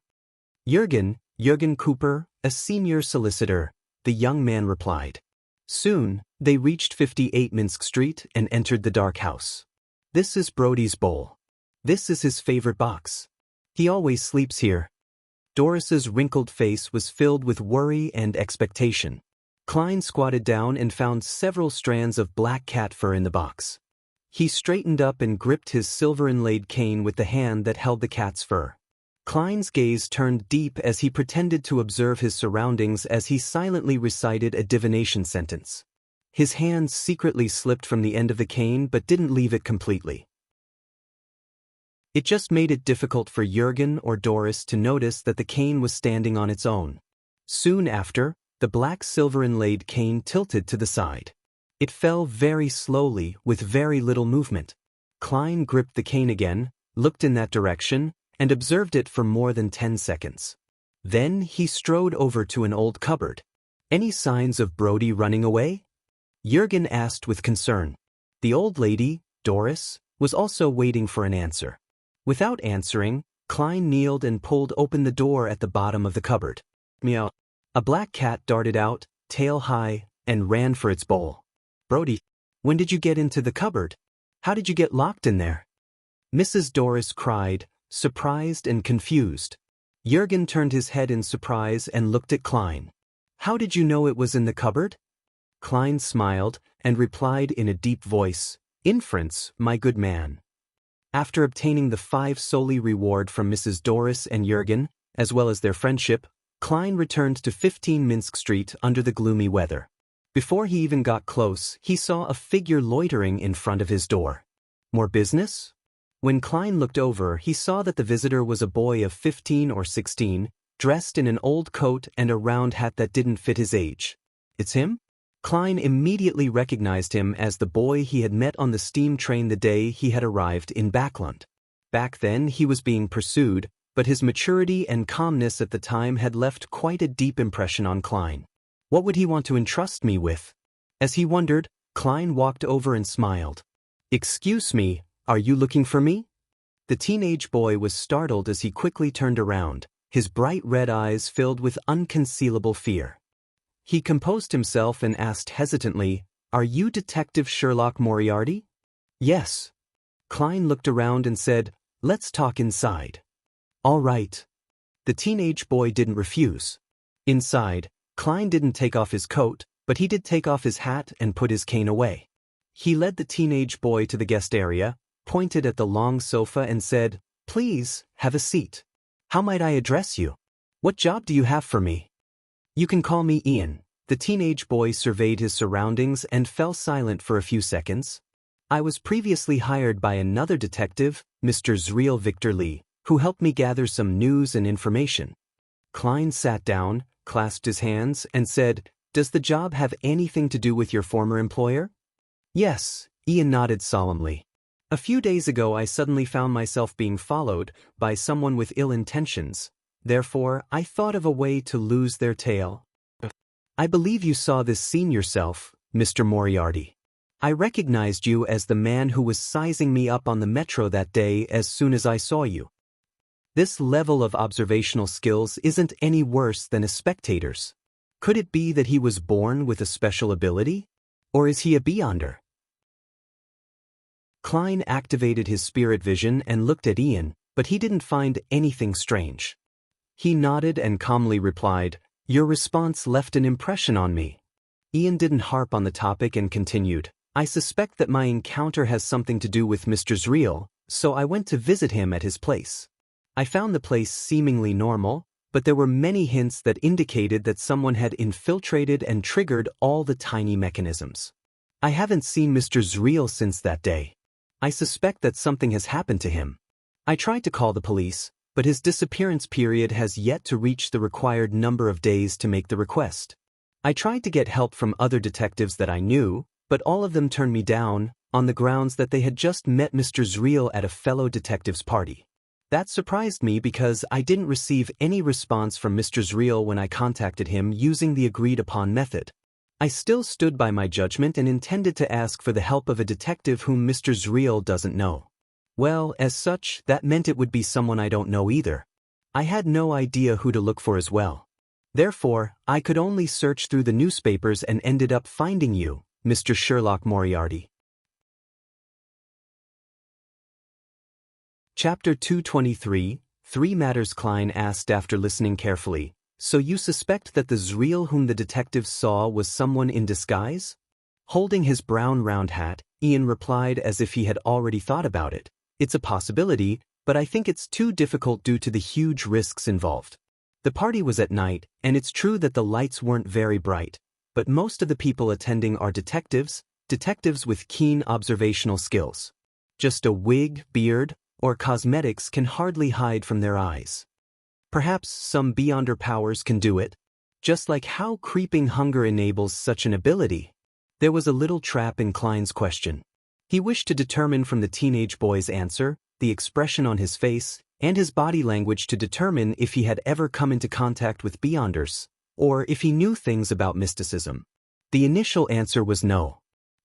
Jürgen Cooper, a senior solicitor," the young man replied. Soon, they reached 58 Minsk Street and entered the dark house. "This is Brody's bowl. This is his favorite box. He always sleeps here." Doris's wrinkled face was filled with worry and expectation. Klein squatted down and found several strands of black cat fur in the box. He straightened up and gripped his silver-inlaid cane with the hand that held the cat's fur. Klein's gaze turned deep as he pretended to observe his surroundings as he silently recited a divination sentence. His hand secretly slipped from the end of the cane but didn't leave it completely. It just made it difficult for Jürgen or Doris to notice that the cane was standing on its own. Soon after, the black silver-inlaid cane tilted to the side. It fell very slowly, with very little movement. Klein gripped the cane again, looked in that direction, and observed it for more than 10 seconds. Then he strode over to an old cupboard. "Any signs of Brody running away?" Jürgen asked with concern. The old lady, Doris, was also waiting for an answer. Without answering, Klein kneeled and pulled open the door at the bottom of the cupboard. Meow. A black cat darted out, tail high, and ran for its bowl. "Brody, when did you get into the cupboard? How did you get locked in there?" Mrs. Doris cried, surprised and confused. Jürgen turned his head in surprise and looked at Klein. "How did you know it was in the cupboard?" Klein smiled and replied in a deep voice, "Inference, my good man." After obtaining the 5 soldi reward from Mrs. Doris and Jürgen, as well as their friendship, Klein returned to 15 Minsk Street under the gloomy weather. Before he even got close, he saw a figure loitering in front of his door. More business? When Klein looked over, he saw that the visitor was a boy of 15 or 16, dressed in an old coat and a round hat that didn't fit his age. "It's him?" Klein immediately recognized him as the boy he had met on the steam train the day he had arrived in Backland. Back then he was being pursued, but his maturity and calmness at the time had left quite a deep impression on Klein. What would he want to entrust me with? As he wondered, Klein walked over and smiled. "Excuse me, are you looking for me?" The teenage boy was startled as he quickly turned around, his bright red eyes filled with unconcealable fear. He composed himself and asked hesitantly, "Are you Detective Sherlock Moriarty?" "Yes." Klein looked around and said, "Let's talk inside." "All right." The teenage boy didn't refuse. Inside, Klein didn't take off his coat, but he did take off his hat and put his cane away. He led the teenage boy to the guest area, pointed at the long sofa and said, "Please, have a seat. How might I address you? What job do you have for me?" "You can call me Ian." The teenage boy surveyed his surroundings and fell silent for a few seconds. "I was previously hired by another detective, Mr. Zriel Victor Lee, who helped me gather some news and information." Klein sat down, clasped his hands, and said, "Does the job have anything to do with your former employer?" "Yes," Ian nodded solemnly. "A few days ago I suddenly found myself being followed by someone with ill intentions. Therefore, I thought of a way to lose their tail." "I believe you saw this scene yourself, Mr. Moriarty. I recognized you as the man who was sizing me up on the metro that day as soon as I saw you." This level of observational skills isn't any worse than a spectator's. Could it be that he was born with a special ability? Or is he a beyonder? Klein activated his spirit vision and looked at Ian, but he didn't find anything strange. He nodded and calmly replied, "Your response left an impression on me." Ian didn't harp on the topic and continued, "I suspect that my encounter has something to do with Mr. Zriel, so I went to visit him at his place. I found the place seemingly normal, but there were many hints that indicated that someone had infiltrated and triggered all the tiny mechanisms. I haven't seen Mr. Zriel since that day. I suspect that something has happened to him. I tried to call the police, but his disappearance period has yet to reach the required number of days to make the request. I tried to get help from other detectives that I knew, but all of them turned me down, on the grounds that they had just met Mr. Zriel at a fellow detective's party. That surprised me because I didn't receive any response from Mr. Zriel when I contacted him using the agreed-upon method. I still stood by my judgment and intended to ask for the help of a detective whom Mr. Zriel doesn't know. Well, as such, that meant it would be someone I don't know either. I had no idea who to look for as well. Therefore, I could only search through the newspapers and ended up finding you, Mr. Sherlock Moriarty." Chapter 223, Three Matters. Klein asked after listening carefully, "So you suspect that the Zriel whom the detectives saw was someone in disguise?" Holding his brown round hat, Ian replied as if he had already thought about it, "It's a possibility, but I think it's too difficult due to the huge risks involved. The party was at night, and it's true that the lights weren't very bright, but most of the people attending are detectives with keen observational skills. Just a wig, beard, or cosmetics can hardly hide from their eyes. Perhaps some beyonder powers can do it, just like how creeping hunger enables such an ability." There was a little trap in Klein's question. He wished to determine from the teenage boy's answer, the expression on his face, and his body language to determine if he had ever come into contact with beyonders, or if he knew things about mysticism. The initial answer was no.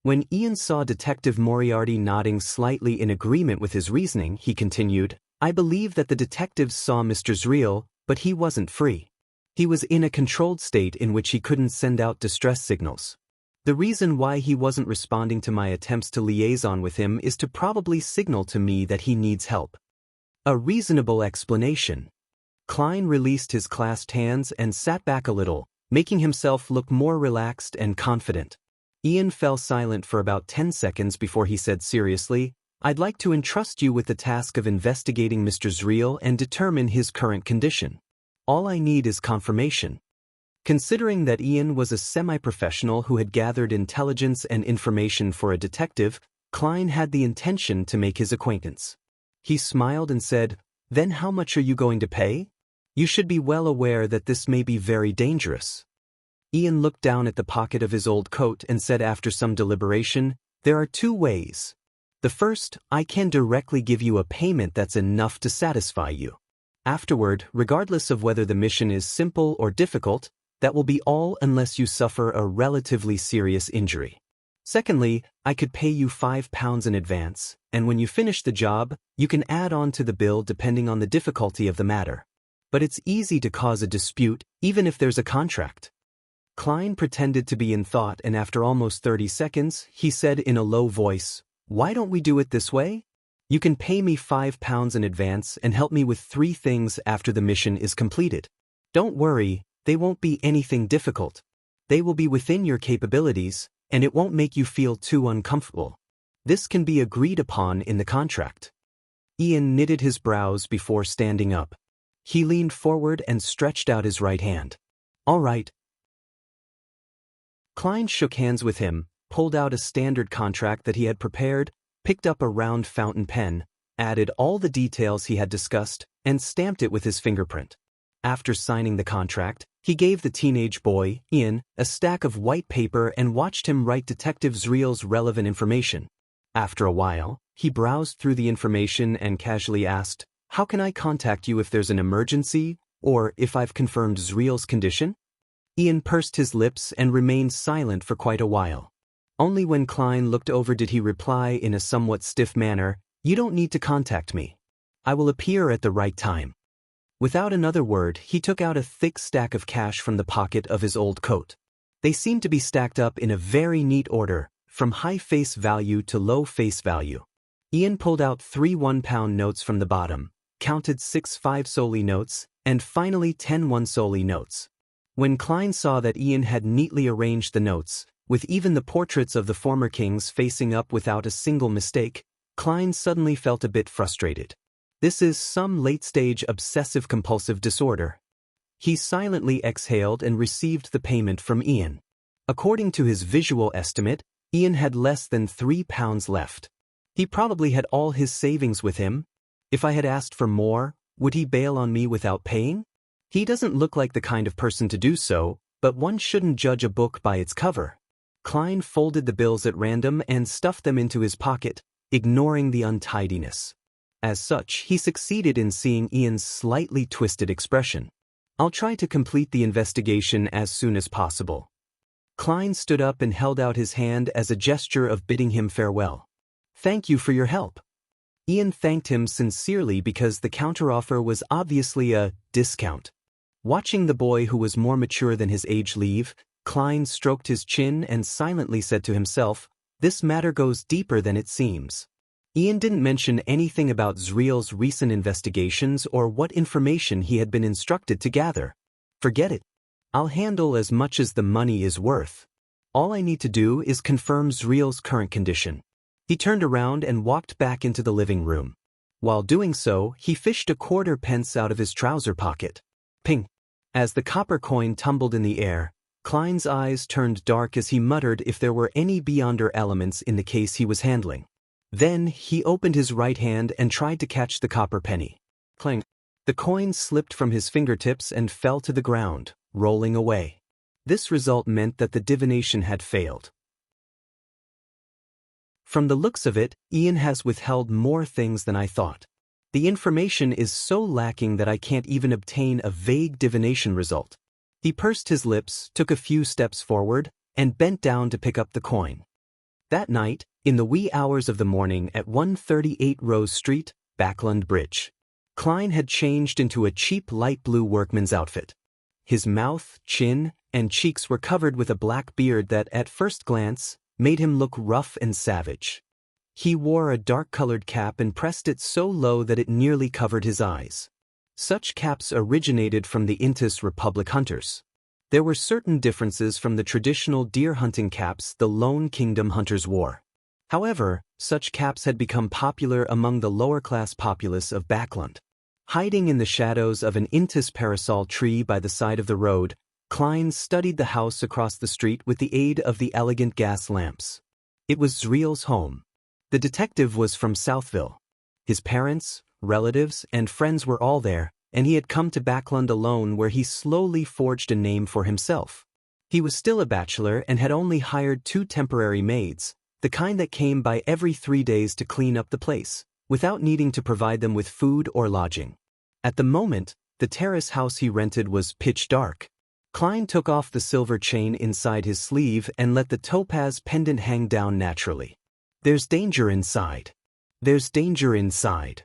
When Ian saw Detective Moriarty nodding slightly in agreement with his reasoning, he continued, "I believe that the detectives saw Mr. Zriel, but he wasn't free. He was in a controlled state in which he couldn't send out distress signals. The reason why he wasn't responding to my attempts to liaison with him is to probably signal to me that he needs help." A reasonable explanation. Klein released his clasped hands and sat back a little, making himself look more relaxed and confident. Ian fell silent for about 10 seconds before he said seriously, "I'd like to entrust you with the task of investigating Mr. Zriel and determine his current condition. All I need is confirmation." Considering that Ian was a semi-professional who had gathered intelligence and information for a detective, Klein had the intention to make his acquaintance. He smiled and said, "Then how much are you going to pay? You should be well aware that this may be very dangerous." Ian looked down at the pocket of his old coat and said after some deliberation, "There are two ways. The first, I can directly give you a payment that's enough to satisfy you. Afterward, regardless of whether the mission is simple or difficult, that will be all unless you suffer a relatively serious injury. Secondly, I could pay you £5 in advance, and when you finish the job, you can add on to the bill depending on the difficulty of the matter. But it's easy to cause a dispute, even if there's a contract." Klein pretended to be in thought and after almost 30 seconds, he said in a low voice, "Why don't we do it this way? You can pay me £5 in advance and help me with 3 things after the mission is completed. Don't worry, they won't be anything difficult. They will be within your capabilities, and it won't make you feel too uncomfortable. This can be agreed upon in the contract." Ian knitted his brows before standing up. He leaned forward and stretched out his right hand. "All right." Klein shook hands with him, pulled out a standard contract that he had prepared, picked up a round fountain pen, added all the details he had discussed, and stamped it with his fingerprint. After signing the contract, he gave the teenage boy, Ian, a stack of white paper and watched him write Detective Zriel's relevant information. After a while, he browsed through the information and casually asked, "How can I contact you if there's an emergency, or if I've confirmed Zriel's condition?" Ian pursed his lips and remained silent for quite a while. Only when Klein looked over did he reply in a somewhat stiff manner, "You don't need to contact me. I will appear at the right time." Without another word, he took out a thick stack of cash from the pocket of his old coat. They seemed to be stacked up in a very neat order, from high face value to low face value. Ian pulled out 3 £1 notes from the bottom, counted 6 5-soldi notes, and finally 10 1-soldi notes. When Klein saw that Ian had neatly arranged the notes, with even the portraits of the former kings facing up without a single mistake, Klein suddenly felt a bit frustrated. This is some late-stage obsessive-compulsive disorder. He silently exhaled and received the payment from Ian. According to his visual estimate, Ian had less than £3 left. He probably had all his savings with him. If I had asked for more, would he bail on me without paying? He doesn't look like the kind of person to do so, but one shouldn't judge a book by its cover. Klein folded the bills at random and stuffed them into his pocket, ignoring the untidiness. As such, he succeeded in seeing Ian's slightly twisted expression. I'll try to complete the investigation as soon as possible. Klein stood up and held out his hand as a gesture of bidding him farewell. Thank you for your help. Ian thanked him sincerely because the counteroffer was obviously a discount. Watching the boy who was more mature than his age leave, Klein stroked his chin and silently said to himself, "This matter goes deeper than it seems." Ian didn't mention anything about Zriel's recent investigations or what information he had been instructed to gather. Forget it. I'll handle as much as the money is worth. All I need to do is confirm Zriel's current condition. He turned around and walked back into the living room. While doing so, he fished a quarter-pence out of his trouser pocket. Ping! As the copper coin tumbled in the air, Klein's eyes turned dark as he muttered if there were any beyonder elements in the case he was handling. Then he opened his right hand and tried to catch the copper penny. Clang! The coin slipped from his fingertips and fell to the ground, rolling away. This result meant that the divination had failed. From the looks of it, Ian has withheld more things than I thought. The information is so lacking that I can't even obtain a vague divination result. He pursed his lips, took a few steps forward, and bent down to pick up the coin. That night, in the wee hours of the morning at 138 Rose Street, Backland Bridge, Klein had changed into a cheap light blue workman's outfit. His mouth, chin, and cheeks were covered with a black beard that, at first glance, made him look rough and savage. He wore a dark-colored cap and pressed it so low that it nearly covered his eyes. Such caps originated from the Intis Republic hunters. There were certain differences from the traditional deer-hunting caps the Lone Kingdom hunters wore. However, such caps had become popular among the lower-class populace of Backland. Hiding in the shadows of an Intis parasol tree by the side of the road, Klein studied the house across the street with the aid of the elegant gas lamps. It was Zriel's home. The detective was from Southville. His parents, relatives, and friends were all there, and he had come to Backland alone where he slowly forged a name for himself. He was still a bachelor and had only hired 2 temporary maids, the kind that came by every 3 days to clean up the place, without needing to provide them with food or lodging. At the moment, the terrace house he rented was pitch dark. Klein took off the silver chain inside his sleeve and let the topaz pendant hang down naturally. There's danger inside. There's danger inside.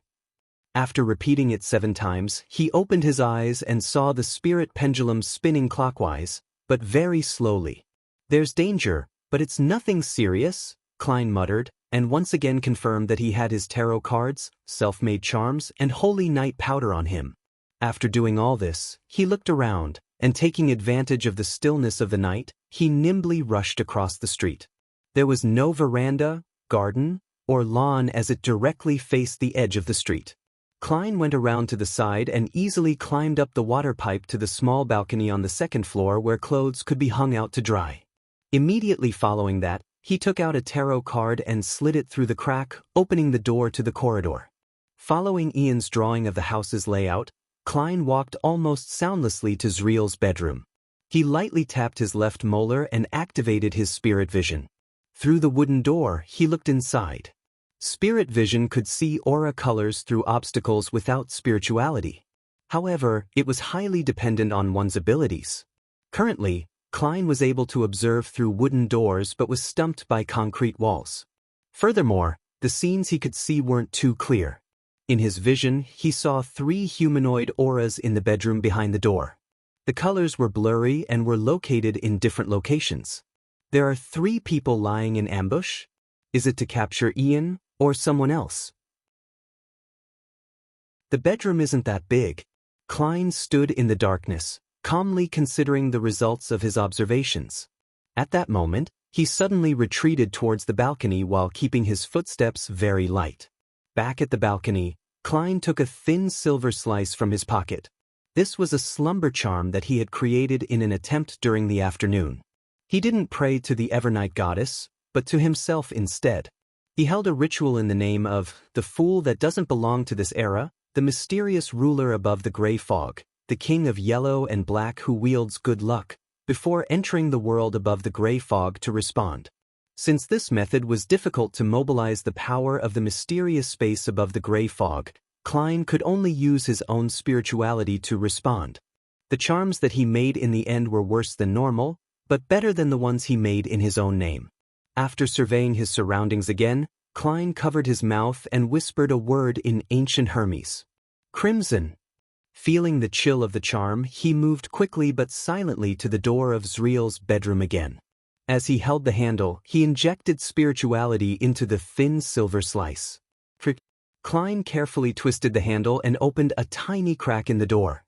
After repeating it 7 times, he opened his eyes and saw the spirit pendulum spinning clockwise, but very slowly. There's danger, but it's nothing serious, Klein muttered, and once again confirmed that he had his tarot cards, self-made charms, and holy night powder on him. After doing all this, he looked around, and taking advantage of the stillness of the night, he nimbly rushed across the street. There was no veranda, garden, or lawn as it directly faced the edge of the street. Klein went around to the side and easily climbed up the water pipe to the small balcony on the 2nd floor where clothes could be hung out to dry. Immediately following that, he took out a tarot card and slid it through the crack, opening the door to the corridor. Following Ian's drawing of the house's layout, Klein walked almost soundlessly to Zriel's bedroom. He lightly tapped his left molar and activated his spirit vision. Through the wooden door, he looked inside. Spirit vision could see aura colors through obstacles without spirituality. However, it was highly dependent on one's abilities. Currently, Klein was able to observe through wooden doors but was stumped by concrete walls. Furthermore, the scenes he could see weren't too clear. In his vision, he saw 3 humanoid auras in the bedroom behind the door. The colors were blurry and were located in different locations. There are 3 people lying in ambush? Is it to capture Ian, or someone else? The bedroom isn't that big. Klein stood in the darkness, calmly considering the results of his observations. At that moment, he suddenly retreated towards the balcony while keeping his footsteps very light. Back at the balcony, Klein took a thin silver slice from his pocket. This was a slumber charm that he had created in an attempt during the afternoon. He didn't pray to the Evernight goddess, but to himself instead. He held a ritual in the name of the fool that doesn't belong to this era, the mysterious ruler above the gray fog, the king of yellow and black who wields good luck, before entering the world above the gray fog to respond. Since this method was difficult to mobilize the power of the mysterious space above the gray fog, Klein could only use his own spirituality to respond. The charms that he made in the end were worse than normal, but better than the ones he made in his own name. After surveying his surroundings again, Klein covered his mouth and whispered a word in ancient Hermes. Crimson. Feeling the chill of the charm, he moved quickly but silently to the door of Zriel's bedroom again. As he held the handle, he injected spirituality into the thin silver slice. Klein carefully twisted the handle and opened a tiny crack in the door.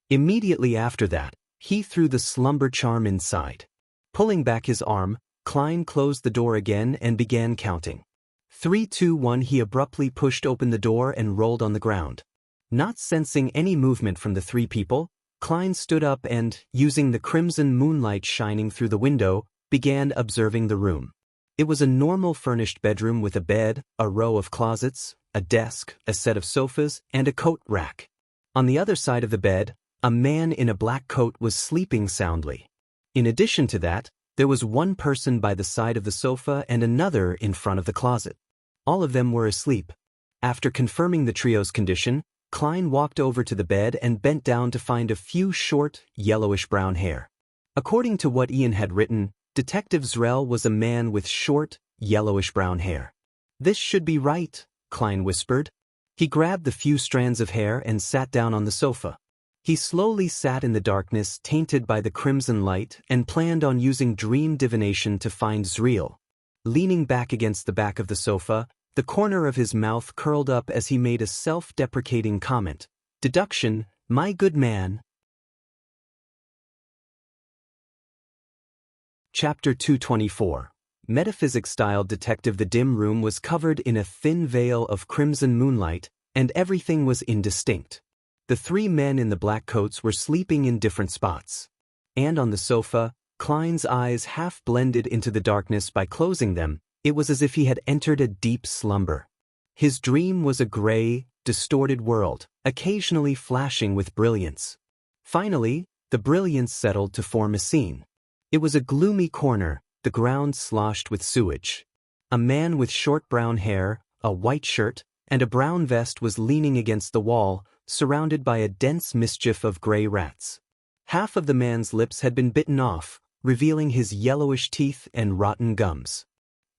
Immediately after that, he threw the slumber charm inside. Pulling back his arm, Klein closed the door again and began counting. 3, 2, 1. He abruptly pushed open the door and rolled on the ground. Not sensing any movement from the 3 people, Klein stood up and, using the crimson moonlight shining through the window, began observing the room. It was a normal furnished bedroom with a bed, a row of closets, a desk, a set of sofas, and a coat rack. On the other side of the bed, a man in a black coat was sleeping soundly. In addition to that, there was one person by the side of the sofa and another in front of the closet. All of them were asleep. After confirming the trio's condition, Klein walked over to the bed and bent down to find a few short, yellowish-brown hair. According to what Ian had written, Detective Zriel was a man with short, yellowish-brown hair. This should be right, Klein whispered. He grabbed the few strands of hair and sat down on the sofa. He slowly sat in the darkness tainted by the crimson light and planned on using dream divination to find Zriel. Leaning back against the back of the sofa, the corner of his mouth curled up as he made a self-deprecating comment. Deduction, my good man. Chapter 224. Metaphysics-style detective. The dim room was covered in a thin veil of crimson moonlight, and everything was indistinct. The 3 men in the black coats were sleeping in different spots. And on the sofa, Klein's eyes half blended into the darkness by closing them. It was as if he had entered a deep slumber. His dream was a gray, distorted world, occasionally flashing with brilliance. Finally, the brilliance settled to form a scene. It was a gloomy corner, the ground sloshed with sewage. A man with short brown hair, a white shirt, and a brown vest was leaning against the wall, surrounded by a dense mischief of gray rats. Half of the man's lips had been bitten off, revealing his yellowish teeth and rotten gums.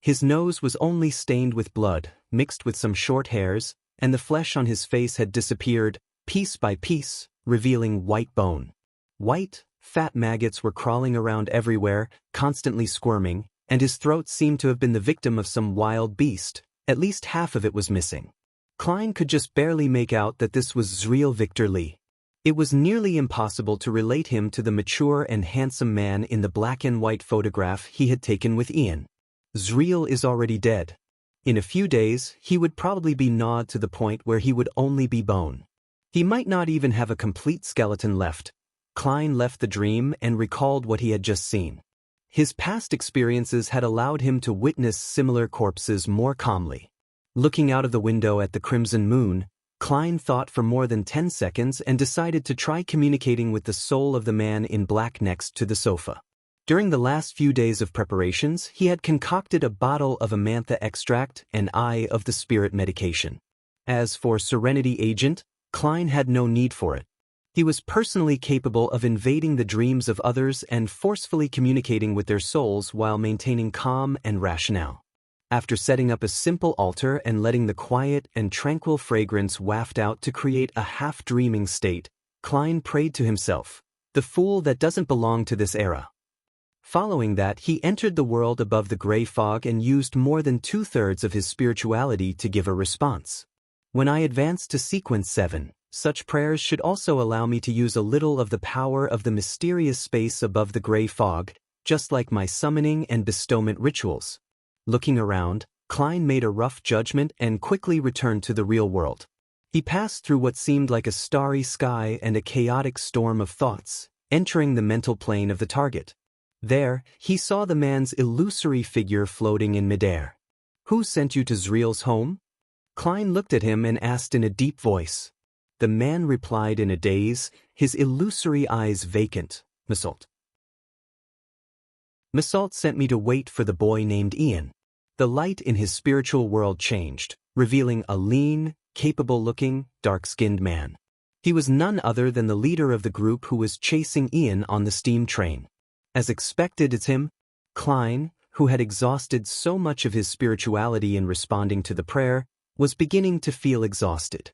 His nose was only stained with blood, mixed with some short hairs, and the flesh on his face had disappeared, piece by piece, revealing white bone. White, fat maggots were crawling around everywhere, constantly squirming, and his throat seemed to have been the victim of some wild beast. At least half of it was missing. Klein could just barely make out that this was Zriel Victor Lee. It was nearly impossible to relate him to the mature and handsome man in the black and white photograph he had taken with Ian. Zriel is already dead. In a few days, he would probably be gnawed to the point where he would only be bone. He might not even have a complete skeleton left. Klein left the dream and recalled what he had just seen. His past experiences had allowed him to witness similar corpses more calmly. Looking out of the window at the crimson moon, Klein thought for more than 10 seconds and decided to try communicating with the soul of the man in black next to the sofa. During the last few days of preparations, he had concocted a bottle of Amantha extract and Eye of the Spirit medication. As for Serenity Agent, Klein had no need for it. He was personally capable of invading the dreams of others and forcefully communicating with their souls while maintaining calm and rationale. After setting up a simple altar and letting the quiet and tranquil fragrance waft out to create a half-dreaming state, Klein prayed to himself, "The fool that doesn't belong to this era." Following that, he entered the world above the gray fog and used more than 2/3 of his spirituality to give a response. When I advance to sequence 7, such prayers should also allow me to use a little of the power of the mysterious space above the gray fog, just like my summoning and bestowment rituals. Looking around, Klein made a rough judgment and quickly returned to the real world. He passed through what seemed like a starry sky and a chaotic storm of thoughts, entering the mental plane of the target. There, he saw the man's illusory figure floating in midair. "Who sent you to Zriel's home?" Klein looked at him and asked in a deep voice. The man replied in a daze, his illusory eyes vacant, "Masalt. Masalt sent me to wait for the boy named Ian." The light in his spiritual world changed, revealing a lean, capable-looking, dark-skinned man. He was none other than the leader of the group who was chasing Ian on the steam train. As expected, it's him. Klein, who had exhausted so much of his spirituality in responding to the prayer, was beginning to feel exhausted.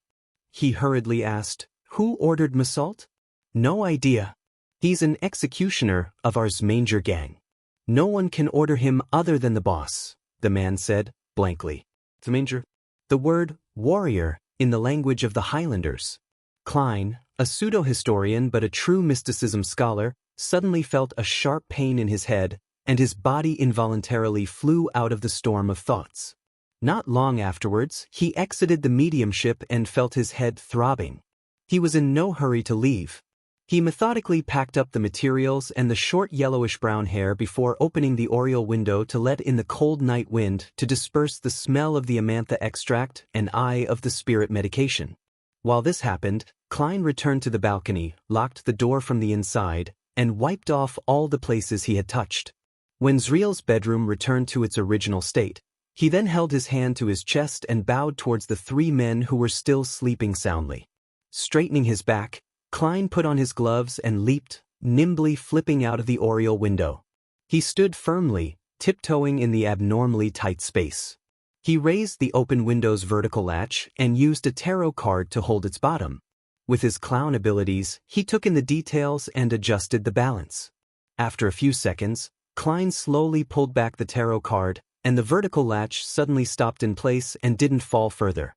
He hurriedly asked, "Who ordered Masalt?" "No idea. He's an executioner of our Zmanger gang. No one can order him other than the boss," the man said, blankly. Zmanger? The word warrior in the language of the Highlanders. Klein, a pseudo-historian but a true mysticism scholar, suddenly felt a sharp pain in his head, and his body involuntarily flew out of the storm of thoughts. Not long afterwards, he exited the mediumship and felt his head throbbing. He was in no hurry to leave. He methodically packed up the materials and the short yellowish-brown hair before opening the oriel window to let in the cold night wind to disperse the smell of the amantha extract and eye of the spirit medication. While this happened, Klein returned to the balcony, locked the door from the inside, and wiped off all the places he had touched. When Zriel's bedroom returned to its original state, he then held his hand to his chest and bowed towards the 3 men who were still sleeping soundly. Straightening his back, Klein put on his gloves and leaped, nimbly flipping out of the oriel window. He stood firmly, tiptoeing in the abnormally tight space. He raised the open window's vertical latch and used a tarot card to hold its bottom. With his clown abilities, he took in the details and adjusted the balance. After a few seconds, Klein slowly pulled back the tarot card, and the vertical latch suddenly stopped in place and didn't fall further.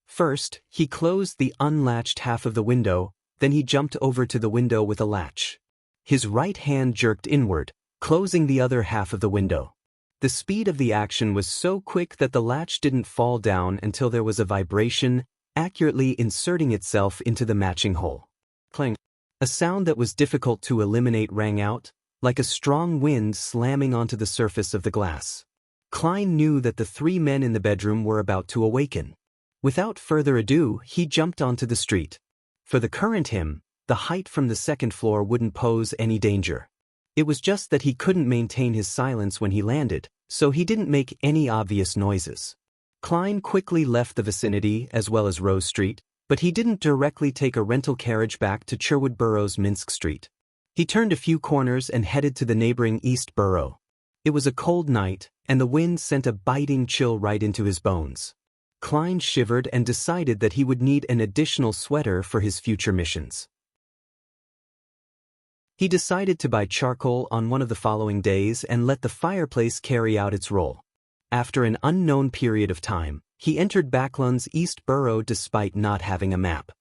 First, he closed the unlatched half of the window, then he jumped over to the window with a latch. His right hand jerked inward, closing the other half of the window. The speed of the action was so quick that the latch didn't fall down until there was a vibration, accurately inserting itself into the matching hole. Clang. A sound that was difficult to eliminate rang out, like a strong wind slamming onto the surface of the glass. Klein knew that the 3 men in the bedroom were about to awaken. Without further ado, he jumped onto the street. For the current him, the height from the 2nd floor wouldn't pose any danger. It was just that he couldn't maintain his silence when he landed, so he didn't make any obvious noises. Klein quickly left the vicinity as well as Rose Street, but he didn't directly take a rental carriage back to Cherwood Borough's Minsk Street. He turned a few corners and headed to the neighboring East Borough. It was a cold night, and the wind sent a biting chill right into his bones. Klein shivered and decided that he would need an additional sweater for his future missions. He decided to buy charcoal on one of the following days and let the fireplace carry out its role. After an unknown period of time, he entered Backlund's East Borough despite not having a map.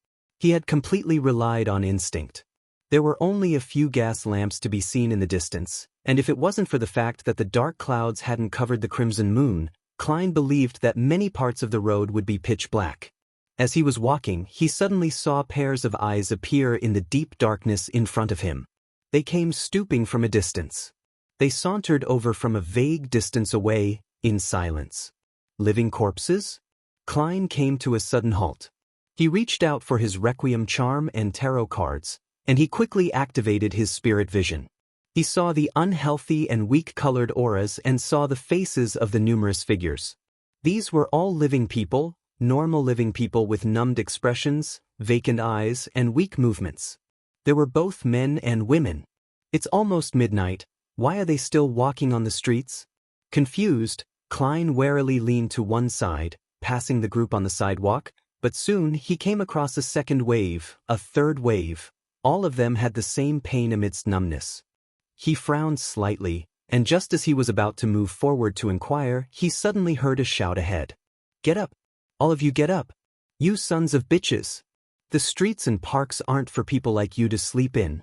He had completely relied on instinct. There were only a few gas lamps to be seen in the distance, and if it wasn't for the fact that the dark clouds hadn't covered the crimson moon, Klein believed that many parts of the road would be pitch black. As he was walking, he suddenly saw pairs of eyes appear in the deep darkness in front of him. They came stooping from a distance. They sauntered over from a vague distance away, in silence. Living corpses? Klein came to a sudden halt. He reached out for his Requiem charm and tarot cards, and he quickly activated his spirit vision. He saw the unhealthy and weak-colored auras and saw the faces of the numerous figures. These were all living people, normal living people with numbed expressions, vacant eyes, and weak movements. There were both men and women. It's almost midnight. Why are they still walking on the streets? Confused, Klein warily leaned to one side, passing the group on the sidewalk, but soon he came across a second wave, a third wave. All of them had the same pain amidst numbness. He frowned slightly, and just as he was about to move forward to inquire, he suddenly heard a shout ahead. "Get up! All of you get up! You sons of bitches! The streets and parks aren't for people like you to sleep in."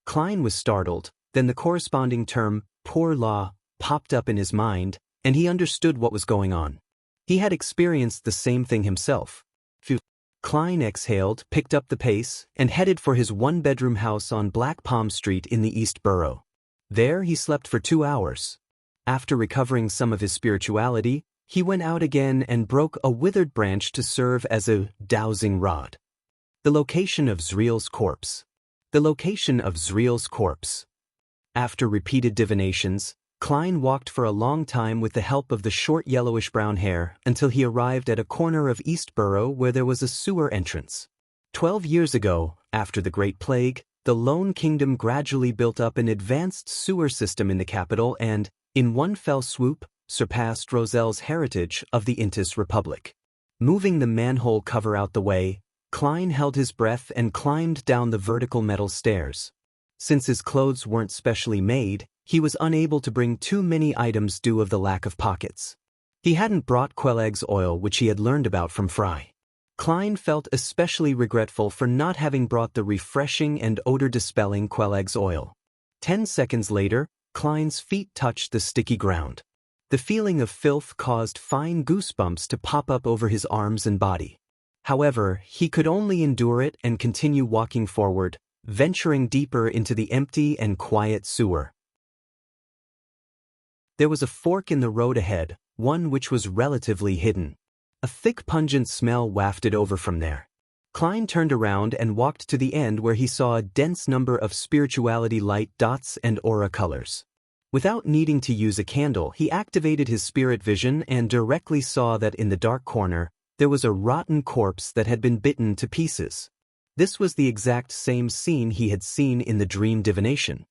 Klein was startled, then the corresponding term, poor law, popped up in his mind, and he understood what was going on. He had experienced the same thing himself. Phew. Klein exhaled, picked up the pace, and headed for his one-bedroom house on Black Palm Street in the East Borough. There he slept for 2 hours. After recovering some of his spirituality, he went out again and broke a withered branch to serve as a dowsing rod. The location of Zriel's corpse. The location of Zriel's corpse. After repeated divinations, Klein walked for a long time with the help of the short yellowish-brown hair until he arrived at a corner of East Borough where there was a sewer entrance. 12 years ago, after the Great Plague, the Lone Kingdom gradually built up an advanced sewer system in the capital and, in one fell swoop, surpassed Roselle's heritage of the Intis Republic. Moving the manhole cover out the way, Klein held his breath and climbed down the vertical metal stairs. Since his clothes weren't specially made, he was unable to bring too many items due of the lack of pockets. He hadn't brought Quelleg's oil, which he had learned about from Fry. Klein felt especially regretful for not having brought the refreshing and odor-dispelling Quelleg's oil. 10 seconds later, Klein's feet touched the sticky ground. The feeling of filth caused fine goosebumps to pop up over his arms and body. However, he could only endure it and continue walking forward, venturing deeper into the empty and quiet sewer. There was a fork in the road ahead, one which was relatively hidden. A thick pungent smell wafted over from there. Klein turned around and walked to the end where he saw a dense number of spirituality light dots and aura colors. Without needing to use a candle, he activated his spirit vision and directly saw that in the dark corner, there was a rotten corpse that had been bitten to pieces. This was the exact same scene he had seen in the dream divination.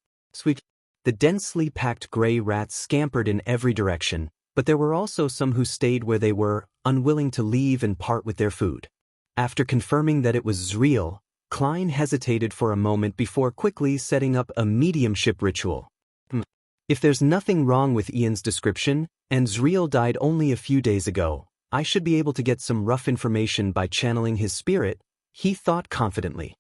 The densely packed gray rats scampered in every direction, but there were also some who stayed where they were, unwilling to leave and part with their food. After confirming that it was Zriel, Klein hesitated for a moment before quickly setting up a mediumship ritual. If there's nothing wrong with Ian's description, and Zriel died only a few days ago, I should be able to get some rough information by channeling his spirit, he thought confidently.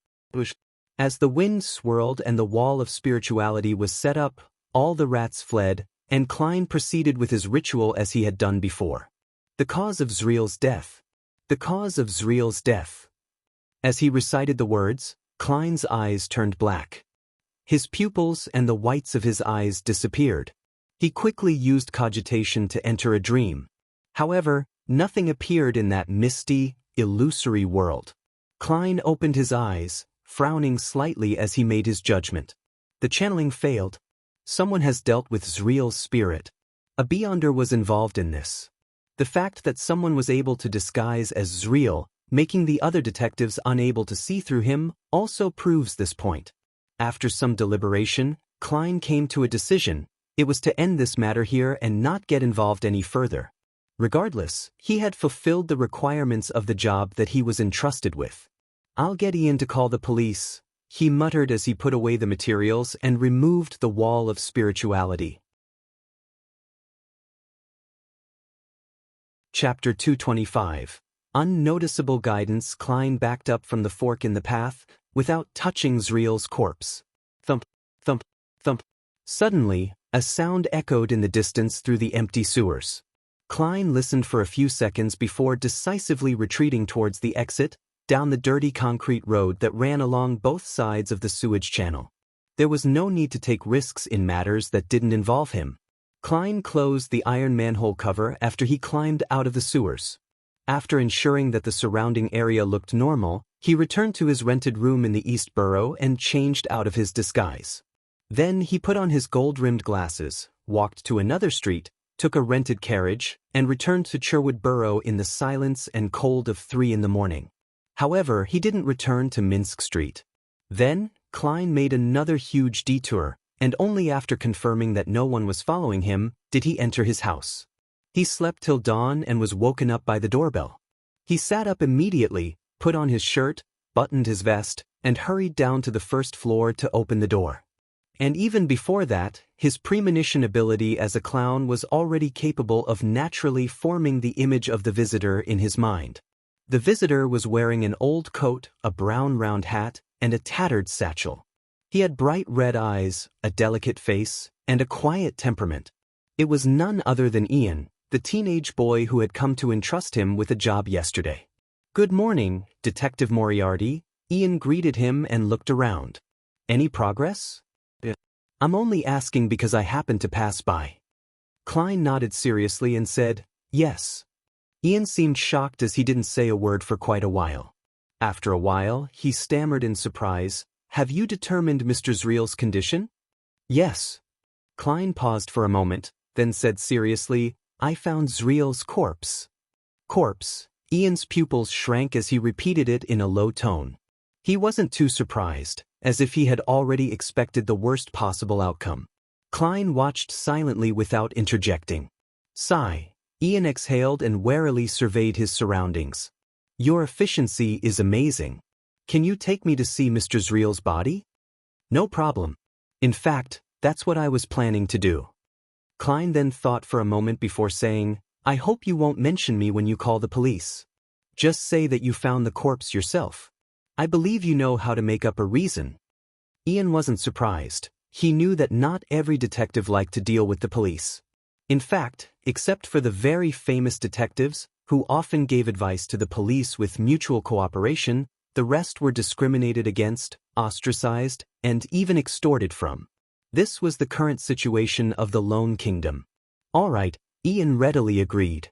As the wind swirled and the wall of spirituality was set up, all the rats fled, and Klein proceeded with his ritual as he had done before. The cause of Zriel's death. The cause of Zriel's death. As he recited the words, Klein's eyes turned black. His pupils and the whites of his eyes disappeared. He quickly used cogitation to enter a dream. However, nothing appeared in that misty, illusory world. Klein opened his eyes, frowning slightly as he made his judgment. The channeling failed. Someone has dealt with Zriel's spirit. A Beyonder was involved in this. The fact that someone was able to disguise as Zriel, making the other detectives unable to see through him, also proves this point. After some deliberation, Klein came to a decision. It was to end this matter here and not get involved any further. Regardless, he had fulfilled the requirements of the job that he was entrusted with. "I'll get Ian to call the police," he muttered as he put away the materials and removed the wall of spirituality. Chapter 225. Unnoticeable guidance. Klein backed up from the fork in the path, without touching Zriel's corpse. Thump, thump, thump. Suddenly, a sound echoed in the distance through the empty sewers. Klein listened for a few seconds before decisively retreating towards the exit, down the dirty concrete road that ran along both sides of the sewage channel. There was no need to take risks in matters that didn't involve him. Klein closed the iron manhole cover after he climbed out of the sewers. After ensuring that the surrounding area looked normal, he returned to his rented room in the East Borough and changed out of his disguise. Then he put on his gold-rimmed glasses, walked to another street, took a rented carriage, and returned to Sherwood Borough in the silence and cold of 3 in the morning. However, he didn't return to Minsk Street. Then, Klein made another huge detour, and only after confirming that no one was following him did he enter his house. He slept till dawn and was woken up by the doorbell. He sat up immediately, put on his shirt, buttoned his vest, and hurried down to the first floor to open the door. And even before that, his premonition ability as a clown was already capable of naturally forming the image of the visitor in his mind. The visitor was wearing an old coat, a brown round hat, and a tattered satchel. He had bright red eyes, a delicate face, and a quiet temperament. It was none other than Ian, the teenage boy who had come to entrust him with a job yesterday. "Good morning, Detective Moriarty," Ian greeted him and looked around. "Any progress?" "I'm only asking because I happened to pass by." Klein nodded seriously and said, "Yes." Ian seemed shocked as he didn't say a word for quite a while. After a while, he stammered in surprise, "Have you determined Mr. Zreel's condition?" "Yes." Klein paused for a moment, then said seriously, "I found Zreel's corpse." "Corpse?" Ian's pupils shrank as he repeated it in a low tone. He wasn't too surprised, as if he had already expected the worst possible outcome. Klein watched silently without interjecting. Sigh. Ian exhaled and warily surveyed his surroundings. "Your efficiency is amazing. Can you take me to see Mr. Zreel's body?" "No problem. In fact, that's what I was planning to do." Klein then thought for a moment before saying, "I hope you won't mention me when you call the police. Just say that you found the corpse yourself. I believe you know how to make up a reason." Ian wasn't surprised. He knew that not every detective liked to deal with the police. In fact, except for the very famous detectives, who often gave advice to the police with mutual cooperation, the rest were discriminated against, ostracized, and even extorted from. This was the current situation of the Lone Kingdom. "All right," Ian readily agreed.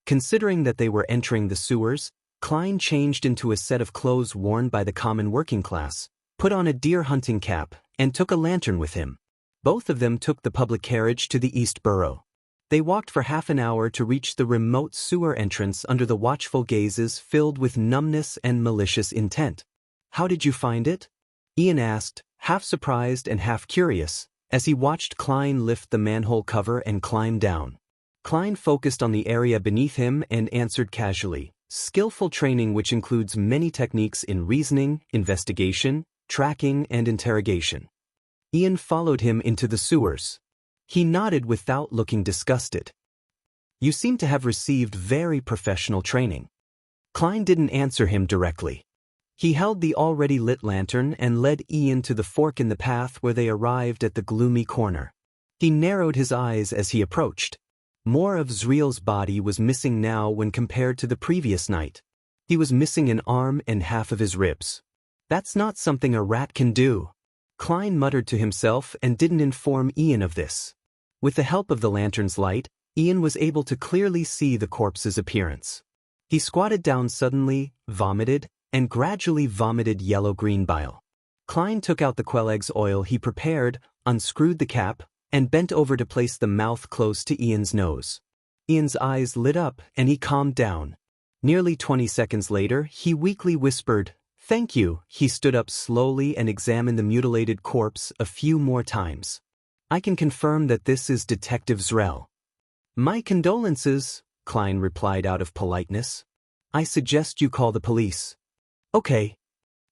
Considering that they were entering the sewers, Klein changed into a set of clothes worn by the common working class, put on a deer hunting cap, and took a lantern with him. Both of them took the public carriage to the East Borough. They walked for half an hour to reach the remote sewer entrance under the watchful gazes filled with numbness and malicious intent. "How did you find it?" Ian asked, half surprised and half curious, as he watched Klein lift the manhole cover and climb down. Klein focused on the area beneath him and answered casually, "Skillful training which includes many techniques in reasoning, investigation, tracking, and interrogation." Ian followed him into the sewers. He nodded without looking disgusted. "You seem to have received very professional training." Klein didn't answer him directly. He held the already lit lantern and led Ian to the fork in the path where they arrived at the gloomy corner. He narrowed his eyes as he approached. More of Zreel's body was missing now when compared to the previous night. He was missing an arm and half of his ribs. "That's not something a rat can do." Klein muttered to himself and didn't inform Ian of this. With the help of the lantern's light, Ian was able to clearly see the corpse's appearance. He squatted down suddenly, vomited, and gradually vomited yellow-green bile. Klein took out the Quelleg's oil he prepared, unscrewed the cap, and bent over to place the mouth close to Ian's nose. Ian's eyes lit up and he calmed down. Nearly 20 seconds later, he weakly whispered, "Thank you." He stood up slowly and examined the mutilated corpse a few more times. "I can confirm that this is Detective Zreel." "My condolences," Klein replied out of politeness. "I suggest you call the police." "Okay."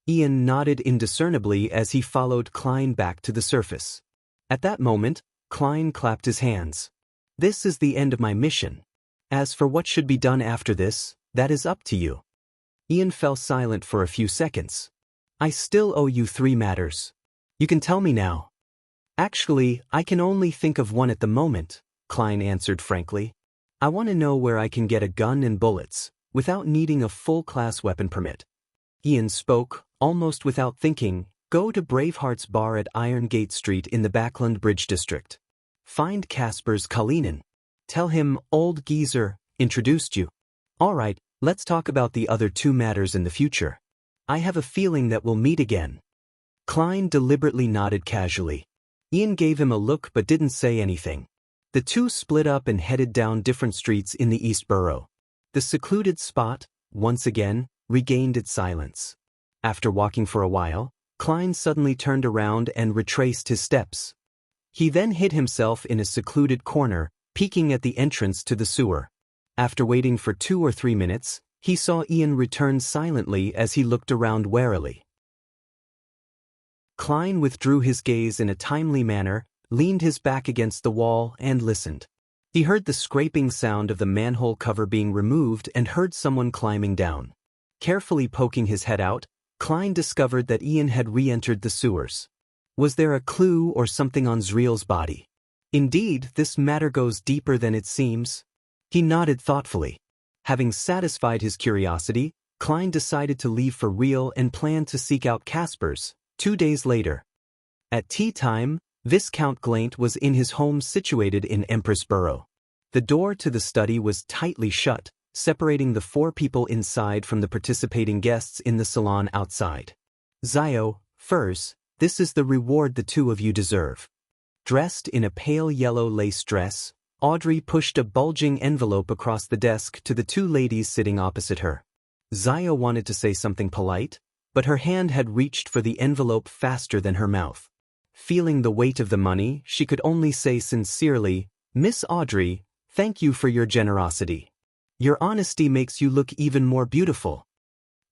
Ian nodded indiscernibly as he followed Klein back to the surface. At that moment, Klein clapped his hands. "This is the end of my mission. As for what should be done after this, that is up to you." Ian fell silent for a few seconds. "I still owe you 3 matters. You can tell me now." "Actually, I can only think of one at the moment," Klein answered frankly. "I want to know where I can get a gun and bullets, without needing a full-class weapon permit." Ian spoke, almost without thinking. "Go to Braveheart's bar at Iron Gate Street in the Backland Bridge District. Find Casper's Kalinin. Tell him old geezer introduced you. All right, let's talk about the other 2 matters in the future. I have a feeling that we'll meet again." Klein deliberately nodded casually. Ian gave him a look but didn't say anything. The two split up and headed down different streets in the East Borough. The secluded spot, once again, regained its silence. After walking for a while, Klein suddenly turned around and retraced his steps. He then hid himself in a secluded corner, peeking at the entrance to the sewer. After waiting for 2 or 3 minutes, he saw Ian return silently as he looked around warily. Klein withdrew his gaze in a timely manner, leaned his back against the wall, and listened. He heard the scraping sound of the manhole cover being removed and heard someone climbing down. Carefully poking his head out, Klein discovered that Ian had re-entered the sewers. Was there a clue or something on Zriel's body? Indeed, this matter goes deeper than it seems. He nodded thoughtfully. Having satisfied his curiosity, Klein decided to leave for real and planned to seek out Casper's. 2 days later. At tea time, Viscount Glaint was in his home situated in Empress Borough. The door to the study was tightly shut, separating the 4 people inside from the participating guests in the salon outside. Zio, Furs, this is the reward the 2 of you deserve. Dressed in a pale yellow lace dress, Audrey pushed a bulging envelope across the desk to the 2 ladies sitting opposite her. Zio wanted to say something polite, but her hand had reached for the envelope faster than her mouth. Feeling the weight of the money, she could only say sincerely, "Miss Audrey, thank you for your generosity. Your honesty makes you look even more beautiful."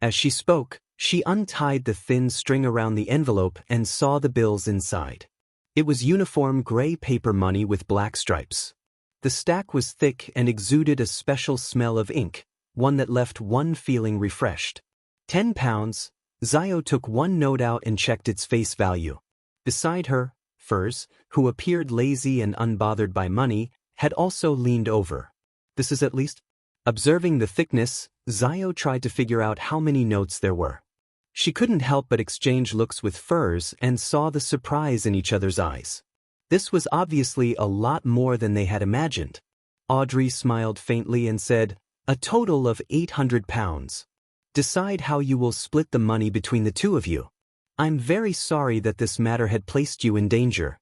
As she spoke, she untied the thin string around the envelope and saw the bills inside. It was uniform gray paper money with black stripes. The stack was thick and exuded a special smell of ink, one that left one feeling refreshed. £10. Zio took one note out and checked its face value. Beside her, Furs, who appeared lazy and unbothered by money, had also leaned over. "This is at least?" Observing the thickness, Zio tried to figure out how many notes there were. She couldn't help but exchange looks with Furs and saw the surprise in each other's eyes. This was obviously a lot more than they had imagined. Audrey smiled faintly and said, "A total of £800. Decide how you will split the money between the 2 of you. I'm very sorry that this matter had placed you in danger."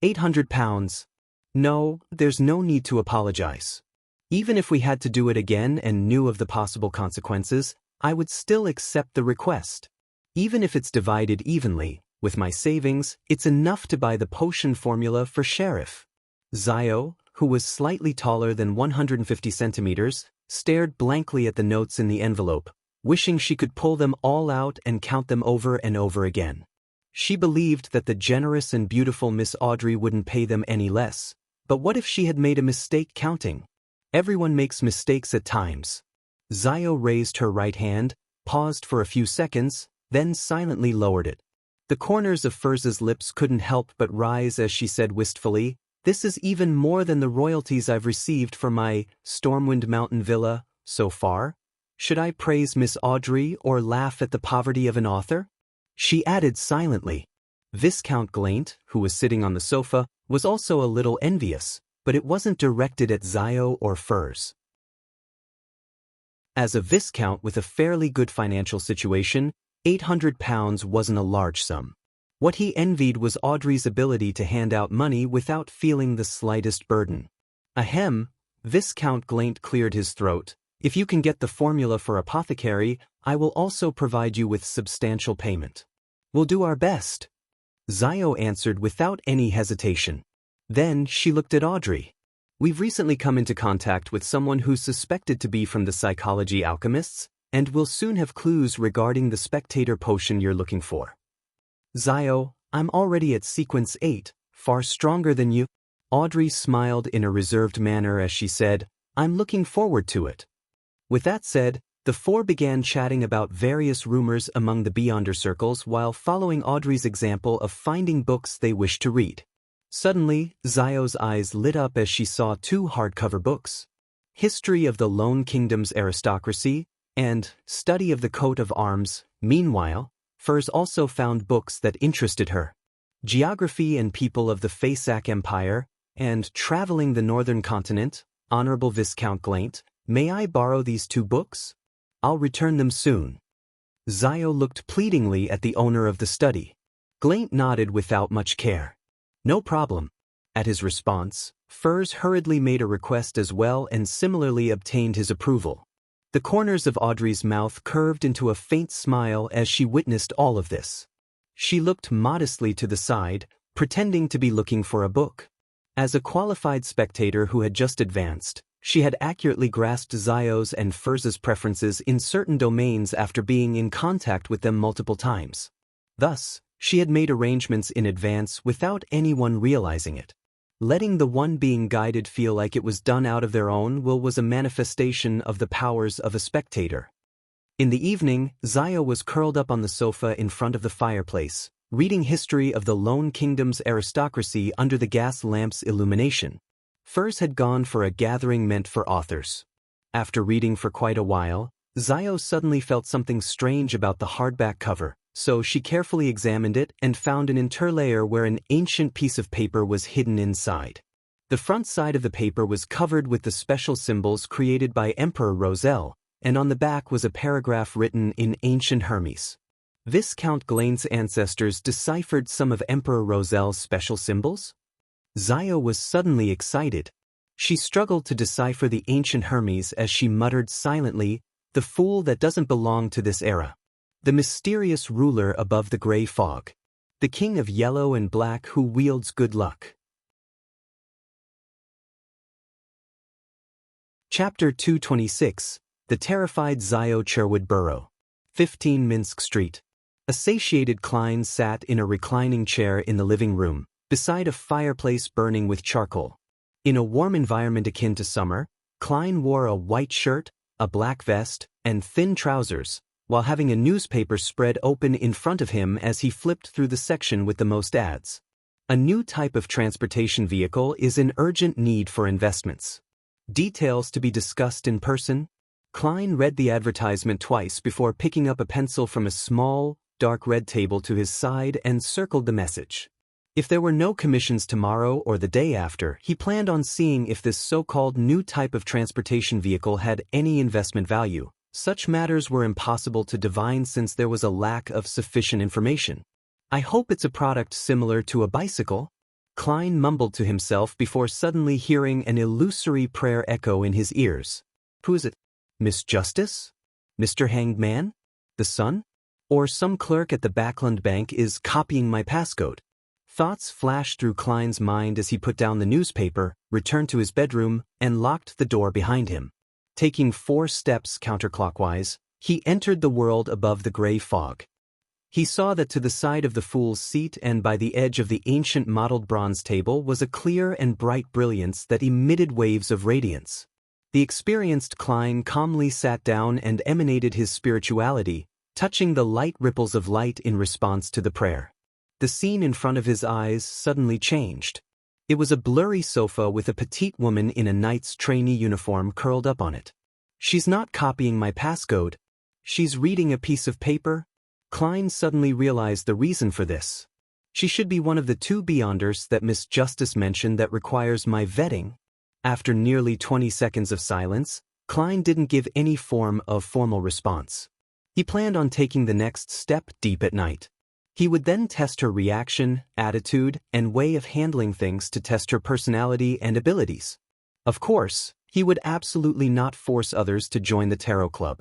£800. No, there's no need to apologize. Even if we had to do it again and knew of the possible consequences, I would still accept the request. Even if it's divided evenly, with my savings, it's enough to buy the potion formula for Sheriff. Zio, who was slightly taller than 150 centimeters, stared blankly at the notes in the envelope, wishing she could pull them all out and count them over and over again. She believed that the generous and beautiful Miss Audrey wouldn't pay them any less, but what if she had made a mistake counting? Everyone makes mistakes at times. Zio raised her right hand, paused for a few seconds, then silently lowered it. The corners of Furs's lips couldn't help but rise as she said wistfully, "This is even more than the royalties I've received for my Stormwind Mountain villa so far. Should I praise Miss Audrey or laugh at the poverty of an author?" She added silently. Viscount Glaint, who was sitting on the sofa, was also a little envious, but it wasn't directed at Zio or Furs. As a viscount with a fairly good financial situation, £800 wasn't a large sum. What he envied was Audrey's ability to hand out money without feeling the slightest burden. Ahem, Viscount Glaint cleared his throat. "If you can get the formula for apothecary, I will also provide you with substantial payment." "We'll do our best," Zio answered without any hesitation. Then she looked at Audrey. "We've recently come into contact with someone who's suspected to be from the Psychology Alchemists, and will soon have clues regarding the Spectator potion you're looking for." "Zio, I'm already at sequence 8, far stronger than you." Audrey smiled in a reserved manner as she said, "I'm looking forward to it." With that said, the 4 began chatting about various rumors among the Beyonder circles while following Audrey's example of finding books they wished to read. Suddenly, Zio's eyes lit up as she saw 2 hardcover books. History of the Lone Kingdom's Aristocracy, and Study of the Coat of Arms. Meanwhile, Furs also found books that interested her. Geography and People of the Faesac Empire, and Traveling the Northern Continent. Honorable Viscount Glaint, may I borrow these 2 books? I'll return them soon. Zio looked pleadingly at the owner of the study. Glaint nodded without much care. "No problem." At his response, Furs hurriedly made a request as well and similarly obtained his approval. The corners of Audrey's mouth curved into a faint smile as she witnessed all of this. She looked modestly to the side, pretending to be looking for a book. As a qualified spectator who had just advanced, she had accurately grasped Zio's and Furza's preferences in certain domains after being in contact with them multiple times. Thus, she had made arrangements in advance without anyone realizing it. Letting the one being guided feel like it was done out of their own will was a manifestation of the powers of a spectator. In the evening, Zio was curled up on the sofa in front of the fireplace, reading history of the Lone Kingdom's aristocracy under the gas lamp's illumination. Furs had gone for a gathering meant for authors. After reading for quite a while, Zio suddenly felt something strange about the hardback cover, so she carefully examined it and found an interlayer where an ancient piece of paper was hidden inside. The front side of the paper was covered with the special symbols created by Emperor Roselle, and on the back was a paragraph written in ancient Hermes. Viscount Glaine's ancestors deciphered some of Emperor Roselle's special symbols? Zio was suddenly excited. She struggled to decipher the ancient Hermes as she muttered silently, "The fool that doesn't belong to this era. The mysterious ruler above the gray fog. The king of yellow and black who wields good luck." Chapter 226, The Terrified Zio Cherwood Burrow. 15 Minsk Street. A satiated Klein sat in a reclining chair in the living room, beside a fireplace burning with charcoal. In a warm environment akin to summer, Klein wore a white shirt, a black vest, and thin trousers, while having a newspaper spread open in front of him as he flipped through the section with the most ads. A new type of transportation vehicle is in urgent need for investments. Details to be discussed in person? Klein read the advertisement twice before picking up a pencil from a small, dark red table to his side and circled the message. If there were no commissions tomorrow or the day after, he planned on seeing if this so-called new type of transportation vehicle had any investment value. Such matters were impossible to divine since there was a lack of sufficient information. "I hope it's a product similar to a bicycle," Klein mumbled to himself before suddenly hearing an illusory prayer echo in his ears. "Who is it? Miss Justice? Mr. Hanged Man? The Sun? Or some clerk at the Backland Bank is copying my passcode?" Thoughts flashed through Klein's mind as he put down the newspaper, returned to his bedroom, and locked the door behind him. Taking 4 steps counterclockwise, he entered the world above the gray fog. He saw that to the side of the fool's seat and by the edge of the ancient mottled bronze table was a clear and bright brilliance that emitted waves of radiance. The experienced Klein calmly sat down and emanated his spirituality, touching the light ripples of light in response to the prayer. The scene in front of his eyes suddenly changed. It was a blurry sofa with a petite woman in a knight's trainee uniform curled up on it. "She's not copying my passcode. She's reading a piece of paper." Klein suddenly realized the reason for this. "She should be one of the 2 Beyonders that Miss Justice mentioned that requires my vetting." After nearly 20 seconds of silence, Klein didn't give any form of formal response. He planned on taking the next step deep at night. He would then test her reaction, attitude, and way of handling things to test her personality and abilities. Of course, he would absolutely not force others to join the tarot club.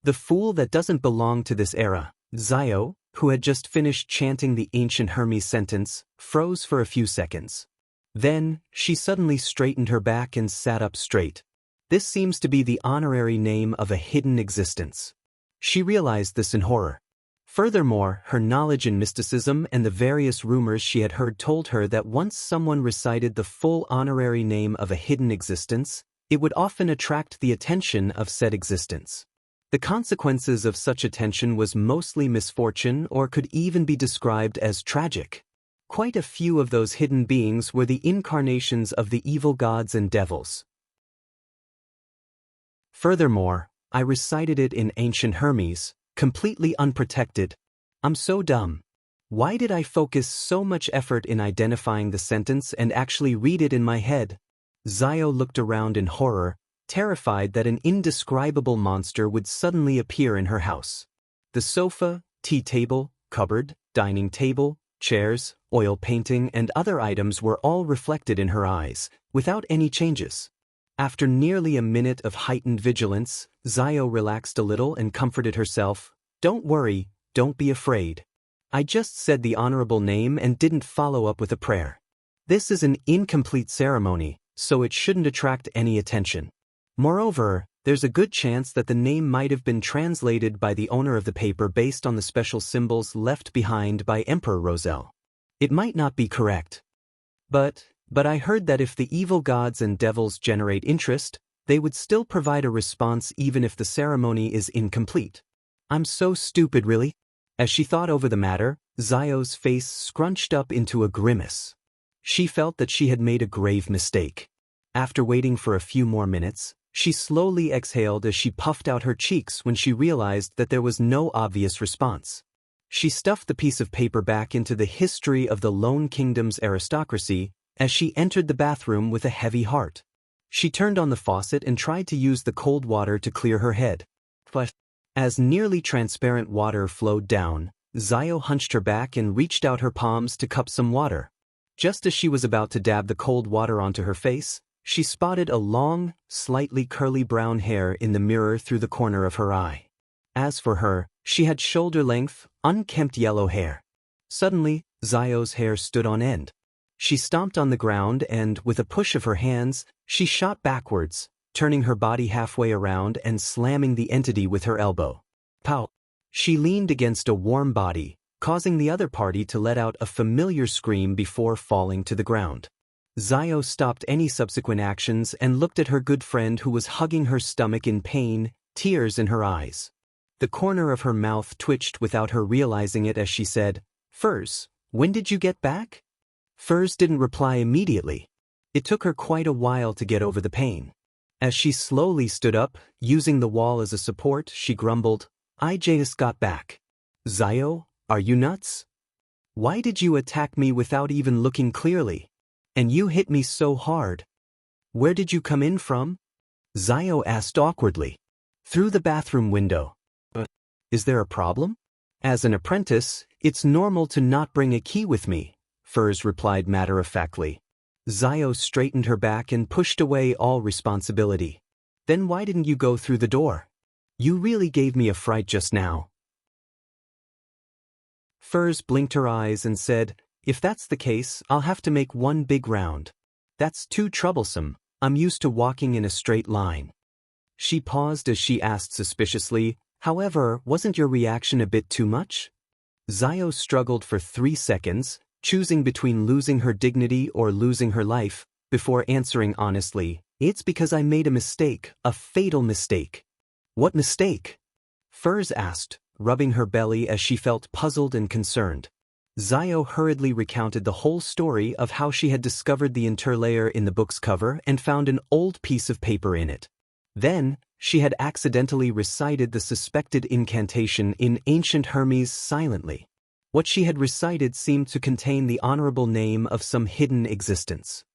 The fool that doesn't belong to this era. Zio, who had just finished chanting the ancient Hermes sentence, froze for a few seconds. Then, she suddenly straightened her back and sat up straight. This seems to be the honorary name of a hidden existence. She realized this in horror. Furthermore, her knowledge in mysticism and the various rumors she had heard told her that once someone recited the full honorary name of a hidden existence, it would often attract the attention of said existence. The consequences of such attention was mostly misfortune or could even be described as tragic. Quite a few of those hidden beings were the incarnations of the evil gods and devils. Furthermore, I recited it in ancient Hermes, completely unprotected. I'm so dumb. Why did I focus so much effort in identifying the sentence and actually read it in my head? Zio looked around in horror, terrified that an indescribable monster would suddenly appear in her house. The sofa, tea table, cupboard, dining table, chairs, oil painting, and other items were all reflected in her eyes, without any changes. After nearly a minute of heightened vigilance, Zio relaxed a little and comforted herself. "Don't worry, don't be afraid. I just said the honorable name and didn't follow up with a prayer." This is an incomplete ceremony, so it shouldn't attract any attention. Moreover, there's a good chance that the name might have been translated by the owner of the paper based on the special symbols left behind by Emperor Roselle. It might not be correct. But I heard that if the evil gods and devils generate interest, they would still provide a response even if the ceremony is incomplete. I'm so stupid, really? As she thought over the matter, Zio's face scrunched up into a grimace. She felt that she had made a grave mistake. After waiting for a few more minutes, she slowly exhaled as she puffed out her cheeks when she realized that there was no obvious response. She stuffed the piece of paper back into the history of the Lone Kingdom's aristocracy as she entered the bathroom with a heavy heart. She turned on the faucet and tried to use the cold water to clear her head. But as nearly transparent water flowed down, Zio hunched her back and reached out her palms to cup some water. Just as she was about to dab the cold water onto her face, she spotted a long, slightly curly brown hair in the mirror through the corner of her eye. As for her, she had shoulder-length, unkempt yellow hair. Suddenly, Zio's hair stood on end. She stomped on the ground and, with a push of her hands, she shot backwards, turning her body halfway around and slamming the entity with her elbow. Pow! She leaned against a warm body, causing the other party to let out a familiar scream before falling to the ground. Zio stopped any subsequent actions and looked at her good friend who was hugging her stomach in pain, tears in her eyes. The corner of her mouth twitched without her realizing it as she said, "Furs, when did you get back?" Furs didn't reply immediately. It took her quite a while to get over the pain. As she slowly stood up, using the wall as a support, she grumbled, "I just got back." "Zio, are you nuts? Why did you attack me without even looking clearly? And you hit me so hard. Where did you come in from?" Zio asked awkwardly. "Through the bathroom window." "Is there a problem?" "As an apprentice, it's normal to not bring a key with me," Furs replied matter-of-factly. Zio straightened her back and pushed away all responsibility. "Then why didn't you go through the door? You really gave me a fright just now." Furs blinked her eyes and said, "If that's the case, I'll have to make one big round. That's too troublesome. I'm used to walking in a straight line." She paused as she asked suspiciously, "However, wasn't your reaction a bit too much?" Zio struggled for 3 seconds, choosing between losing her dignity or losing her life, before answering honestly, "It's because I made a mistake, a fatal mistake." "What mistake?" Furs asked, rubbing her belly as she felt puzzled and concerned. Zio hurriedly recounted the whole story of how she had discovered the interlayer in the book's cover and found an old piece of paper in it. Then, she had accidentally recited the suspected incantation in ancient Hermes silently. What she had recited seemed to contain the honorable name of some hidden existence.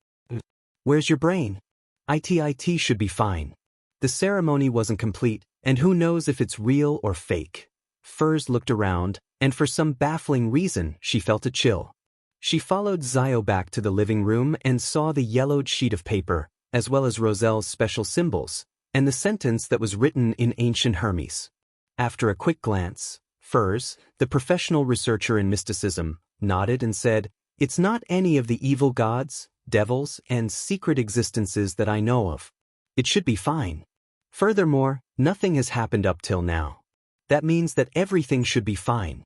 "Where's your brain? It should be fine. The ceremony wasn't complete, and who knows if it's real or fake." Furs looked around, and for some baffling reason, she felt a chill. She followed Zio back to the living room and saw the yellowed sheet of paper, as well as Roselle's special symbols, and the sentence that was written in ancient Hermes. After a quick glance, Furs, the professional researcher in mysticism, nodded and said, "It's not any of the evil gods, devils, and secret existences that I know of. It should be fine. Furthermore, nothing has happened up till now. That means that everything should be fine."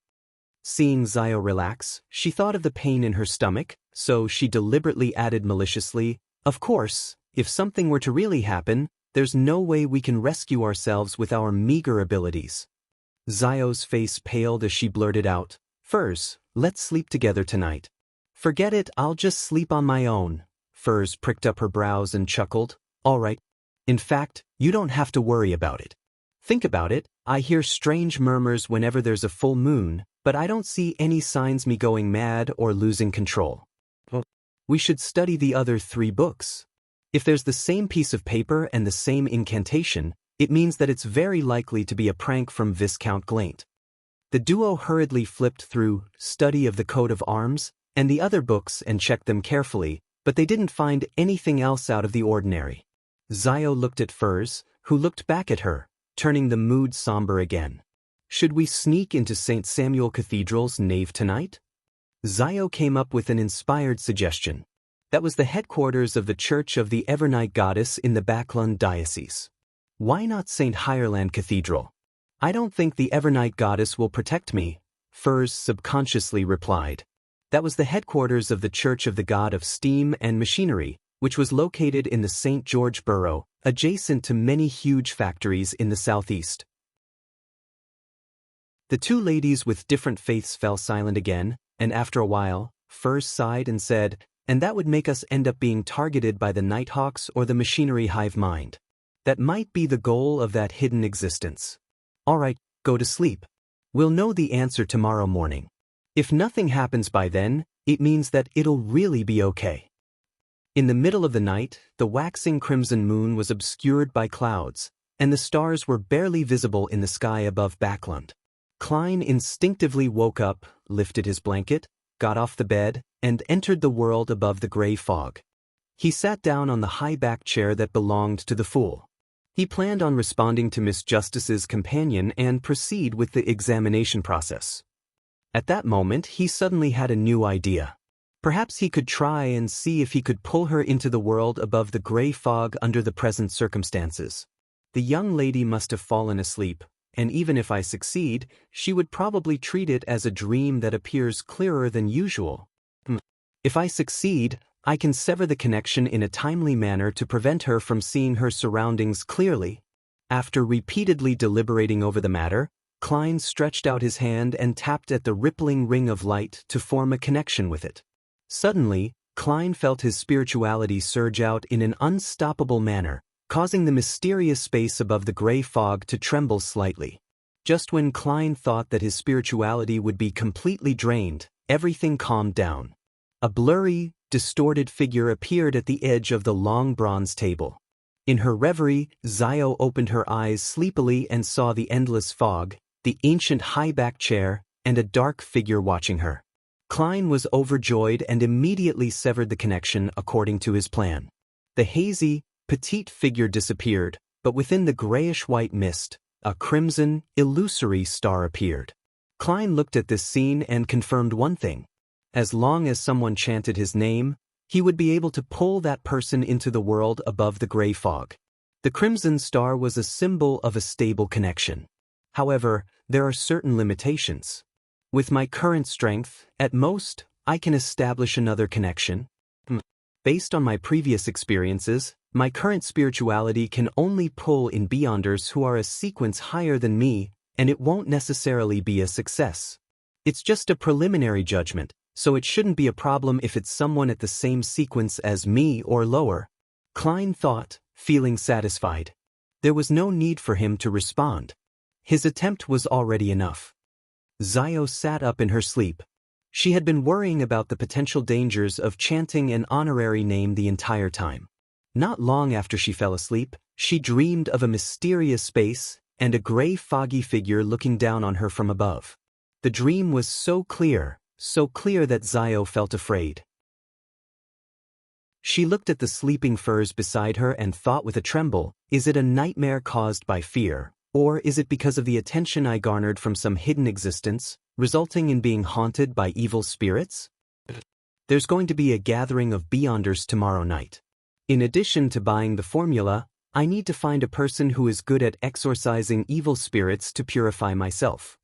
Seeing Zio relax, she thought of the pain in her stomach, so she deliberately added maliciously, "Of course, if something were to really happen, there's no way we can rescue ourselves with our meager abilities." Zio's face paled as she blurted out, "Furs, let's sleep together tonight." "Forget it, I'll just sleep on my own." Furs pricked up her brows and chuckled, "All right. In fact, you don't have to worry about it. Think about it, I hear strange murmurs whenever there's a full moon, but I don't see any signs me going mad or losing control. We should study the other 3 books. If there's the same piece of paper and the same incantation, it means that it's very likely to be a prank from Viscount Glaint." The duo hurriedly flipped through Study of the Coat of Arms and the other books and checked them carefully, but they didn't find anything else out of the ordinary. Zio looked at Furs, who looked back at her, turning the mood somber again. "Should we sneak into St. Samuel Cathedral's nave tonight?" Zio came up with an inspired suggestion. That was the headquarters of the Church of the Evernight Goddess in the Backlund Diocese. Why not St. Hireland Cathedral? I don't think the Evernight Goddess will protect me, Furs subconsciously replied. That was the headquarters of the Church of the God of Steam and Machinery, which was located in the St. George Borough, adjacent to many huge factories in the southeast. The two ladies with different faiths fell silent again, and after a while, Furs sighed and said, "And that would make us end up being targeted by the Nighthawks or the machinery hive mind. That might be the goal of that hidden existence. All right, go to sleep. We'll know the answer tomorrow morning. If nothing happens by then, it means that it'll really be okay." In the middle of the night, the waxing crimson moon was obscured by clouds, and the stars were barely visible in the sky above Backlund. Klein instinctively woke up, lifted his blanket, got off the bed, and entered the world above the gray fog. He sat down on the high back chair that belonged to the fool. He planned on responding to Miss Justice's companion and proceed with the examination process. At that moment, he suddenly had a new idea. Perhaps he could try and see if he could pull her into the world above the gray fog under the present circumstances. The young lady must have fallen asleep, and even if I succeed, she would probably treat it as a dream that appears clearer than usual. If I succeed, I can sever the connection in a timely manner to prevent her from seeing her surroundings clearly. After repeatedly deliberating over the matter, Klein stretched out his hand and tapped at the rippling ring of light to form a connection with it. Suddenly, Klein felt his spirituality surge out in an unstoppable manner, causing the mysterious space above the gray fog to tremble slightly. Just when Klein thought that his spirituality would be completely drained, everything calmed down. A blurry, distorted figure appeared at the edge of the long bronze table. In her reverie, Zio opened her eyes sleepily and saw the endless fog, the ancient high-back chair, and a dark figure watching her. Klein was overjoyed and immediately severed the connection according to his plan. The hazy, petite figure disappeared, but within the grayish-white mist, a crimson, illusory star appeared. Klein looked at this scene and confirmed one thing. As long as someone chanted his name, he would be able to pull that person into the world above the gray fog. The crimson star was a symbol of a stable connection. However, there are certain limitations. With my current strength, at most, I can establish another connection. Based on my previous experiences, my current spirituality can only pull in beyonders who are a sequence higher than me, and it won't necessarily be a success. It's just a preliminary judgment, so it shouldn't be a problem if it's someone at the same sequence as me or lower. Klein thought, feeling satisfied. There was no need for him to respond. His attempt was already enough. Zio sat up in her sleep. She had been worrying about the potential dangers of chanting an honorary name the entire time. Not long after she fell asleep, she dreamed of a mysterious space and a gray foggy figure looking down on her from above. The dream was so clear that Zio felt afraid. She looked at the sleeping Furs beside her and thought with a tremble, is it a nightmare caused by fear, or is it because of the attention I garnered from some hidden existence, resulting in being haunted by evil spirits? There's going to be a gathering of beyonders tomorrow night. In addition to buying the formula, I need to find a person who is good at exorcising evil spirits to purify myself.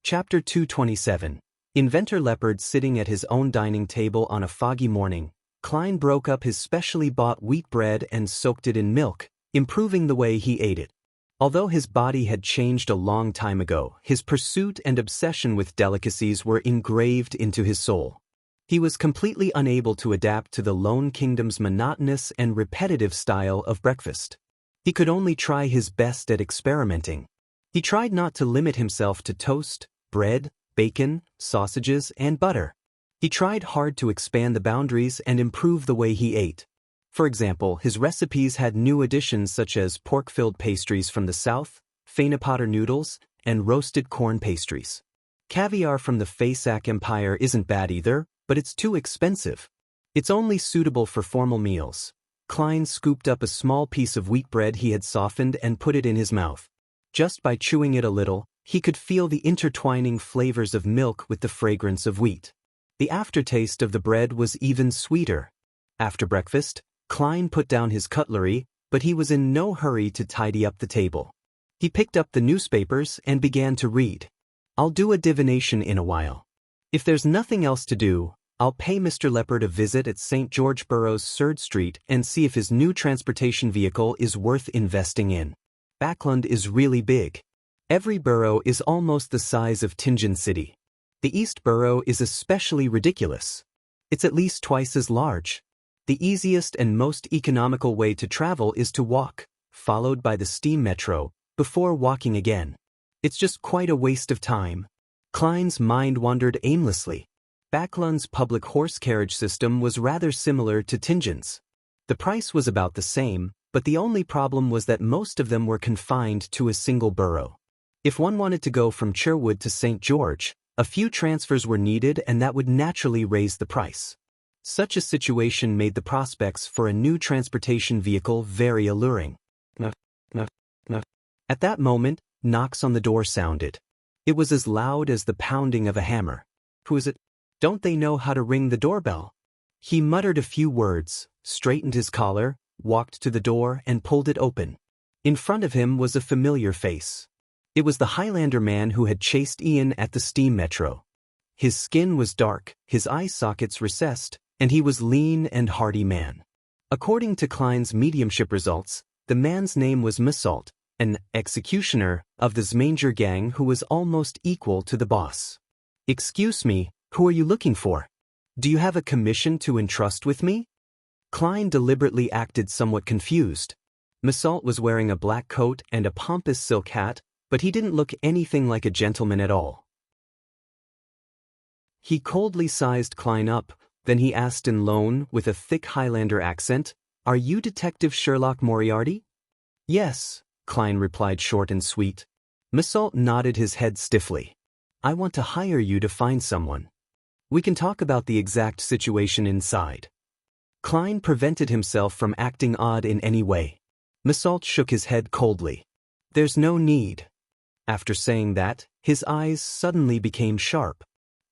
Chapter 227. Inventor Leopard sitting at his own dining table on a foggy morning, Klein broke up his specially bought wheat bread and soaked it in milk, improving the way he ate it. Although his body had changed a long time ago, his pursuit and obsession with delicacies were engraved into his soul. He was completely unable to adapt to the Lone Kingdom's monotonous and repetitive style of breakfast. He could only try his best at experimenting. He tried not to limit himself to toast, bread, bacon, sausages, and butter. He tried hard to expand the boundaries and improve the way he ate. For example, his recipes had new additions such as pork-filled pastries from the south, Fainapotter noodles, and roasted corn pastries. Caviar from the Fasak Empire isn't bad either, but it's too expensive. It's only suitable for formal meals. Klein scooped up a small piece of wheat bread he had softened and put it in his mouth. Just by chewing it a little, He could feel the intertwining flavors of milk with the fragrance of wheat. The aftertaste of the bread was even sweeter. After breakfast, Klein put down his cutlery, but he was in no hurry to tidy up the table. He picked up the newspapers and began to read. "I'll do a divination in a while. If there's nothing else to do, I'll pay Mr. Leopard a visit at St. George Borough's 3rd Street and see if his new transportation vehicle is worth investing in. Backlund is really big. Every borough is almost the size of Tingen City. The East Borough is especially ridiculous. It's at least twice as large. The easiest and most economical way to travel is to walk, followed by the steam metro, before walking again. It's just quite a waste of time." Klein's mind wandered aimlessly. Backlund's public horse carriage system was rather similar to Tingen's. The price was about the same, but the only problem was that most of them were confined to a single borough. If one wanted to go from Sherwood to St. George, a few transfers were needed and that would naturally raise the price. Such a situation made the prospects for a new transportation vehicle very alluring. At that moment, knocks on the door sounded. It was as loud as the pounding of a hammer. "Who is it? Don't they know how to ring the doorbell?" He muttered a few words, straightened his collar, walked to the door and pulled it open. In front of him was a familiar face. It was the Highlander man who had chased Ian at the steam metro. His skin was dark, his eye sockets recessed, and he was lean and hearty man. According to Klein's mediumship results, the man's name was Massault, an executioner of the Zmanger gang who was almost equal to the boss. "Excuse me, who are you looking for? Do you have a commission to entrust with me?" Klein deliberately acted somewhat confused. Massault was wearing a black coat and a pompous silk hat, but he didn't look anything like a gentleman at all. He coldly sized Klein up, then he asked in low, with a thick Highlander accent, "Are you Detective Sherlock Moriarty?" "Yes," Klein replied short and sweet. Massault nodded his head stiffly. "I want to hire you to find someone. We can talk about the exact situation inside." Klein prevented himself from acting odd in any way. Massault shook his head coldly. "There's no need." After saying that, his eyes suddenly became sharp.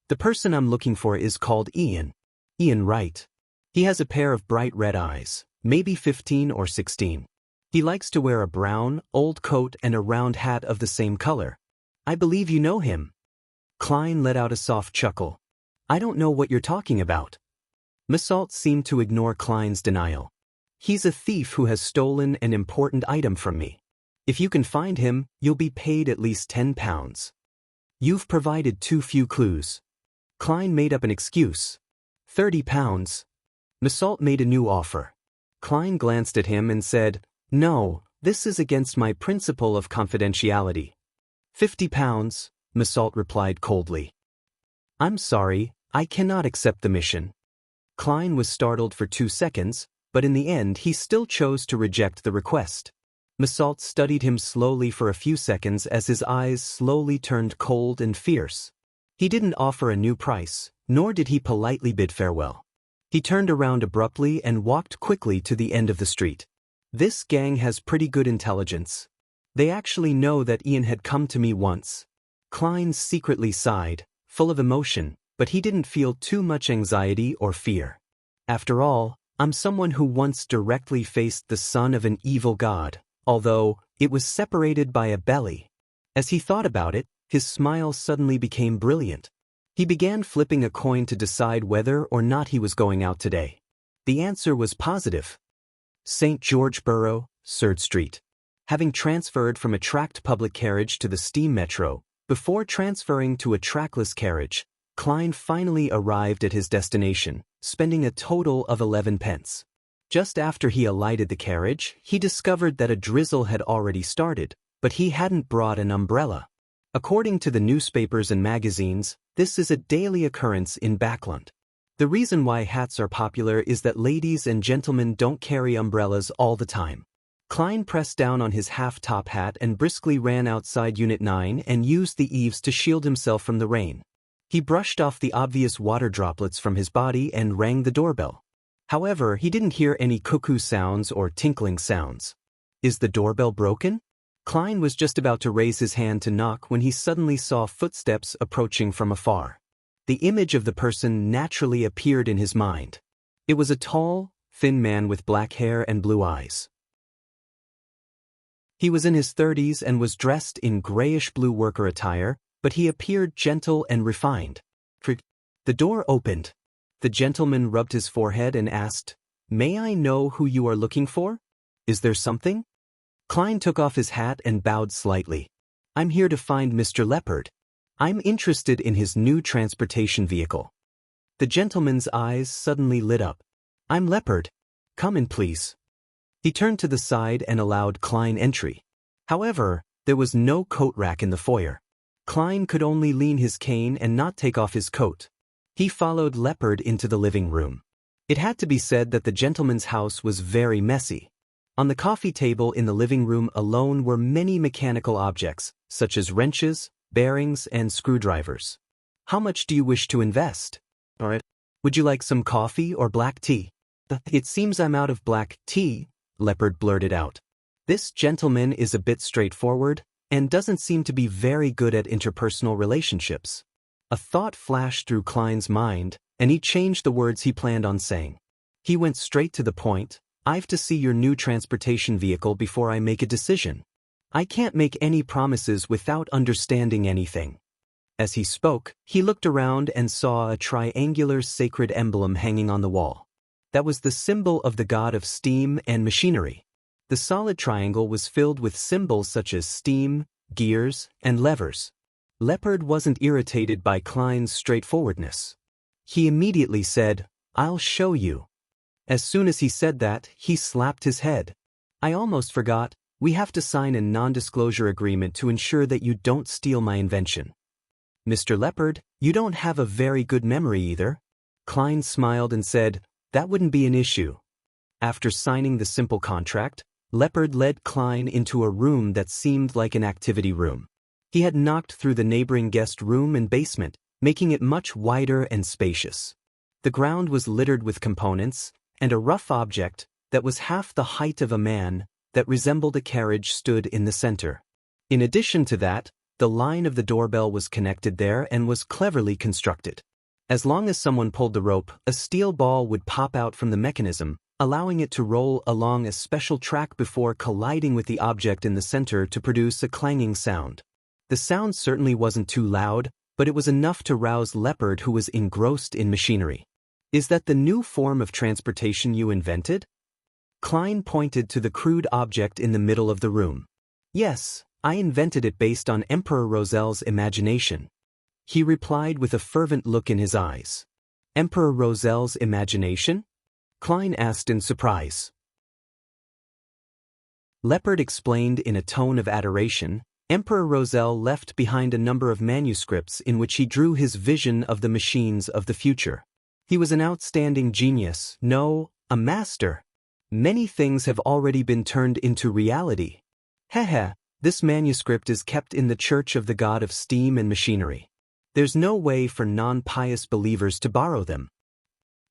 "The person I'm looking for is called Ian. Ian Wright. He has a pair of bright red eyes, maybe 15 or 16. He likes to wear a brown, old coat and a round hat of the same color. I believe you know him." Klein let out a soft chuckle. "I don't know what you're talking about." Massault seemed to ignore Klein's denial. "He's a thief who has stolen an important item from me. If you can find him, you'll be paid at least £10. You've provided too few clues." Klein made up an excuse. £30. Massault made a new offer. Klein glanced at him and said, "No, this is against my principle of confidentiality." £50, Massault replied coldly. "I'm sorry, I cannot accept the mission." Klein was startled for 2 seconds, but in the end he still chose to reject the request. Massault studied him slowly for a few seconds as his eyes slowly turned cold and fierce. He didn't offer a new price, nor did he politely bid farewell. He turned around abruptly and walked quickly to the end of the street. "This gang has pretty good intelligence. They actually know that Ian had come to me once." Klein secretly sighed, full of emotion, but he didn't feel too much anxiety or fear. "After all, I'm someone who once directly faced the son of an evil god, although it was separated by a belly." As he thought about it, his smile suddenly became brilliant. He began flipping a coin to decide whether or not he was going out today. The answer was positive. St. George Borough, 3rd Street. Having transferred from a tracked public carriage to the steam metro, before transferring to a trackless carriage, Klein finally arrived at his destination, spending a total of 11 pence. Just after he alighted the carriage, he discovered that a drizzle had already started, but he hadn't brought an umbrella. According to the newspapers and magazines, this is a daily occurrence in Backlund. The reason why hats are popular is that ladies and gentlemen don't carry umbrellas all the time. Klein pressed down on his half-top hat and briskly ran outside Unit 9 and used the eaves to shield himself from the rain. He brushed off the obvious water droplets from his body and rang the doorbell. However, he didn't hear any cuckoo sounds or tinkling sounds. "Is the doorbell broken?" Klein was just about to raise his hand to knock when he suddenly saw footsteps approaching from afar. The image of the person naturally appeared in his mind. It was a tall, thin man with black hair and blue eyes. He was in his 30s and was dressed in grayish-blue worker attire, but he appeared gentle and refined. The door opened. The gentleman rubbed his forehead and asked, "May I know who you are looking for? Is there something?" Klein took off his hat and bowed slightly. "I'm here to find Mr. Leopard. I'm interested in his new transportation vehicle." The gentleman's eyes suddenly lit up. "I'm Leopard. Come in, please." He turned to the side and allowed Klein entry. However, there was no coat rack in the foyer. Klein could only lean his cane and not take off his coat. He followed Leopard into the living room. It had to be said that the gentleman's house was very messy. On the coffee table in the living room alone were many mechanical objects, such as wrenches, bearings, and screwdrivers. "How much do you wish to invest?" "All right. Would you like some coffee or black tea?" "It seems I'm out of black tea," Leopard blurted out. This gentleman is a bit straightforward and doesn't seem to be very good at interpersonal relationships. A thought flashed through Klein's mind, and he changed the words he planned on saying. He went straight to the point. "I've to see your new transportation vehicle before I make a decision. I can't make any promises without understanding anything." As he spoke, he looked around and saw a triangular sacred emblem hanging on the wall. That was the symbol of the god of steam and machinery. The solid triangle was filled with symbols such as steam, gears, and levers. Leopard wasn't irritated by Klein's straightforwardness. He immediately said, "I'll show you." As soon as he said that, he slapped his head. "I almost forgot, we have to sign a non-disclosure agreement to ensure that you don't steal my invention." "Mr. Leopard, you don't have a very good memory either." Klein smiled and said, "That wouldn't be an issue." After signing the simple contract, Leopard led Klein into a room that seemed like an activity room. He had knocked through the neighboring guest room and basement, making it much wider and spacious. The ground was littered with components, and a rough object, that was half the height of a man, that resembled a carriage stood in the center. In addition to that, the line of the doorbell was connected there and was cleverly constructed. As long as someone pulled the rope, a steel ball would pop out from the mechanism, allowing it to roll along a special track before colliding with the object in the center to produce a clanging sound. The sound certainly wasn't too loud, but it was enough to rouse Leopard, who was engrossed in machinery. "Is that the new form of transportation you invented?" Klein pointed to the crude object in the middle of the room. "Yes, I invented it based on Emperor Rosel's imagination," he replied with a fervent look in his eyes. "Emperor Rosel's imagination?" Klein asked in surprise. Leopard explained in a tone of adoration. Emperor Rosel left behind a number of manuscripts in which he drew his vision of the machines of the future. He was an outstanding genius, no, a master. Many things have already been turned into reality. Hehe, this manuscript is kept in the Church of the God of Steam and Machinery. There's no way for non-pious believers to borrow them.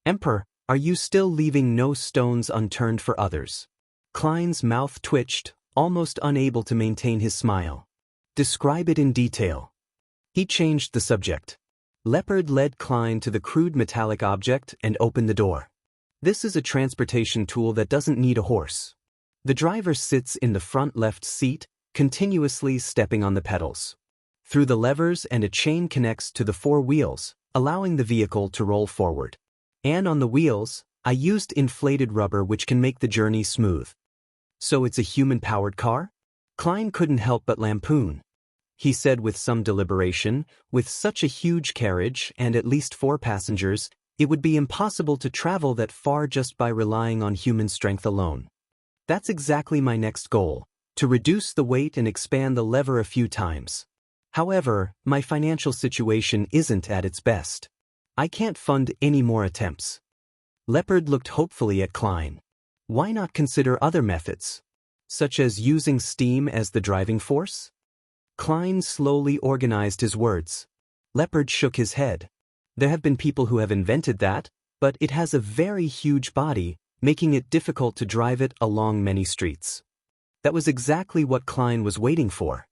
Emperor, are you still leaving no stones unturned for others? Klein's mouth twitched, almost unable to maintain his smile. Describe it in detail. He changed the subject. Leopard led Klein to the crude metallic object and opened the door. This is a transportation tool that doesn't need a horse. The driver sits in the front left seat, continuously stepping on the pedals. Through the levers and a chain connects to the four wheels, allowing the vehicle to roll forward. And on the wheels, I used inflated rubber which can make the journey smooth. So it's a human-powered car? Klein couldn't help but lampoon. He said with some deliberation, with such a huge carriage and at least 4 passengers, it would be impossible to travel that far just by relying on human strength alone. That's exactly my next goal, to reduce the weight and expand the lever a few times. However, my financial situation isn't at its best. I can't fund any more attempts. Leopard looked hopefully at Klein. Why not consider other methods, such as using steam as the driving force? Klein slowly organized his words. Leopard shook his head. There have been people who have invented that, but it has a very huge body, making it difficult to drive it along many streets. That was exactly what Klein was waiting for.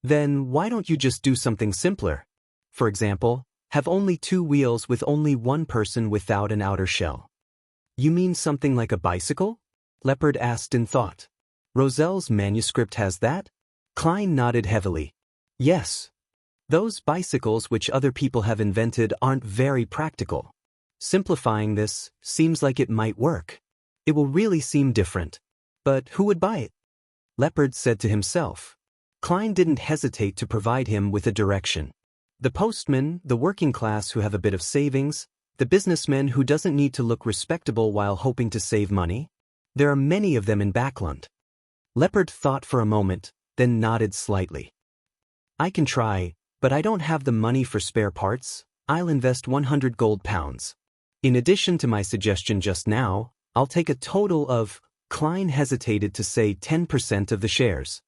Then why don't you just do something simpler? For example, have only 2 wheels with only one person without an outer shell. You mean something like a bicycle? Leopard asked in thought. Roselle's manuscript has that? Klein nodded heavily. Yes. Those bicycles which other people have invented aren't very practical. Simplifying this seems like it might work. It will really seem different. But who would buy it? Leopard said to himself. Klein didn't hesitate to provide him with a direction. The postmen, the working class who have a bit of savings, the businessman who doesn't need to look respectable while hoping to save money. There are many of them in Backland. Leopard thought for a moment, then nodded slightly. I can try, but I don't have the money for spare parts. I'll invest 100 gold pounds. In addition to my suggestion just now, I'll take a total of, Klein hesitated to say 10% of the shares.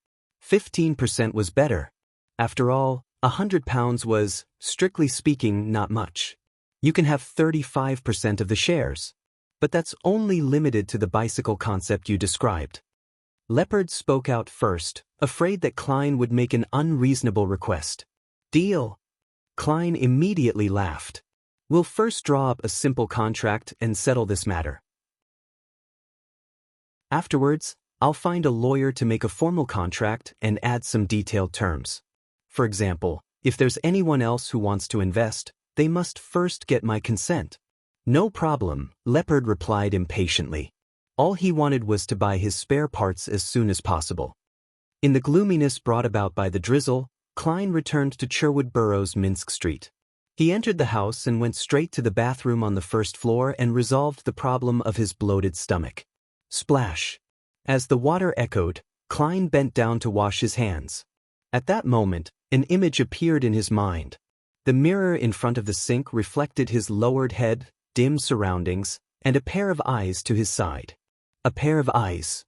15% was better. After all, 100 pounds was, strictly speaking, not much. You can have 35% of the shares. But that's only limited to the bicycle concept you described. Leopard spoke out first, afraid that Klein would make an unreasonable request. Deal. Klein immediately laughed. We'll first draw up a simple contract and settle this matter. Afterwards, I'll find a lawyer to make a formal contract and add some detailed terms. For example, if there's anyone else who wants to invest, they must first get my consent. No problem, Leopard replied impatiently. All he wanted was to buy his spare parts as soon as possible. In the gloominess brought about by the drizzle, Klein returned to Sherwood Burrows Minsk Street. He entered the house and went straight to the bathroom on the first floor and resolved the problem of his bloated stomach. Splash. As the water echoed, Klein bent down to wash his hands. At that moment, an image appeared in his mind. The mirror in front of the sink reflected his lowered head, dim surroundings, and a pair of eyes to his side. A pair of eyes.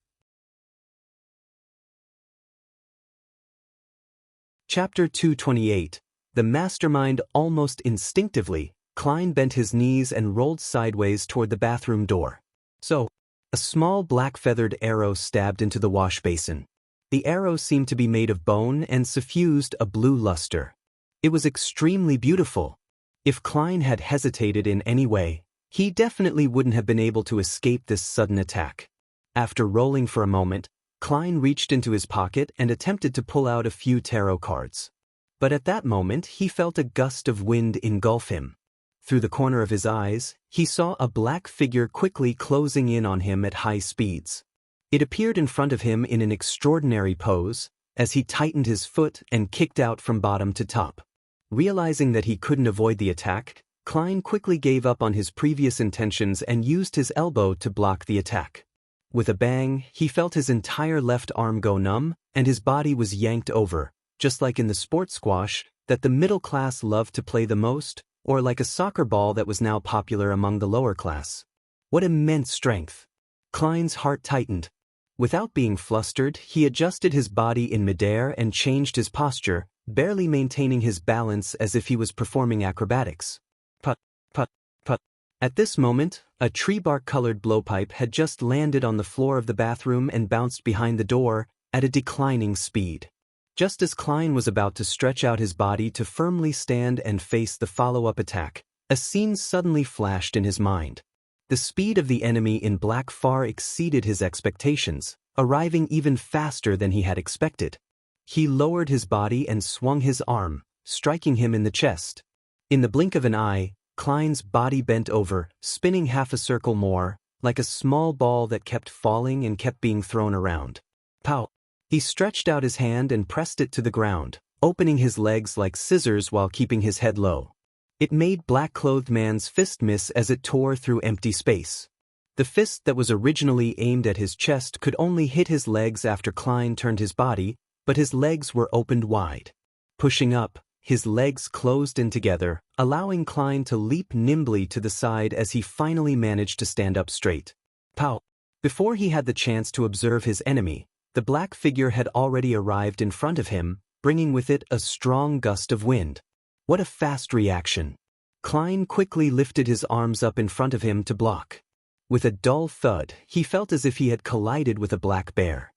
Chapter 228. The mastermind. Almost instinctively, Klein bent his knees and rolled sideways toward the bathroom door. So, a small black-feathered arrow stabbed into the wash basin. The arrow seemed to be made of bone and suffused a blue luster. It was extremely beautiful. If Klein had hesitated in any way, he definitely wouldn't have been able to escape this sudden attack. After rolling for a moment, Klein reached into his pocket and attempted to pull out a few tarot cards. But at that moment he felt a gust of wind engulf him. Through the corner of his eyes, he saw a black figure quickly closing in on him at high speeds. It appeared in front of him in an extraordinary pose, as he tightened his foot and kicked out from bottom to top. Realizing that he couldn't avoid the attack, Klein quickly gave up on his previous intentions and used his elbow to block the attack. With a bang, he felt his entire left arm go numb, and his body was yanked over, just like in the sport squash that the middle class loved to play the most, or like a soccer ball that was now popular among the lower class. What immense strength! Klein's heart tightened. Without being flustered, he adjusted his body in midair and changed his posture, barely maintaining his balance as if he was performing acrobatics. Put, put, put. At this moment, a tree bark-colored blowpipe had just landed on the floor of the bathroom and bounced behind the door at a declining speed. Just as Klein was about to stretch out his body to firmly stand and face the follow-up attack, a scene suddenly flashed in his mind. The speed of the enemy in black far exceeded his expectations, arriving even faster than he had expected. He lowered his body and swung his arm, striking him in the chest. In the blink of an eye, Klein's body bent over, spinning half a circle more, like a small ball that kept falling and kept being thrown around. Pow! He stretched out his hand and pressed it to the ground, opening his legs like scissors while keeping his head low. It made black-clothed man's fist miss as it tore through empty space. The fist that was originally aimed at his chest could only hit his legs after Klein turned his body, but his legs were opened wide. Pushing up, his legs closed in together, allowing Klein to leap nimbly to the side as he finally managed to stand up straight. Pow! Before he had the chance to observe his enemy, the black figure had already arrived in front of him, bringing with it a strong gust of wind. What a fast reaction! Klein quickly lifted his arms up in front of him to block. With a dull thud, he felt as if he had collided with a black bear.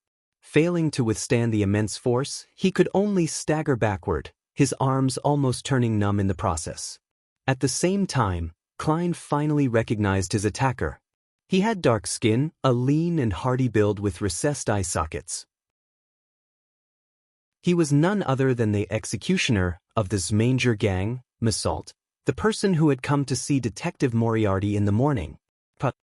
Failing to withstand the immense force, he could only stagger backward, his arms almost turning numb in the process. At the same time, Klein finally recognized his attacker. He had dark skin, a lean and hardy build with recessed eye sockets. He was none other than the executioner of the Zmanger gang, Misalt, the person who had come to see Detective Moriarty in the morning. Put.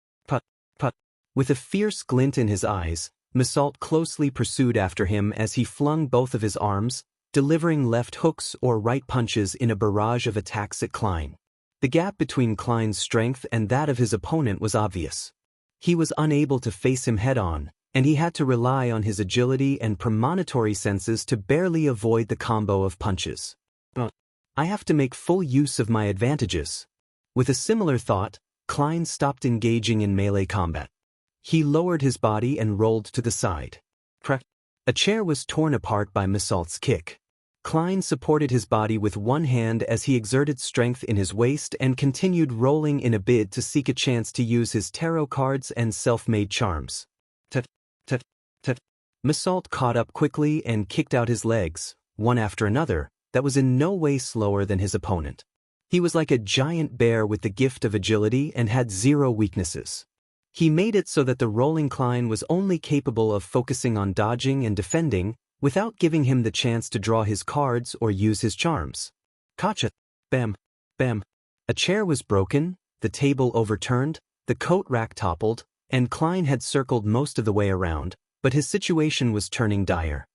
With a fierce glint in his eyes, Misalt closely pursued after him as he flung both of his arms, delivering left hooks or right punches in a barrage of attacks at Klein. The gap between Klein's strength and that of his opponent was obvious. He was unable to face him head-on, and he had to rely on his agility and premonitory senses to barely avoid the combo of punches. I have to make full use of my advantages. With a similar thought, Klein stopped engaging in melee combat. He lowered his body and rolled to the side. A chair was torn apart by Misalt's kick. Klein supported his body with one hand as he exerted strength in his waist and continued rolling in a bid to seek a chance to use his tarot cards and self-made charms. Misalt caught up quickly and kicked out his legs, one after another, that was in no way slower than his opponent. He was like a giant bear with the gift of agility and had zero weaknesses. He made it so that the rolling Klein was only capable of focusing on dodging and defending, without giving him the chance to draw his cards or use his charms. Gotcha! Bam! Bam! A chair was broken, the table overturned, the coat rack toppled, and Klein had circled most of the way around, but his situation was turning dire.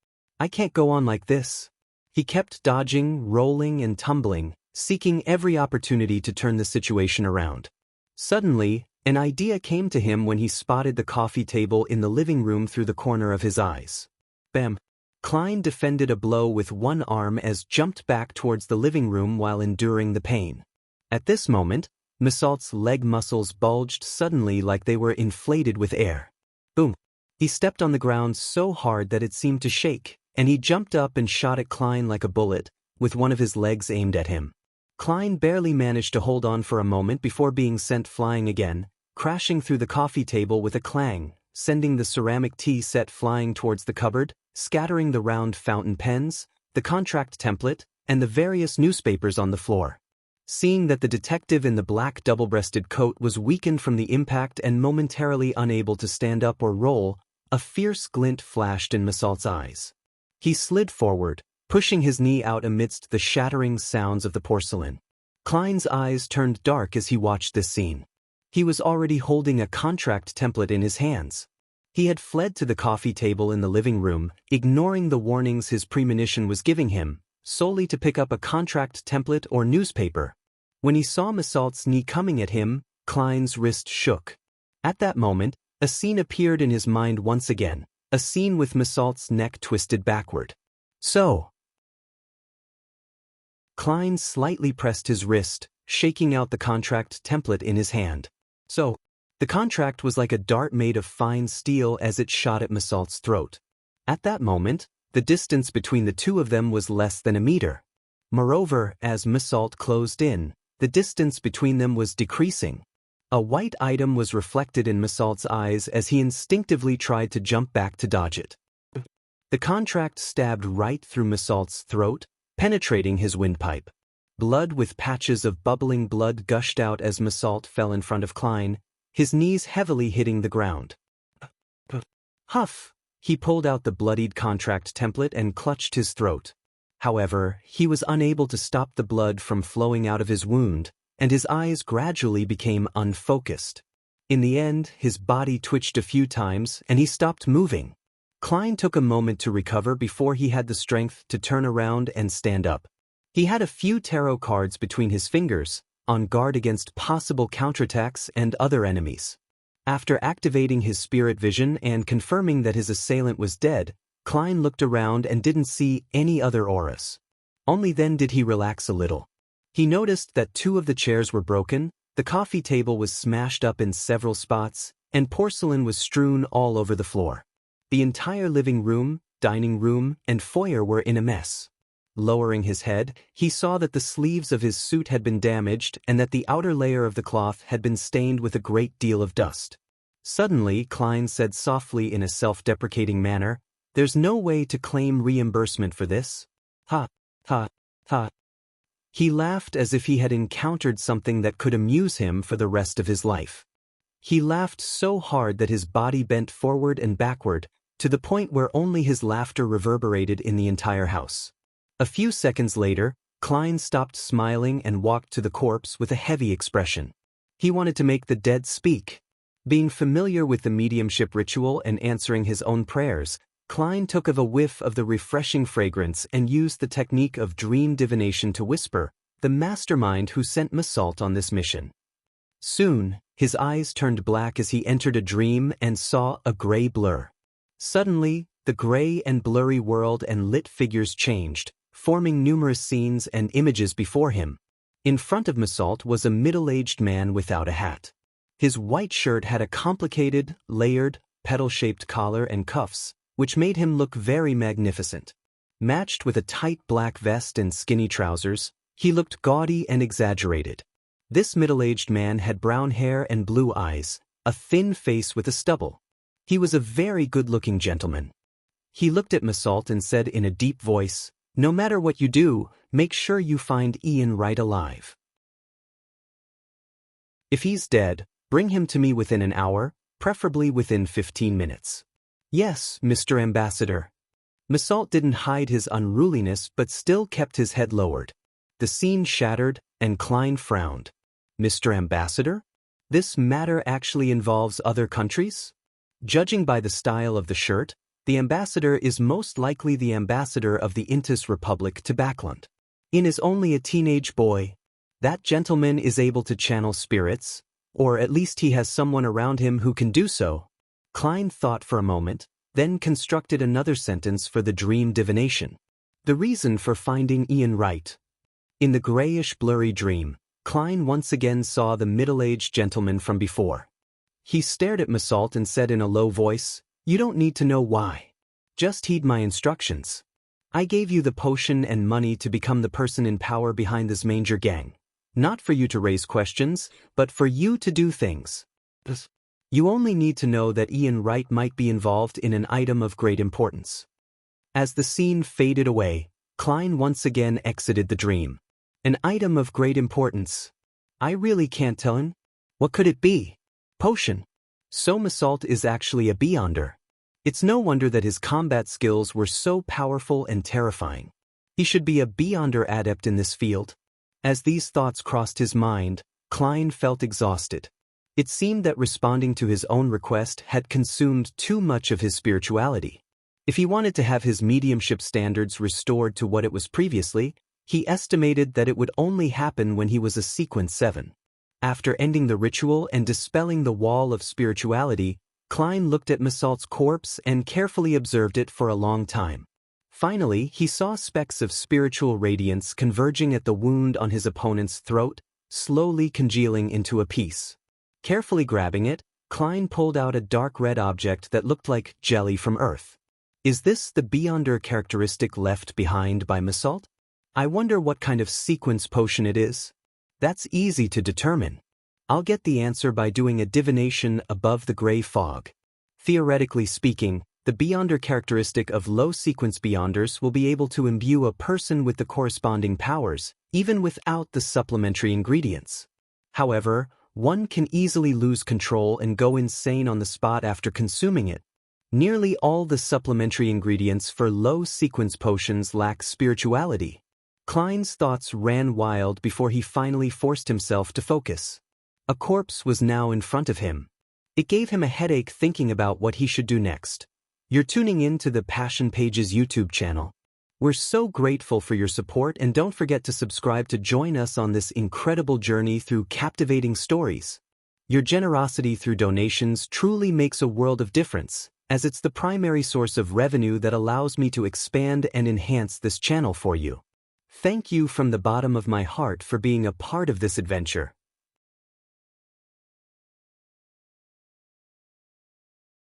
I can't go on like this. He kept dodging, rolling, and tumbling, seeking every opportunity to turn the situation around. Suddenly, an idea came to him when he spotted the coffee table in the living room through the corner of his eyes. Bam! Klein defended a blow with one arm as jumped back towards the living room while enduring the pain. At this moment, Misalt's leg muscles bulged suddenly like they were inflated with air. Boom! He stepped on the ground so hard that it seemed to shake, and he jumped up and shot at Klein like a bullet, with one of his legs aimed at him. Klein barely managed to hold on for a moment before being sent flying again, crashing through the coffee table with a clang, sending the ceramic tea set flying towards the cupboard, scattering the round fountain pens, the contract template, and the various newspapers on the floor. Seeing that the detective in the black double-breasted coat was weakened from the impact and momentarily unable to stand up or roll, a fierce glint flashed in Misalt's eyes. He slid forward, pushing his knee out amidst the shattering sounds of the porcelain. Klein's eyes turned dark as he watched this scene. He was already holding a contract template in his hands. He had fled to the coffee table in the living room, ignoring the warnings his premonition was giving him, solely to pick up a contract template or newspaper. When he saw Misalt's knee coming at him, Klein's wrist shook. At that moment, a scene appeared in his mind once again, a scene with Misalt's neck twisted backward. So. Klein slightly pressed his wrist, shaking out the contract template in his hand. So. The contract was like a dart made of fine steel as it shot at Misalt's throat. At that moment, the distance between the two of them was less than a meter. Moreover, as Misalt closed in, the distance between them was decreasing. A white item was reflected in Misalt's eyes as he instinctively tried to jump back to dodge it. The contract stabbed right through Misalt's throat, penetrating his windpipe. Blood with patches of bubbling blood gushed out as Misalt fell in front of Klein, his knees heavily hitting the ground. Huff! He pulled out the bloodied contract template and clutched his throat. However, he was unable to stop the blood from flowing out of his wound, and his eyes gradually became unfocused. In the end, his body twitched a few times and he stopped moving. Klein took a moment to recover before he had the strength to turn around and stand up. He had a few tarot cards between his fingers, on guard against possible counterattacks and other enemies. After activating his spirit vision and confirming that his assailant was dead, Klein looked around and didn't see any other auras. Only then did he relax a little. He noticed that two of the chairs were broken, the coffee table was smashed up in several spots, and porcelain was strewn all over the floor. The entire living room, dining room, and foyer were in a mess. Lowering his head, he saw that the sleeves of his suit had been damaged and that the outer layer of the cloth had been stained with a great deal of dust. Suddenly, Klein said softly in a self-deprecating manner, There's no way to claim reimbursement for this. Ha, ha, ha. He laughed as if he had encountered something that could amuse him for the rest of his life. He laughed so hard that his body bent forward and backward, to the point where only his laughter reverberated in the entire house. A few seconds later, Klein stopped smiling and walked to the corpse with a heavy expression. He wanted to make the dead speak. Being familiar with the mediumship ritual and answering his own prayers, Klein took a whiff of the refreshing fragrance and used the technique of dream divination to whisper, the mastermind who sent Massault on this mission. Soon, his eyes turned black as he entered a dream and saw a gray blur. Suddenly, the gray and blurry world and lit figures changed, forming numerous scenes and images before him. In front of Massault was a middle-aged man without a hat. His white shirt had a complicated, layered, petal-shaped collar and cuffs, which made him look very magnificent. Matched with a tight black vest and skinny trousers, he looked gaudy and exaggerated. This middle-aged man had brown hair and blue eyes, a thin face with a stubble. He was a very good-looking gentleman. He looked at Massault and said in a deep voice, "No matter what you do, make sure you find Ian Wright alive. If he's dead, bring him to me within an hour, preferably within 15 minutes. Yes, Mr. Ambassador." Massault didn't hide his unruliness but still kept his head lowered. The scene shattered, and Klein frowned. Mr. Ambassador? This matter actually involves other countries? Judging by the style of the shirt, the ambassador is most likely the ambassador of the Intis Republic to Backland. Ian is only a teenage boy. That gentleman is able to channel spirits, or at least he has someone around him who can do so. Klein thought for a moment, then constructed another sentence for the dream divination. The reason for finding Ian Wright. In the grayish blurry dream, Klein once again saw the middle-aged gentleman from before. He stared at Massault and said in a low voice, "You don't need to know why. Just heed my instructions. I gave you the potion and money to become the person in power behind this Manger gang. Not for you to raise questions, but for you to do things. You only need to know that Ian Wright might be involved in an item of great importance." As the scene faded away, Klein once again exited the dream. An item of great importance. I really can't tell him. What could it be? Potion. So Massault is actually a Beyonder. It's no wonder that his combat skills were so powerful and terrifying. He should be a Beyonder adept in this field. As these thoughts crossed his mind, Klein felt exhausted. It seemed that responding to his own request had consumed too much of his spirituality. If he wanted to have his mediumship standards restored to what it was previously, he estimated that it would only happen when he was a Sequence 7. After ending the ritual and dispelling the wall of spirituality, Klein looked at Massault's corpse and carefully observed it for a long time. Finally, he saw specks of spiritual radiance converging at the wound on his opponent's throat, slowly congealing into a piece. Carefully grabbing it, Klein pulled out a dark red object that looked like jelly from Earth. Is this the Beyonder characteristic left behind by Massault? I wonder what kind of sequence potion it is. That's easy to determine. I'll get the answer by doing a divination above the gray fog. Theoretically speaking, the Beyonder characteristic of low-sequence Beyonders will be able to imbue a person with the corresponding powers, even without the supplementary ingredients. However, one can easily lose control and go insane on the spot after consuming it. Nearly all the supplementary ingredients for low-sequence potions lack spirituality. Klein's thoughts ran wild before he finally forced himself to focus. A corpse was now in front of him. It gave him a headache thinking about what he should do next. You're tuning in to the Passion Pages YouTube channel. We're so grateful for your support, and don't forget to subscribe to join us on this incredible journey through captivating stories. Your generosity through donations truly makes a world of difference, as it's the primary source of revenue that allows me to expand and enhance this channel for you. Thank you from the bottom of my heart for being a part of this adventure.